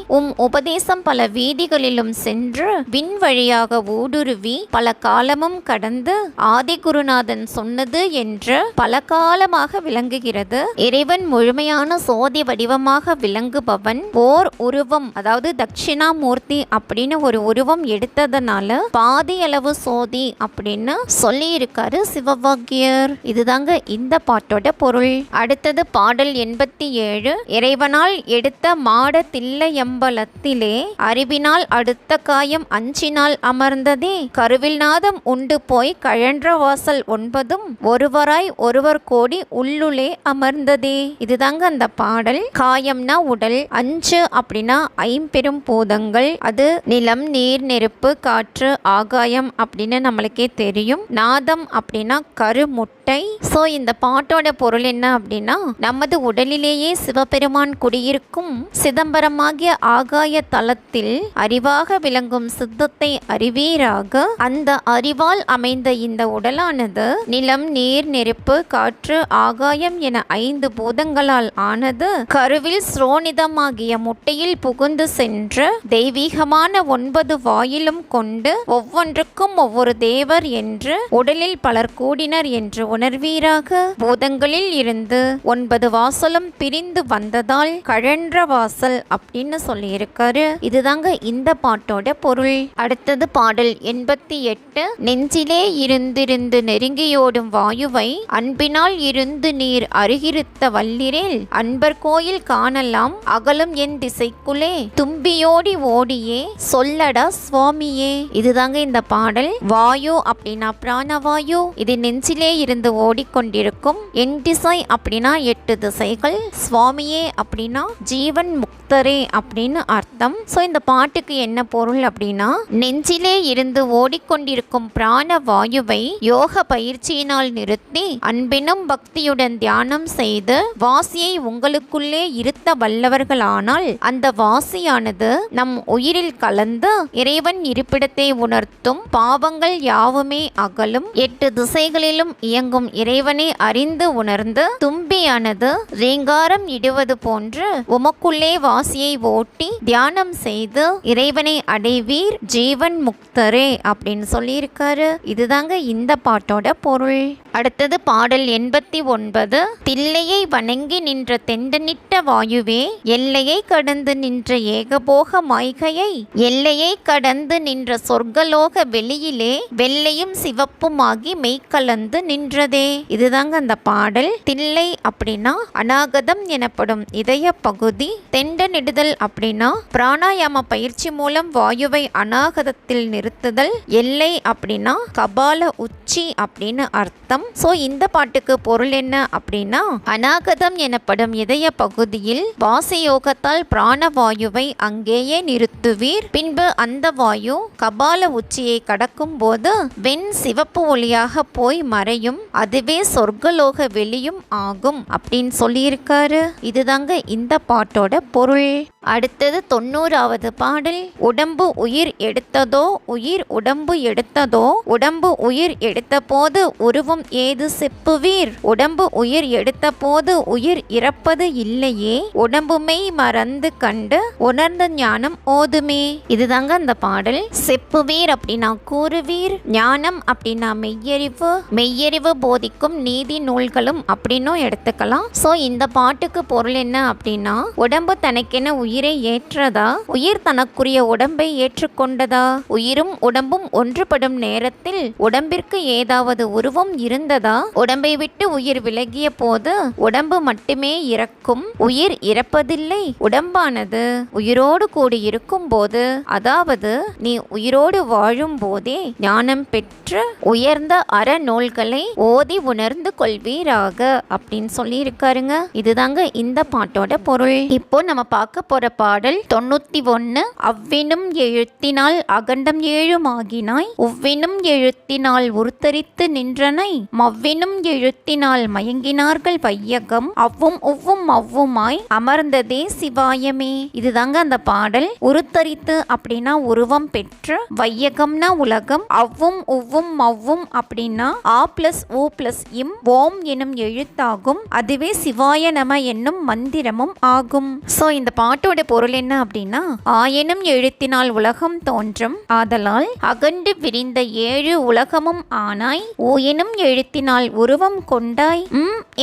உபதேசம் பல வீதிகளிலும் சென்று விண் வழியாக ஊடுருவி பல காலமும் கடந்து ஆதிகுருநாதன் சொன்னது என்று பல காலமாக விளங்குகிறது. இறைவன் முழுமையான சோதி வடிவமாக விளங்குபவன். ஓர் உருவம், அதாவது தட்சிணாமூர்த்தி அப்படின்னு ஒரு உருவம் எடுத்ததனால பாதி அளவு சோதி அப்படின்னு சொல்லி இருக்காரு சிவவாக்கியர். இதுதாங்க இந்த பாட்டோட பொருள். அடுத்தது பாடல் 87. இறைவனால் எடுத்த மாட தில்லையம்பலத்திலே அறிவினால் அடுத்த காயம் அஞ்சினால் அமர்ந்ததே, கருவில் நாதம் உண்டு போய் கழன்ற வாசல் 9 ஒருவராய் ஒருவர் கோடி உள்ளுளே அமர்ந்ததே. இதுதாங்க அந்த பாடல். காயம்னா உடல், அஞ்சு அப்படின்னா ஐம்பெரும் பூதங்கள், அது நிலம், நீர், நெருப்பு, காற்று, ஆகாயம் அப்படின்னு நம்மளுக்கே தெரியும். நாதம் அப்படின்னா கருமுட்டை. ஸோ இந்த பாட்டோட பொருள் என்ன அப்படின்னா, நமது உடலிலேயே சிவபெருமான் குடியிருக்கும் சிதம்பரமாகிய ஆகாய தலத்தில் அறிவாக விளங்கும் சித்தத்தை அறிவீராக. அந்த அறிவால் அமைந்த இந்த உடலானது நிலம், நீர், நெருப்பு, காற்று, ஆகாயம் என 5 பூதங்களால் ஆனது. கருவில் ஸ்ரோனிதமாகிய முட்டையில் புகுந்து சென்று தெய்வீகமான 9 வாயிலும் கொண்டு ஒவ்வொன்றுக்கும் ஒவ்வொரு தேவர் என்று உடலில் பலர் கூடினர் என்று உணர்வீராக. பூதங்களில் இருந்து 9 வாசலும் பிரிந்து வந்ததால் கழன்ற வாசல் அப்படின்னு சொல்லியிருக்காரு. இதுதாங்க இந்த பாட்டோட பொருள். அடுத்தது பாடல் 88. நெஞ்சிலே இருந்திருந்து நெருங்கியோடும் வாயுவை அன்பினால் இருந்து நீர் அருகிருத்த வல்லிரேல் அன்பர் கோயில் காணலாம் அகலும் என் திசைக்குள்ளே தும்பியோடி ஓடியே சொல்லடா சுவாமியே. இதுதாங்க இந்த பாடல். வாயு அப்படின்னா பிராணவாயு. இது நெஞ்சிலே இருந்து ஓடிக்கொண்டிருக்கும். என் திசை அப்படின்னா 8 திசைகள். சுவாமியே அப்படின்னா ஜீவன் முக்தரே அப்படின்னு அர்த்தம். சோ இந்த பாட்டுக்கு என்ன பொருள் அப்படின்னா, நெஞ்சிலே இருந்து ஓடிக்கொண்டிருக்கும் பிராண வாயுவை யோக பயிற்சியினால் நிறுத்தி அன்பினும் பக்தியுடன் தியானம் செய்து வாசியை உங்களுக்குள்ளே இருத்த வல்லவர்களானால் அந்த வாசியானது நம் உயிரில் கலந்து இறைவன் இருப்பிடத்தை உணர்த்தும். பாவங்கள் யாவுமே அகலும். 8 திசைகளிலும் இயங்கும் இறைவனை அறிந்து உணர்ந்து தும்பியானது ரீங்காரம் இடுவது போன்று உமக்குள்ளே வாசியை ஓட்டி தியானம் செய்து இறைவனை அடைவீர் ஜீவன் முக்தரே அப்படின்னு சொல்லியிருக்காரு. இதுதாங்க இந்த பாட்டோட பொருள். அடுத்தது பாடல் 89. தில்லையை வணங்கி நின்ற தெண்டனிட்ட வாயுவே எல்லையை கடந்து நின்ற ஏகபோக மாய்கையை எல்லையை கடந்து நின்ற சொர்க்கலோக வெளியிலே வெள்ளையும் சிவப்புமாகி மெய்கலந்து நின்றதே. இதுதாங்க அந்த பாடல். தில்லை அப்படின்னா அநாகதம் எனப்படும் இதய பகுதி. தெண்டனிடுதல் அப்படின்னா பிராணாயாம பயிற்சி மூலம் வாயுவை அநாகதத்தில் நிறுத்துதல். எல்லை அப்படின்னா கபால உச்சி அப்படின்னு அர்த்தம். சோ இந்த பாட்டுக்கு பொருள் என்ன அப்படின்னா, அநாகதம் எனப்படும் இதய பகுதியில் வாசயோகத்தால் பிராணவாயுவை அங்கேயே நிறுத்துவீர். பின்பு அந்த வாயு கபால உச்சியை கடக்கும் போது வெண் சிவப்பு ஒளியாக போய் மறையும். அதுவே சொர்க்கலோக வெளியும் ஆகும் அப்படின்னு சொல்லியிருக்காரு. இதுதாங்க இந்த பாட்டோட பொருள். அடுத்தது 90வது பாடல். உடம்பு உயிர் எடுத்ததோ உயிர் உடம்பு எடுத்ததோ உடம்பு உயிர் எடுத்த போது உருவம் ஏது செப்புவீர். உடம்பு உயிர் எடுத்த போது உயிர் இறப்பது இல்லையே உடம்புமை மறந்து கண்டு உணர்ந்த ஞானம் ஓதுமே. இதுதாங்க அந்த பாடல். செப்புவீர் அப்படின்னா கூறுவீர். ஞானம் அப்படின்னா மெய்யறிவு. மெய்யறிவு போதிக்கும் நீதி நூல்களும் அப்படின்னும் எடுத்துக்கலாம். சோ இந்த பாட்டுக்கு பொருள் என்ன அப்படின்னா, உடம்பு தனக்கென உயிரை ஏற்றதா, உயிர் தனக்குரிய உடம்பை ஏற்றுக்கொண்டதா, உயிரும் உடம்பும் ஒன்றுபடும் நேரத்தில் உடம்பிற்கு ஏதாவது உருவம் இருந்ததா, உடம்பை விட்டு உயிர் விலகிய போது உடம்பு மட்டுமே இறக்கும், உயிர் இறப்பதில்லை, உடம்பானது உயிரோடு கூடி இருக்கும் போது, அதாவது நீ உயிரோடு வாழும் போதே ஞானம் பெற்று உயர்ந்த அறநூல்களை ஓதி உணர்ந்து கொள்வீராக அப்படின்னு சொல்லி இருக்காருங்க. இதுதாங்க இந்த பாட்டோட பொருள். இப்போ நம்ம பார்க்க போற பாடல் 91. அவ்வினும் எழுத்தினால் அகண்டம் ஏழுமாகினாய் உவ்வினும் எழுத்தினால் உருத்தரித்து நின்றனை மவ்வினும் எழுத்தினால் மயங்கினார்கள் வையகம் அவ்வும் உவ்வும் அவ்வுமாய் அமர்ந்ததே சிவாயமே. இதுதாங்க அந்த பாடல். உருத்தரித்து அப்படின்னா உருவம் பெற்று, வையகம்னா உலகம், அவ்வும் உவ்வும் மவ்வும் அப்படின்னா ஆ பிளஸ் ஓ பிளஸ் இம் ஓம் எனும் எழுத்தாகும். அதுவே சிவாய நம என்னும் மந்திரமும் ஆகும். சோ இந்த பாட்டோட பொருள் என்ன அப்படின்னா, ஆயனும் எழுத்தினால் உலகம் தோன்றும் ஆதலால் அகண்டு விரிந்த 7 உலகமும் ஆனாய் ஓயனும் எழுத்தினால் உருவம் கொண்டாய்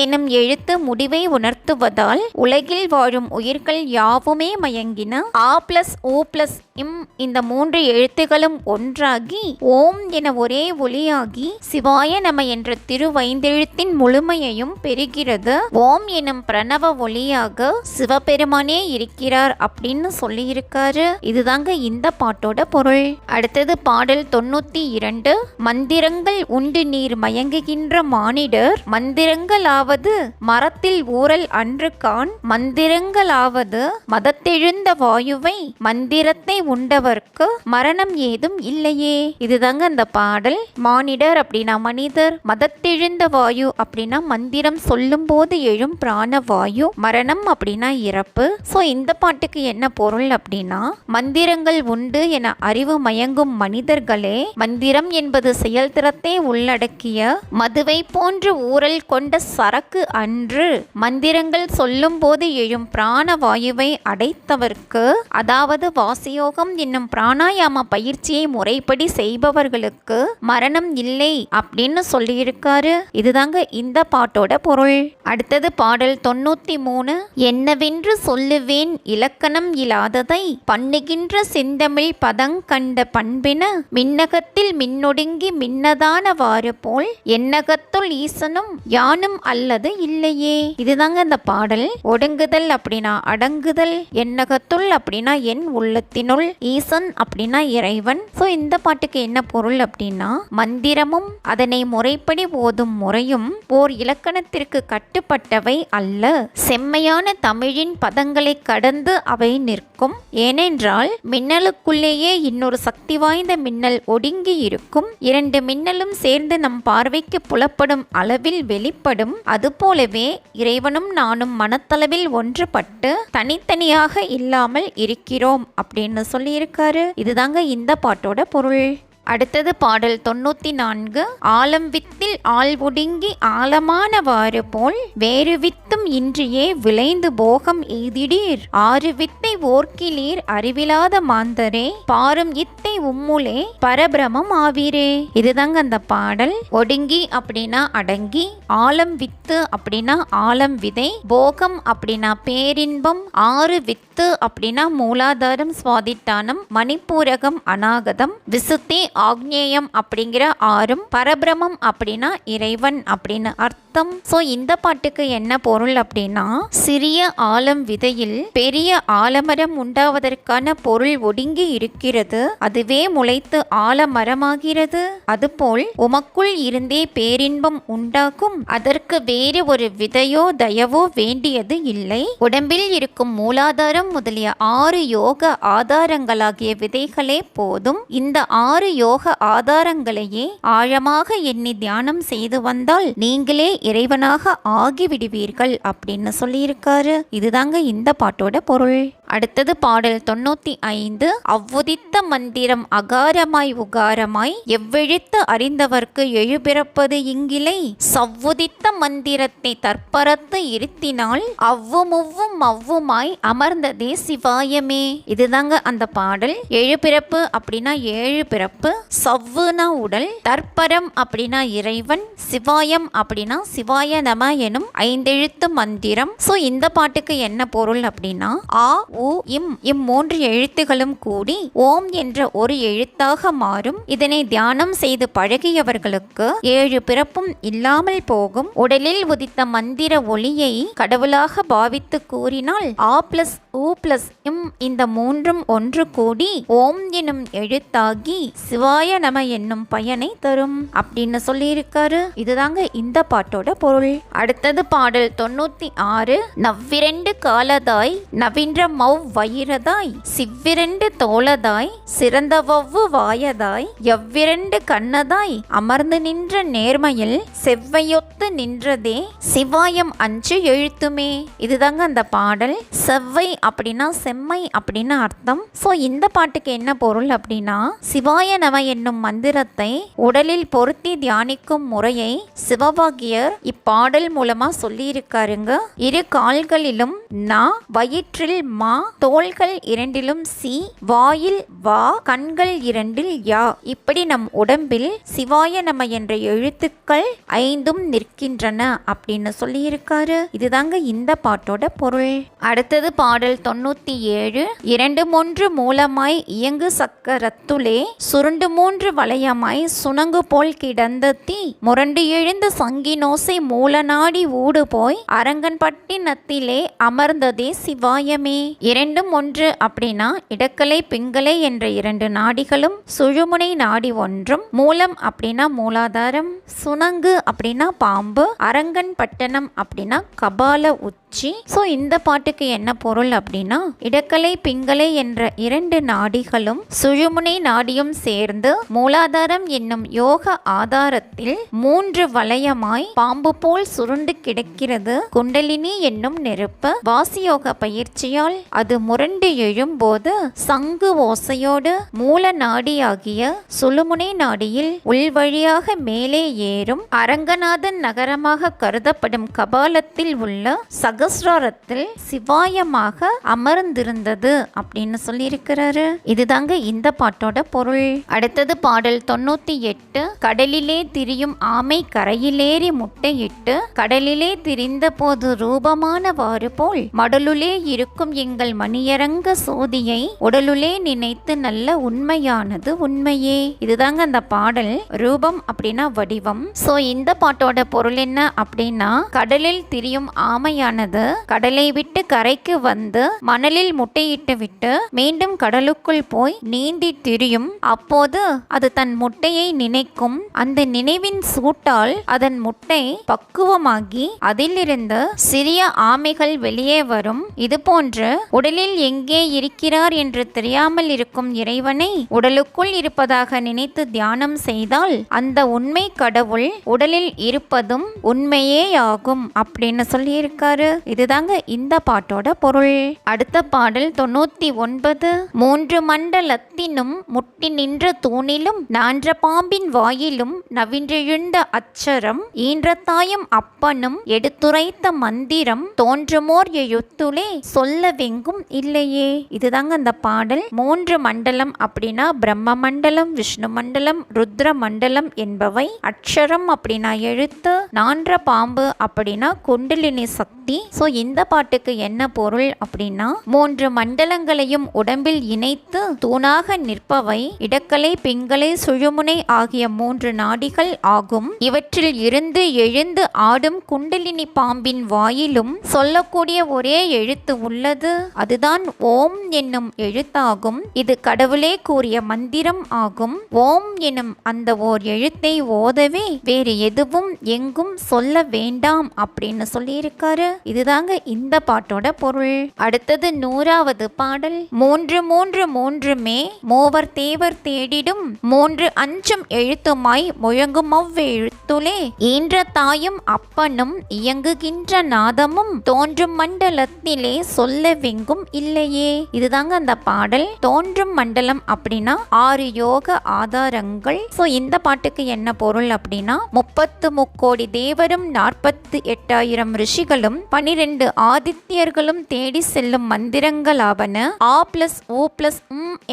எனும் எழுத்து முடிவை உணர்த்துவதால் உலகில் வாழும் உயிர்கள் யாவுமே மயங்கின. ஆ பிளஸ் ஓ பிளஸ் இம் இந்த 3 எழுத்துகளும் ஒன்றாகி ஓம் என ஒரே ஒளியாகி சிவாய நம என்ற திருவைந்தெழுத்தின் முழுமையையும் பெறுகிறது. ஓம் எனும் பிரணவ ஒளியாக சிவபெருமானே இருக்கிறார் அப்படின்னு சொல்லி இருக்காரு. இதுதாங்க இந்த பாட்டோட பொருள். அடுத்தது பாடல் 92. மந்திரங்கள் உண்டு நீர் மயங்குகின்ற மானிடர் மந்திரங்களாவது மரத்தில் ஊரல் அன்று கான் மந்திரங்களாவது மதத்தெழுந்த வாயுவை மந்திரத்தை உண்டவர்க்கு மரணம் ஏதும் இல்லையே. இதுதாங்க அந்த பாடல். மானிடர் அப்படின்னா மனிதர், மதத்தெழுந்த வாயு அப்படின்னா மந்திரம் சொல்லும் போது எழும் பிராணவாயு, மரணம் அப்படின்னா இறப்பு. சோ இந்த பாட்டுக்கு என்ன பொருள் அப்படின்னா, மந்திரங்கள் உண்டு என அறிவு மயங்கும் மனிதர்களே, மந்திரம் என்பது செயல்திறத்தை உள்ளடக்கிய மதுவை போன்று ஊரல் கொண்ட சரக்கு அன்று. மந்திரங்கள் சொல்லும் போது எழும் பிராணவாயுவை அடைத்தவர்க்கு, அதாவது வாசியோகம் என்னும் பிராணாயாம பயிற்சியை முறைப்படி செய்பவர்களுக்கு மரணம் இல்லை அப்படின்னு சொல்லியிருக்காரு. இதுதாங்க இந்த பாட்டோட பொருள். அடுத்தது பாடல் 93. என்னவென்று சொல்லுவேன் இலக்கணம் இல்லாததை பண்ணுகின்ற செந்தமிழ் பதங்கண்ட பண்பின மின்னகத்தில் மின்னொடுங்கி மின்னதானவாறு போல் என்னகத்துள் ஈசனும் யானும் அல்லது இல்லையே. இதுதாங்க இந்த பாடல். ஒடுங்குதல் அப்படின்னா அடங்குதல், என்னகத்துள் அப்படின்னா என் உள்ளத்தினுள், ஈசன் அப்படின்னா இறைவன். ஸோ இந்த பாட்டுக்கு என்ன பொருள் அப்படின்னா, மந்திரமும் அதனை முறைப்படி ஓதும் முறையும் ஓர் இலக்கணத்திற்கு கட்டுப்பட்டவை அல்ல. செம்மையான தமிழின் பதங்களை கடந்து அவை நிற்கும். ஏனென்றால் மின்னலுக்குள்ளேயே இன்னொரு சக்தி வாய்ந்த மின்னல் ஒடுங்கி இருக்கும். இரண்டு மின்னலும் சேர்ந்து நம் பார்வைக்கு புலப்படும் அளவில் வெளிப்படும். அதுபோலவே இறைவனும் நானும் மனத்தளவில் ஒன்றுபட்டு தனித்தனியாக இல்லாமல் இருக்கிறோம் அப்படின்னு சொல்லியிருக்காரு. இதுதாங்க இந்த பாட்டோட பொருள். அடுத்தது பாடல் 94. ஆலம் வித்தில் ஆள் ஒடுங்கி ஆழமானவாறு போல் வேறு வித்தும் இன்றியே விளைந்து போகம் எய்திடீர் ஆறு வித்தை ஓர்க்கிலீர் அறிவிலாத மாந்தரே பாரும் இத்தை உம்முலே பரபிரமம் ஆவீரே. இதுதாங்க அந்த பாடல். ஒடுங்கி அப்படின்னா அடங்கி, ஆலம் வித்து அப்படின்னா ஆலம் விதை, போகம் அப்படின்னா பேரின்பம், ஆறு வித்து அப்படின்னா மூலாதாரம் சுவாதிட்டானம், மணிப்பூரகம் அநாகதம், விசுத்தி ஆக்ஞேயம் அப்படிங்கிற ஆறும், பரபிரமம் அப்படின்னா இறைவன் அப்படின்னு அர்த்தம். சோ இந்த பாட்டுக்கு என்ன பொருள் அப்படின்னா, சிறிய ஆலம் விதையில் பெரிய ஆலமரம் உண்டாவதற்கான பொருள் ஒடுங்கி இருக்கிறது, அதுவே முளைத்து ஆலமரமாகிறது. அதுபோல் உமக்குள் இருந்தே பேரின்பம் உண்டாகும், அதற்கு வேறு ஒரு விதையோ தயவோ வேண்டியது இல்லை. உடம்பில் இருக்கும் மூலாதாரம் முதலிய 6 யோக ஆதாரங்களாகிய விதைகளே போதும். இந்த 6 யோக ஆதாரங்களையே ஆழமாக எண்ணி தியானம் செய்து வந்தால் நீங்களே இறைவனாக ஆகிவிடுவீர்கள் அப்படின்னு சொல்லியிருக்காரு. இதுதாங்க இந்த பாட்டோட பொருள். அடுத்தது பாடல் 95. அவ்வுதித்த மந்திரம் அகாரமாய் உகாரமாய் எவ்வெழுத்து அறிந்தவர்க்கு எழுபிறப்பது இங்கிலை சவ்வுதித்த மந்திரத்தை தற்பரத்து இருத்தினால் அவ்வுமுவ்வும் அவ்வுமாய் அமர்ந்ததே சிவாயமே. இதுதாங்க அந்த பாடல். எழுபிறப்பு அப்படின்னா 7 பிறப்பு, சவ்வுனா உடல், தற்பரம் அப்படின்னா இறைவன், சிவாயம் அப்படின்னா சிவாய நம எனும் 5 எழுத்து மந்திரம். சோ இந்த பாட்டுக்கு என்ன பொருள் அப்படின்னா, ஆ உ இம் 3 எழுத்துகளும் கூடி ஓம் என்ற ஒரு எழுத்தாக மாறும். இதனை தியானம் செய்து பழகியவர்களுக்கு 7 பிறப்பும் இல்லாமல் போகும். உடலில் உதித்த மந்திர ஒளியை கடவுளாக பாவித்து கூறினால் ஆ பிளஸ் ஊ பிளஸ் இம் இந்த 3ம் ஒன்று கூடி ஓம் எனும் எழுத்தாகி சிவாய நம என்னும் பயனை தரும் அப்படின்னு சொல்லியிருக்காரு. இதுதாங்க இந்த பாட்டோட பொருள். அடுத்தது பாடல் 96. நவ்விரண்டு காலதாய் நவின்ற மவ் வயிரதாய் சிவ்விரண்டு தோளதாய் சிறந்தவவ்வு வாயதாய் எவ்விரண்டு கண்ணதாய் அமர்ந்து நின்ற நேர்மையில் செவ்வையொத்து நின்றதே சிவாயம் 5 எழுத்துமே. இதுதாங்க அந்த பாடல். செவ்வை அப்படின்னா செம்மை அப்படின்னு அர்த்தம். சோ இந்த பாட்டுக்கு என்ன பொருள் அப்படின்னா, சிவாய நம என்னும் மந்திரத்தை உடலில் பொருத்தி தியானிக்கும் முறையை சிவவாகியர் இப்பாடல் மூலமா சொல்லி இருக்காருங்க. 2 கால்களிலும் நா, வயிற்றில் மா, தோள்கள் 2லும் சி, வாயில் வா, கண்கள் 2ல் யா, இப்படி நம் உடம்பில் சிவாய நம என்ற எழுத்துக்கள் 5ம் நிற்கின்றன அப்படின்னு சொல்லி இருக்காரு. இதுதாங்க இந்த பாட்டோட பொருள். அடுத்தது பாடல் 97. 2 மூலமாய் இயங்கு சக்கரத்துளே சுருண்டு 3 வளையமாய் சுணங்கு போல் கிடந்த தீ முரண்டு எழுந்த சங்கினோசை மூலநாடி ஊடு போய் அரங்கன்பட்டினத்திலே அமர்ந்ததே சிவாயமே. 2 அப்படின்னா இடக்கலை பிங்கலை என்ற 2 நாடிகளும், சுழுமுனை நாடி ஒன்றும், மூலம் அப்படின்னா மூலாதாரம், சுணங்கு அப்படின்னா பாம்பு, அரங்கன் பட்டணம் அப்படின்னா கபால உச்சி. சோ இந்த பாட்டுக்கு என்ன பொருள் அப்படின்னா, இடக்கலை பிங்கலை என்ற 2 நாடிகளும் சுழுமுனை நாடியும் சேர்ந்து மூலாதாரம் என்னும் யோக ஆதாரத்தில் 3 வளையமாய் பாம்பு போல் சுருண்டு கிடக்கிறது. குண்டலினி என்னும் நெருப்பு வாசியோக பயிற்சியால் அது முரண்டு எழும்போது சங்கு ஓசையோடு மூல நாடியாகிய சுழுமுனை நாடியில் உள்வழியாக மேலே ஏறும் அரங்கநாதன் நகரமாக கருதப்படும் கபாலத்தில் உள்ள சகல சகஸ்ராரத்தில் சிவாயமாக அமர்ந்திருந்தது அப்படின்னு சொல்லியிருக்கிறாரு. இதுதாங்க இந்த பாட்டோட பொருள். அடுத்தது பாடல் 98. கடலிலே திரியும் ஆமை கரையிலேறி முட்டையிட்டு கடலிலே திரிந்த போது ரூபமானவாறு போல் மடலுலே இருக்கும் எங்கள் மணியரங்க சோதியை உடலுலே நினைத்து நல்ல உண்மையானது உண்மையே. இதுதாங்க அந்த பாடல். ரூபம் அப்படின்னா வடிவம். சோ இந்த பாட்டோட பொருள் என்ன அப்படின்னா, கடலில் திரியும் ஆமையானது கடலை விட்டு கரைக்கு வந்து மணலில் முட்டையிட்டு விட்டு மீண்டும் கடலுக்குள் போய் நீந்தி திரியும். அப்போது அது தன் முட்டையை நினைக்கும். அந்த நினைவின் சூட்டால் அதன் முட்டை பக்குவமாகி அதிலிருந்து சிறிய ஆமைகள் வெளியே வரும். இது போன்று உடலில் எங்கே இருக்கிறார் என்று தெரியாமல் இருக்கும் இறைவனை உடலுக்குள் இருப்பதாக நினைத்து தியானம் செய்தால் அந்த உண்மை கடவுள் உடலில் இருப்பதும் உண்மையே ஆகும் அப்படின்னு சொல்லியிருக்காரு. இதுதாங்க இந்த பாட்டோட பொருள். அடுத்த பாடல் 99. 3 மண்டலத்தினும் முட்டி நின்ற தூணிலும் நான்ற பாம்பின் வாயிலும் நவின்றெழுந்த அச்சரம் ஈன்ற தாயும் அப்பனும் எடுத்துரைத்த மந்திரம் தோன்றுமோர் எழுத்துலே சொல்ல வெங்கும் இல்லையே. இதுதாங்க அந்த பாடல். 3 மண்டலம் அப்படின்னா பிரம்ம மண்டலம், விஷ்ணு மண்டலம், ருத்ர மண்டலம் என்பவை. அக்ஷரம் அப்படின்னா எழுத்து, நான்ற பாம்பு அப்படின்னா குண்டலினி சக்தி. சோ இந்த பாட்டுக்கு என்ன பொருள் அப்படின்னா, 3 மண்டலங்களையும் உடம்பில் இணைத்து தூணாக நிற்பவை இடக்கலை, பிங்களை, சுழுமுனை ஆகிய 3 நாடிகள் ஆகும். இவற்றில் இருந்து எழுந்து ஆடும் குண்டலினி பாம்பின் வாயிலும் சொல்லக்கூடிய ஒரே எழுத்து உள்ளது. அதுதான் ஓம் என்னும் எழுத்தாகும். இது கடவுளே கூறிய மந்திரம் ஆகும். ஓம் எனும் அந்த ஓர் எழுத்தை ஓதவே வேறு எதுவும் எங்கும் சொல்ல வேண்டாம் அப்படின்னு சொல்லியிருக்காரு. இதுதாங்க இந்த பாட்டோட பொருள். அடுத்தது 100வது பாடல். 3 3 3மே மூவர் தேவர் தேடிடும் 3 அஞ்சும் எழுத்துமாய் முழங்கும் அவ்வெழுத்துலே ஈன்ற தாயும் அப்பனும் இயங்குகின்ற நாதமும் தோன்றும் மண்டலத்திலே சொல்ல வெங்கும் இல்லையே. இதுதாங்க அந்த பாடல். தோன்றும் மண்டலம் அப்படின்னா 6 யோக ஆதாரங்கள். சோ இந்த பாட்டுக்கு என்ன பொருள் அப்படின்னா, 33 தேவரும் 48,000 ரிஷிகளும் 12 ஆதித்யர்களும் தேடி செல்லும் மந்திரங்களாவன ஆ பிளஸ் ஓ பிளஸ்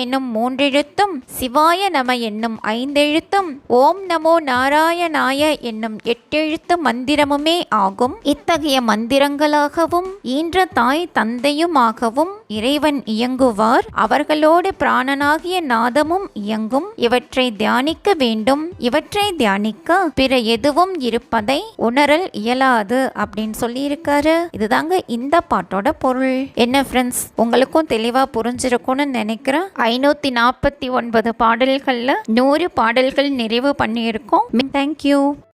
என்னும் 3 எழுத்தும், சிவாய நம என்னும் 5 எழுத்தும், ஓம் நமோ நாராயணாய என்னும் 8 எழுத்து மந்திரமுமே ஆகும். இத்தகைய மந்திரங்களாகவும் ஈன்ற தாய் தந்தையுமாகவும் இறைவன் இயங்குவார். அவர்களோடு பிராணனாகிய நாதமும் இயங்கும். இவற்றை தியானிக்க வேண்டும். இவற்றை தியானிக்க பிற எதுவும் இருப்பதை உணரல் இயலாது அப்படின்னு சொல்லியிருக்காரு. இதுதாங்க இந்த பாட்டோட பொருள். என்ன ஃப்ரெண்ட்ஸ், உங்களுக்கும் தெளிவா புரிஞ்சிருக்கும்னு நினைக்கிறேன். 549 பாடல்கள்ல 100 பாடல்கள் நிறைவு பண்ணியிருக்கோம். தேங்க்யூ.